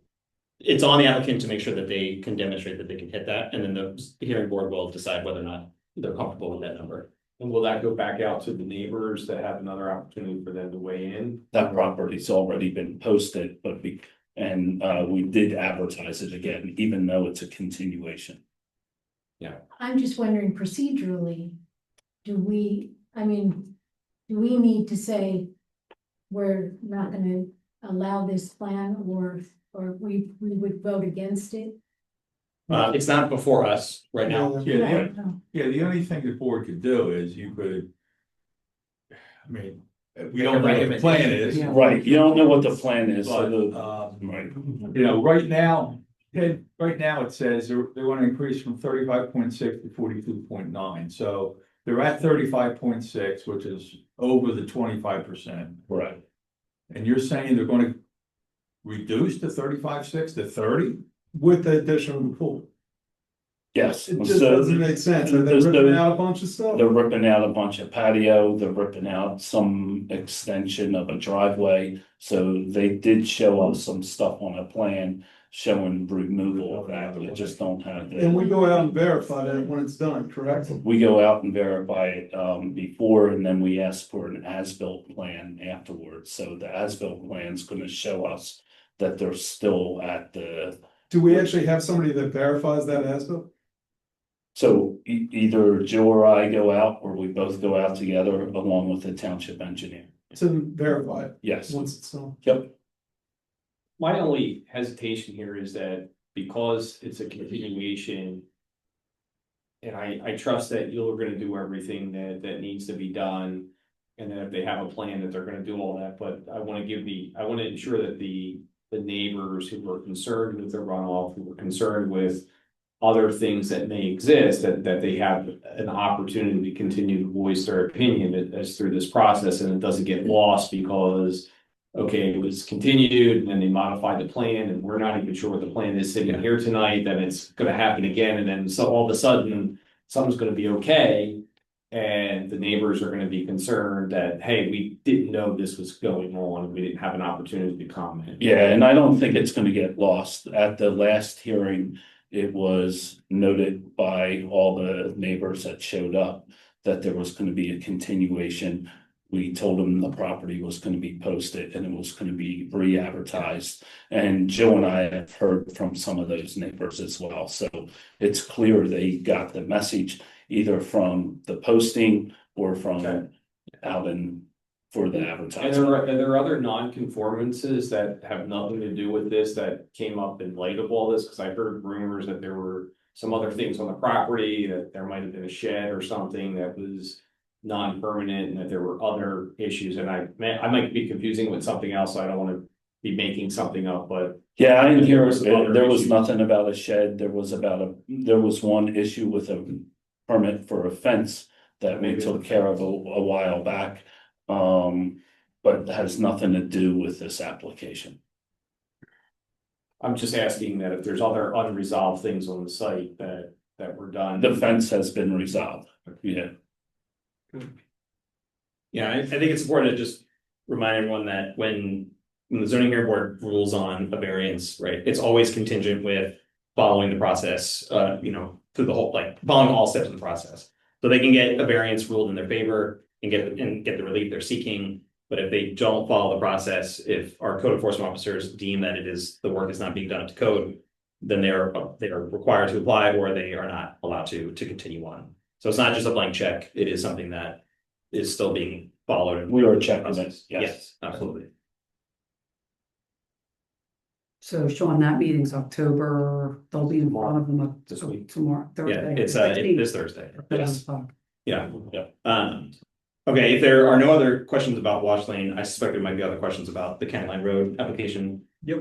it's on the applicant to make sure that they can demonstrate that they can hit that, and then the hearing board will decide whether or not they're comfortable with that number. And will that go back out to the neighbors to have another opportunity for them to weigh in? That property's already been posted, but we did advertise it again, even though it's a continuation. I'm just wondering procedurally, do we need to say we're not gonna allow this plan or we would vote against it? It's not before us right now. Yeah, No. yeah, the only thing the board could do is you could. I mean, we don't know what the plan is. Right, you don't know what the plan is, so But, the, right. you know, right now, it says they want to increase from 35.6 to 42.9, so they're at 35.6, which is over the 25%. Right. And you're saying they're going to reduce the 35.6 to 30? With the addition of the pool. Yes. It just So doesn't make sense. Are they so ripping out a bunch of stuff? They're ripping out a bunch of patio, they're ripping out some extension of a driveway, so they did show us some stuff on a plan showing removal of that, we just don't have And we it. go out and verify that when it's done, correct? We go out and verify it before, and then we ask for an as-built plan afterwards, so the as-built plan's gonna show us that they're still at the. Do we actually have somebody that verifies that as-built? So either Joe or I go out, or we both go out together along with the township engineer. To verify it Yes, once it's done? yep, My only hesitation here is that because it's a continuation. And I trust that you're gonna do everything that needs to be done. And then if they have a plan that they're gonna do all that, but I wanna ensure that the neighbors who were concerned with the runoff, who were concerned with. Other things that may exist, that they have an opportunity to continue to voice their opinion as through this process, and it doesn't get lost because. Okay, it was continued and then they modified the plan and we're not even sure what the plan is sitting here tonight, then it's gonna happen again, and then so all of a sudden. Something's gonna be okay. And the neighbors are gonna be concerned that, hey, we didn't know this was going on, we didn't have an opportunity to comment. yeah, and I don't think it's gonna get lost. At the last hearing, it was noted by all the neighbors that showed up that there was gonna be a continuation. We told them the property was gonna be posted and it was gonna be re-advertised. And Joe and I have heard from some of those neighbors as well, so it's clear they got the message either from the posting or from out in for the And advertising. are there other non-conformances that have nothing to do with this that came up in light of all this? Cause I heard rumors that there were some other things on the property, that there might have been a shed or something that was non-permanent, and that there were other issues, and I might be confusing with something else, so I don't wanna be making something up, but. Yeah, I didn't hear, other there was issues. nothing about a shed, there was one issue with a permit for a fence that we took care of a while back. But has nothing to do with this application. I'm just asking that if there's other unresolved things on the site that were done. The fence has been resolved, yeah. Yeah, I think it's important to just remind everyone that when the zoning hearing board rules on a variance, right, it's always contingent with following the process, through the whole, like, following all steps of the process. So they can get a variance ruled in their favor and get the relief they're seeking. But if they don't follow the process, if our code enforcement officers deem that the work is not being done up to code, then they are required to apply, or they are not allowed to continue on. So it's not just a blank check, it is something that is still being followed. We are checking it, yes. Absolutely. So Sean, that meeting's October, they'll be in front of them This week. tomorrow, Thursday. Yeah, it's 16th. this Thursday. Yes. Yeah. Yeah. Okay, if there are no other questions about Wash Lane, I suspect there might be other questions about the County Line Road application. Yeah,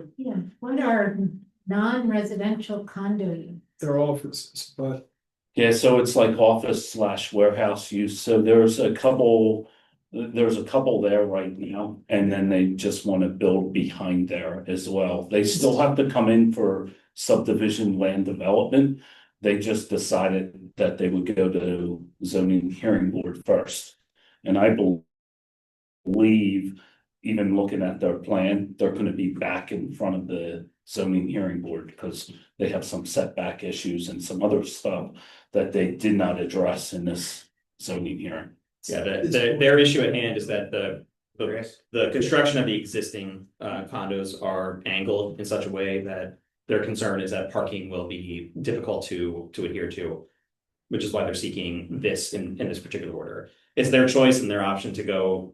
what are non-residential condos? They're offices, but Yeah, so it's like office/warehouse use, so there's a couple there right now, and then they just want to build behind there as well. They still have to come in for subdivision land development. They just decided that they would go to zoning hearing board first. And I believe, even looking at their plan, they're gonna be back in front of the zoning hearing board because they have some setback issues and some other stuff that they did not address in this zoning hearing. Yeah, their issue at hand is that the construction of the existing condos are angled in such a way that their concern is that parking will be difficult to adhere to, which is why they're seeking this in this particular order. It's their choice and their option to go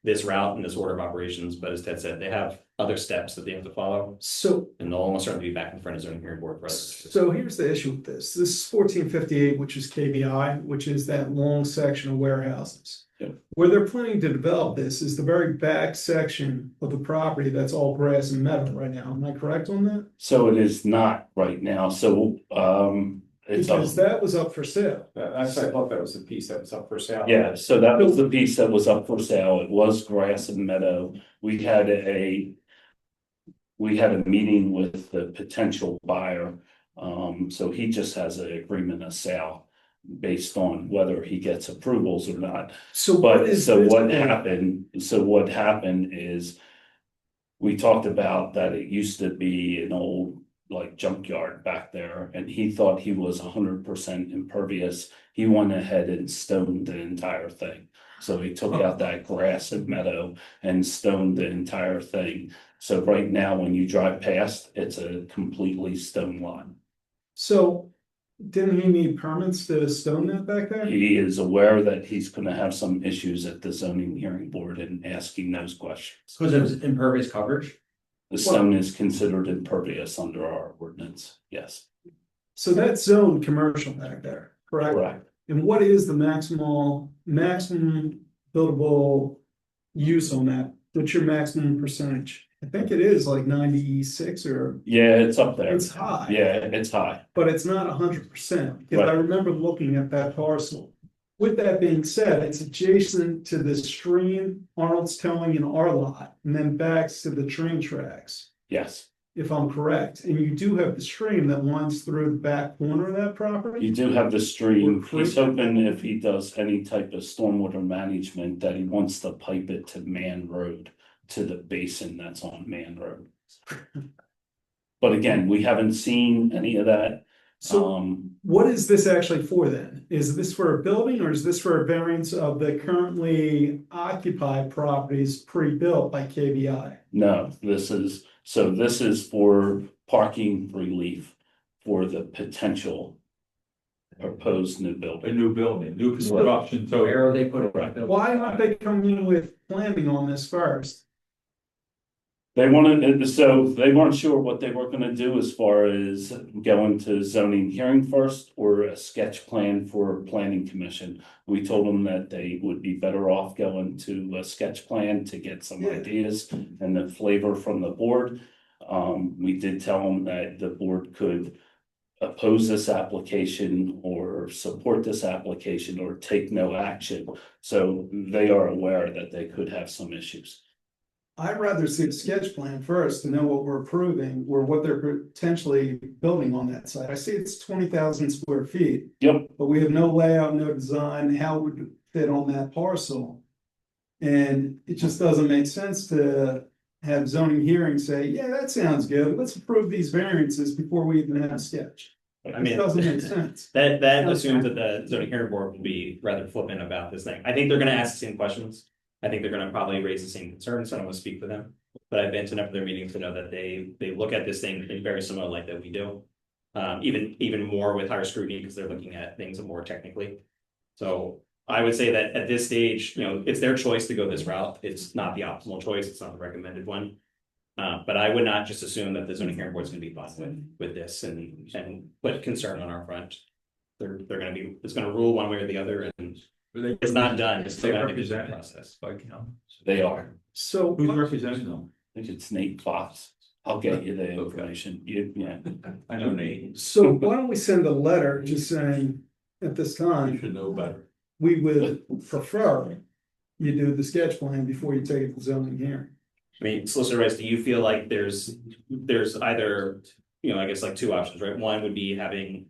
this route and this order of operations, but as Ted said, they have other steps that they have to follow. So, And they'll almost certainly be back in front of zoning hearing board for others. so here's the issue with this. This is 1458, which is KBI, which is that long section of warehouses. Yep. Where they're planning to develop this is the very back section of the property that's all grass and meadow right now. Am I correct on that? So it is not right now, so, it's, Because that was up for sale. I thought that was the piece that was up for sale. yeah, so that was the piece that was up for sale. It was grass and meadow. We had a meeting with the potential buyer. So he just has an agreement of sale based on whether he gets approvals or not. So what But is so this? what happened is we talked about that it used to be an old like junkyard back there, and he thought he was 100% impervious. He went ahead and stoned the entire thing. So he took out that grass and meadow and stoned the entire thing. So right now, when you drive past, it's a completely stone lot. So didn't he need permits to stone that back there? He is aware that he's gonna have some issues at the zoning hearing board and asking those questions. Because it was impervious coverage. The stone is considered impervious under our ordinance, yes. So that's zoned commercial back there, correct? Correct. And what is the maximum buildable use on that? What's your maximum percentage? I think it is like 96 or Yeah, it's up there. it's high. Yeah, it's high. But it's not 100%, because I Right. remember looking at that parcel. With that being said, it's adjacent to the stream, Arnold's Towing and our lot, and then backs to the train tracks, Yes, if I'm correct. And you do have the stream that winds through the back corner of that property? you do have the stream. We're He's hoping if he does any type of stormwater management that he wants to pipe it to Man Road, to the basin that's on Man Road. But again, we haven't seen any of that. So what is this actually for then? Is this for a building or is this for a variance of the currently occupied properties pre-built by KBI? No, this is for parking relief for the potential proposed new A building. new building, new construction, so. Where are they putting it? Why aren't they coming in with planning on this first? They wanted, so they weren't sure what they were gonna do as far as going to zoning hearing first or a sketch plan for planning commission. We told them that they would be better off going to a sketch plan to get some Yeah. ideas and the flavor from the board. We did tell them that the board could oppose this application or support this application or take no action. So they are aware that they could have some issues. I'd rather see the sketch plan first to know what we're approving or what they're potentially building on that site. I see it's 20,000 square feet. Yep. But we have no layout, no design, how would it fit on that parcel? And it just doesn't make sense to have zoning hearings say, yeah, that sounds good, let's approve these variances before we even have a sketch. I It mean, doesn't make sense. that assumes that the zoning hearing board will be rather flippant about this thing. I think they're gonna ask the same questions. I think they're gonna probably raise the same concerns, so I don't want to speak for them. But I've been to enough of their meetings to know that they look at this thing in very similar light that we do. Even more with higher scrutiny because they're looking at things more technically. So I would say that at this stage, it's their choice to go this route. It's not the optimal choice. It's not the recommended one. But I would not just assume that the zoning hearing board is gonna be fine with this and put concern on our front. It's gonna rule one way or the other and it's not done. It's still gonna be a process. They are. So Who's representing them? I think it's Nate Fox. I'll get you the information. Yeah. I know Nate. So why don't we send a letter just saying, at this You time, should know better. we would prefer you do the sketch plan before you take it to zoning hearing. I mean, Solicitor Rice, do you feel like there's either, I guess like two options, right? One would be having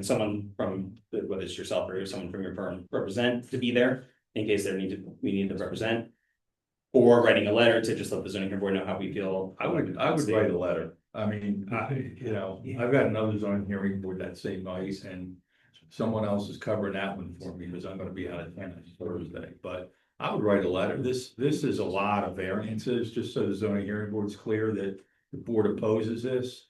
someone from, whether it's yourself or someone from your firm represent to be there in case we need to represent. Or writing a letter to just let the zoning hearing board know how we feel. I would write a letter. I mean, I've got another zoning hearing board that same night and someone else is covering that one for me because I'm gonna be out of town on Thursday, but I would write a letter. This is a lot of variances, just so the zoning hearing board's clear that the board opposes this.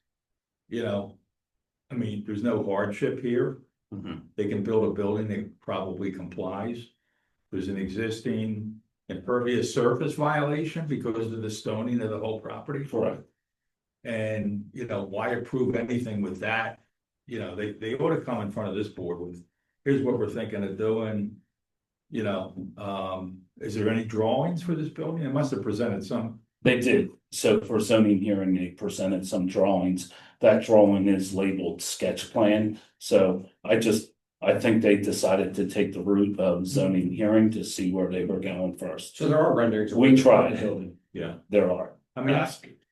I mean, there's no hardship here. Mhm. They can build a building that probably complies. There's an existing impervious surface violation because of the stoning of the whole property. Correct. And, you know, why approve anything with that? You know, they ought to come in front of this board with, here's what we're thinking of doing. You know, is there any drawings for this building? It must have presented some. They did. So for zoning hearing, they presented some drawings. That drawing is labeled sketch plan. So I think they decided to take the route of zoning hearing to see where they were going first. So there are renderings. We tried. Yeah. There are. I mean,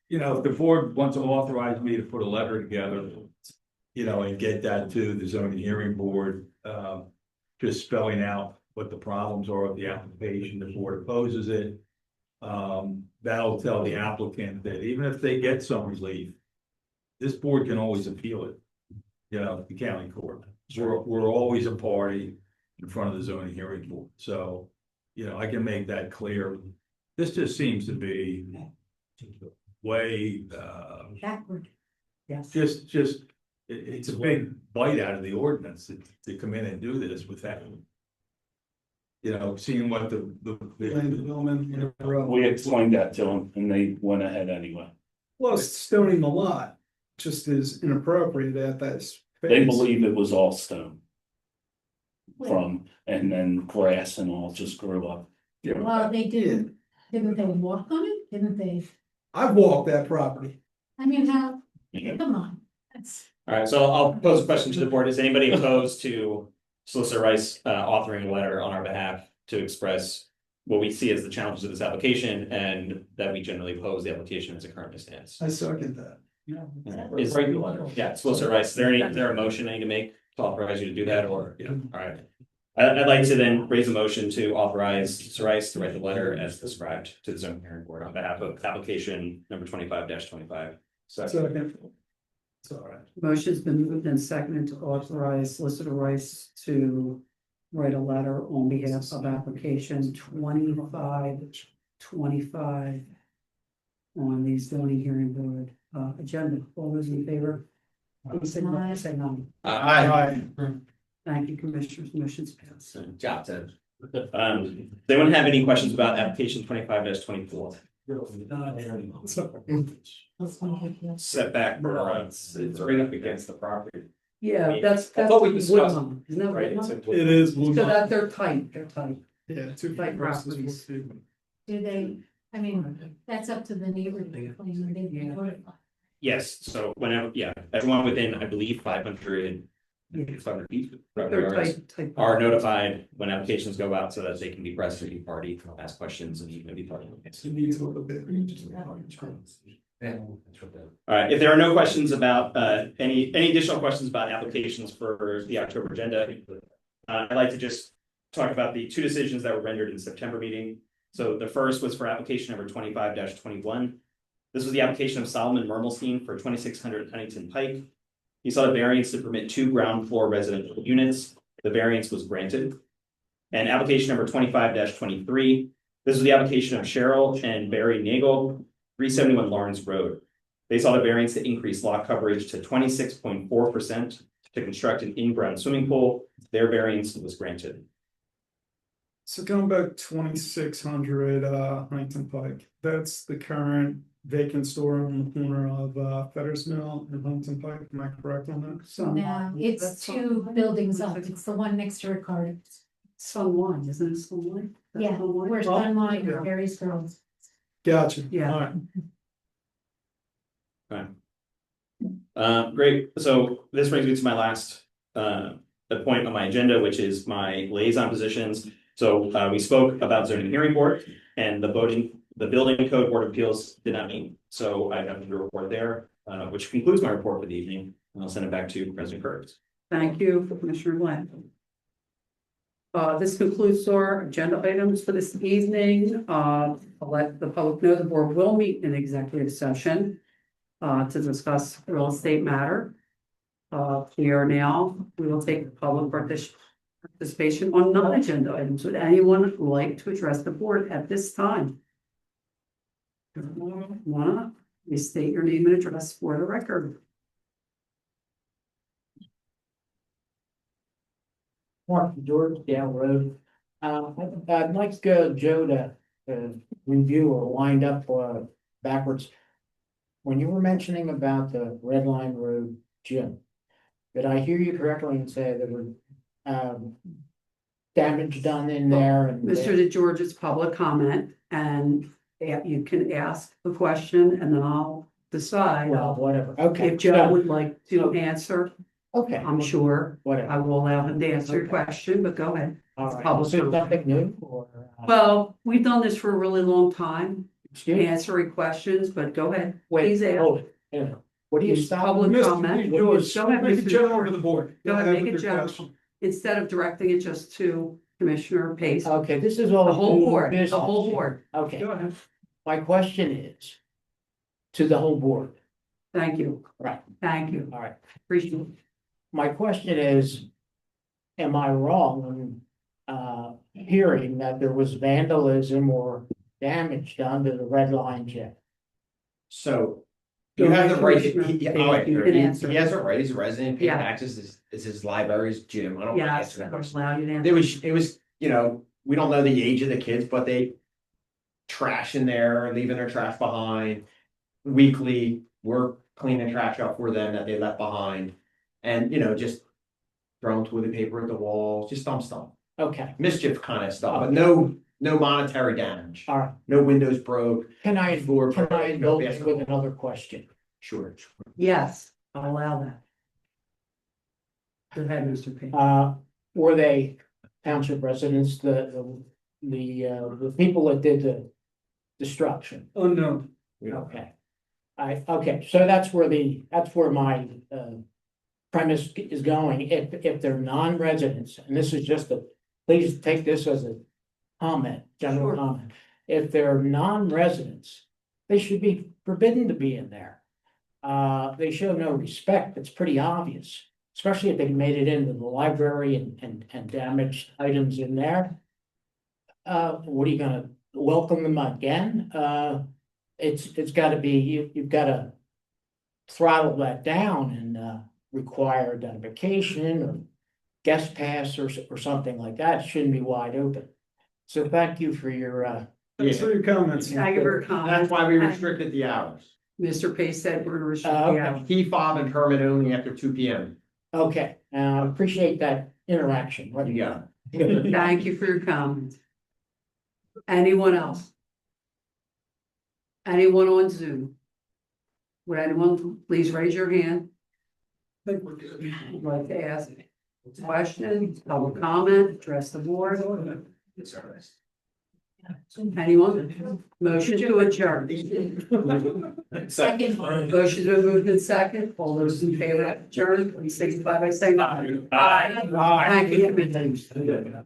you know, if the board wants to authorize me to put a letter together, you know, and get that to the zoning hearing board, just spelling out what the problems are of the application, the board opposes it. That'll tell the applicant that even if they get some relief, this board can always appeal it. You know, the county court. We're always a party in front of the zoning hearing board. So, you know, I can make that clear. This just seems to be way, Backward. Yes. it's a big bite out of the ordinance to come in and do this without, you know, seeing what Land development. We explained that to them and they went ahead anyway. Plus stoning the lot just is inappropriate at that. They believe it was all stone. And then grass and all just grew up. Well, they didn't they walk on it? Didn't they? I've walked that property. I mean, how, Yeah. come on, that's. All right, so I'll pose a question to the board. Is anybody opposed to Solicitor Rice authoring a letter on our behalf to express what we see as the challenges of this application and that we generally oppose the application as it currently stands? I second that. Yeah, Solicitor Rice, is there a motion I need to make to authorize you to do that or, yeah, all right. I'd like to then raise a motion to authorize Solicitor Rice to write the letter as described to the zoning hearing board on behalf of application number 25-25. Second. It's all right. Motion's been moved and seconded to authorize Solicitor Rice to write a letter on behalf of application 25-25 on the zoning hearing board agenda. All those in favor? Please say aye. Say aye. Thank you, Commissioners. Motion's passed. Job done. Does anyone have any questions about application 25-24? Setback, It's right up against the property. Yeah, that's. I thought we discussed- Woodlawn, isn't that Right, Woodlawn? It is. So that they're tight. Yeah, two Like properties. Do they, I mean, that's up to the neighbor to claim and they Yeah. notify. Yes, so whenever, yeah, everyone within, I believe, 500 feet They're tight. are notified when applications go out so that they can be present, be party, ask questions and even be part of it. It needs a little bit. All right, if there are no questions about any additional questions about applications for the October agenda, I'd like to just talk about the two decisions that were rendered in the September meeting. So the first was for application number 25-21. This was the application of Solomon Mermelstein for 2600 Huntington Pike. He sought a variance to permit 2 ground floor residential units. The variance was granted. And application number 25-23. This was the application of Cheryl and Barry Nagel, 371 Lawrence Road. They sought a variance to increase lot coverage to 26.4% to construct an in-ground swimming pool. Their variance was granted. So going back 2600 Huntington Pike, that's the current vacant store on the corner of Fetters Mill and Huntington Pike. Am I correct on that? Now, it's two buildings up, it's the one next to Ricardo's. Sun One, isn't it Sun One? That's Yeah, Sun One? where's Oh, Sunline yeah. or Barry's Girls. Gotcha. Yeah. All right. Great. So this brings me to my last point on my agenda, which is my liaison positions. So we spoke about zoning hearing board and the building code board of appeals did not meet. So I have the report there, which concludes my report for the evening. And I'll send it back to President Kurtz. Thank you, Commissioner Glenn. This concludes our agenda items for this evening. I'll let the public know the board will meet in executive session to discuss real estate matter. We will take public participation on non-agenda items. Would anyone like to address the board at this time? Please state your name and address for the record. Mark George down road. I'd like Joe to review or wind up backwards. When you were mentioning about the Red Line Road gym, did I hear you correctly and say there were damage done in there and? Mr. DeGeorge, it's public comment, and you can ask the question, and then I'll decide. Well, whatever, okay. If Joe would like to answer, Okay. I'm sure Whatever. I will allow him to answer your question, but go ahead. All It's right. public So comment. nothing new or? Well, we've done this for a really long time, Excuse me? answering questions, but go ahead. Wait, Please ask. hold it. Yeah. What do you It's stop? public Mr. comment. George, Go ahead, make it Mr. general over the board. Go ahead, Have make it your general. question. Instead of directing it just to Commissioner Pace, Okay, this is all. the whole new board, the business. whole board. Okay, Go ahead. my question is to the whole board. Thank you. Right. Thank you. All right. Appreciate it. My question is, am I wrong in hearing that there was vandalism or damage done to the Red Line gym? So you have the right, Commissioner, you can answer. he has a right, he's a resident, pays Yeah. taxes, it's his library's gym, I don't. wanna Yes, answer that I'm question. allowed you to answer. It was, we don't know the age of the kids, but they trash in there, leaving their trash behind. Weekly, we're cleaning trash up for them that they left behind. And, just throwing toilet paper at the wall, just dumb stuff, Okay, mischief kind of stuff, but no monetary damage. all right. No windows broke. Can I Floor broke, no indulge basketball. with another question? Sure. Yes, I'll allow that. Go ahead, Mr. Pace. Were they township residents, the people that did the destruction? Unknown. Okay. Okay, so that's where my premise is going. If they're non-residents, and this is just please take this as a comment, general Sure. comment. If they're non-residents, they should be forbidden to be in there. They show no respect. It's pretty obvious, especially if they made it into the library and damaged items in there. What are you gonna welcome them again? It's gotta be, you've gotta throttle that down and require identification or guest pass or something like that. It shouldn't be wide open. So thank you for your Thanks for your comments. Thank you for your comment. That's why we restricted the hours. Mr. Pace said we're gonna restrict Okay. the hours. Key fob and permit only after 2 p.m. okay, appreciate that interaction. What do You you got got? Thank you for your comment. Anyone else? Anyone on Zoom? Would anyone please raise your hand? I think we're good. Would like to ask a question, public comment, address the board? Anyone? Motion to adjourn. Second. Motion's been moved in second. All those in favor of adjourn, please signify by saying aye. Aye. Thank you, Commissioner.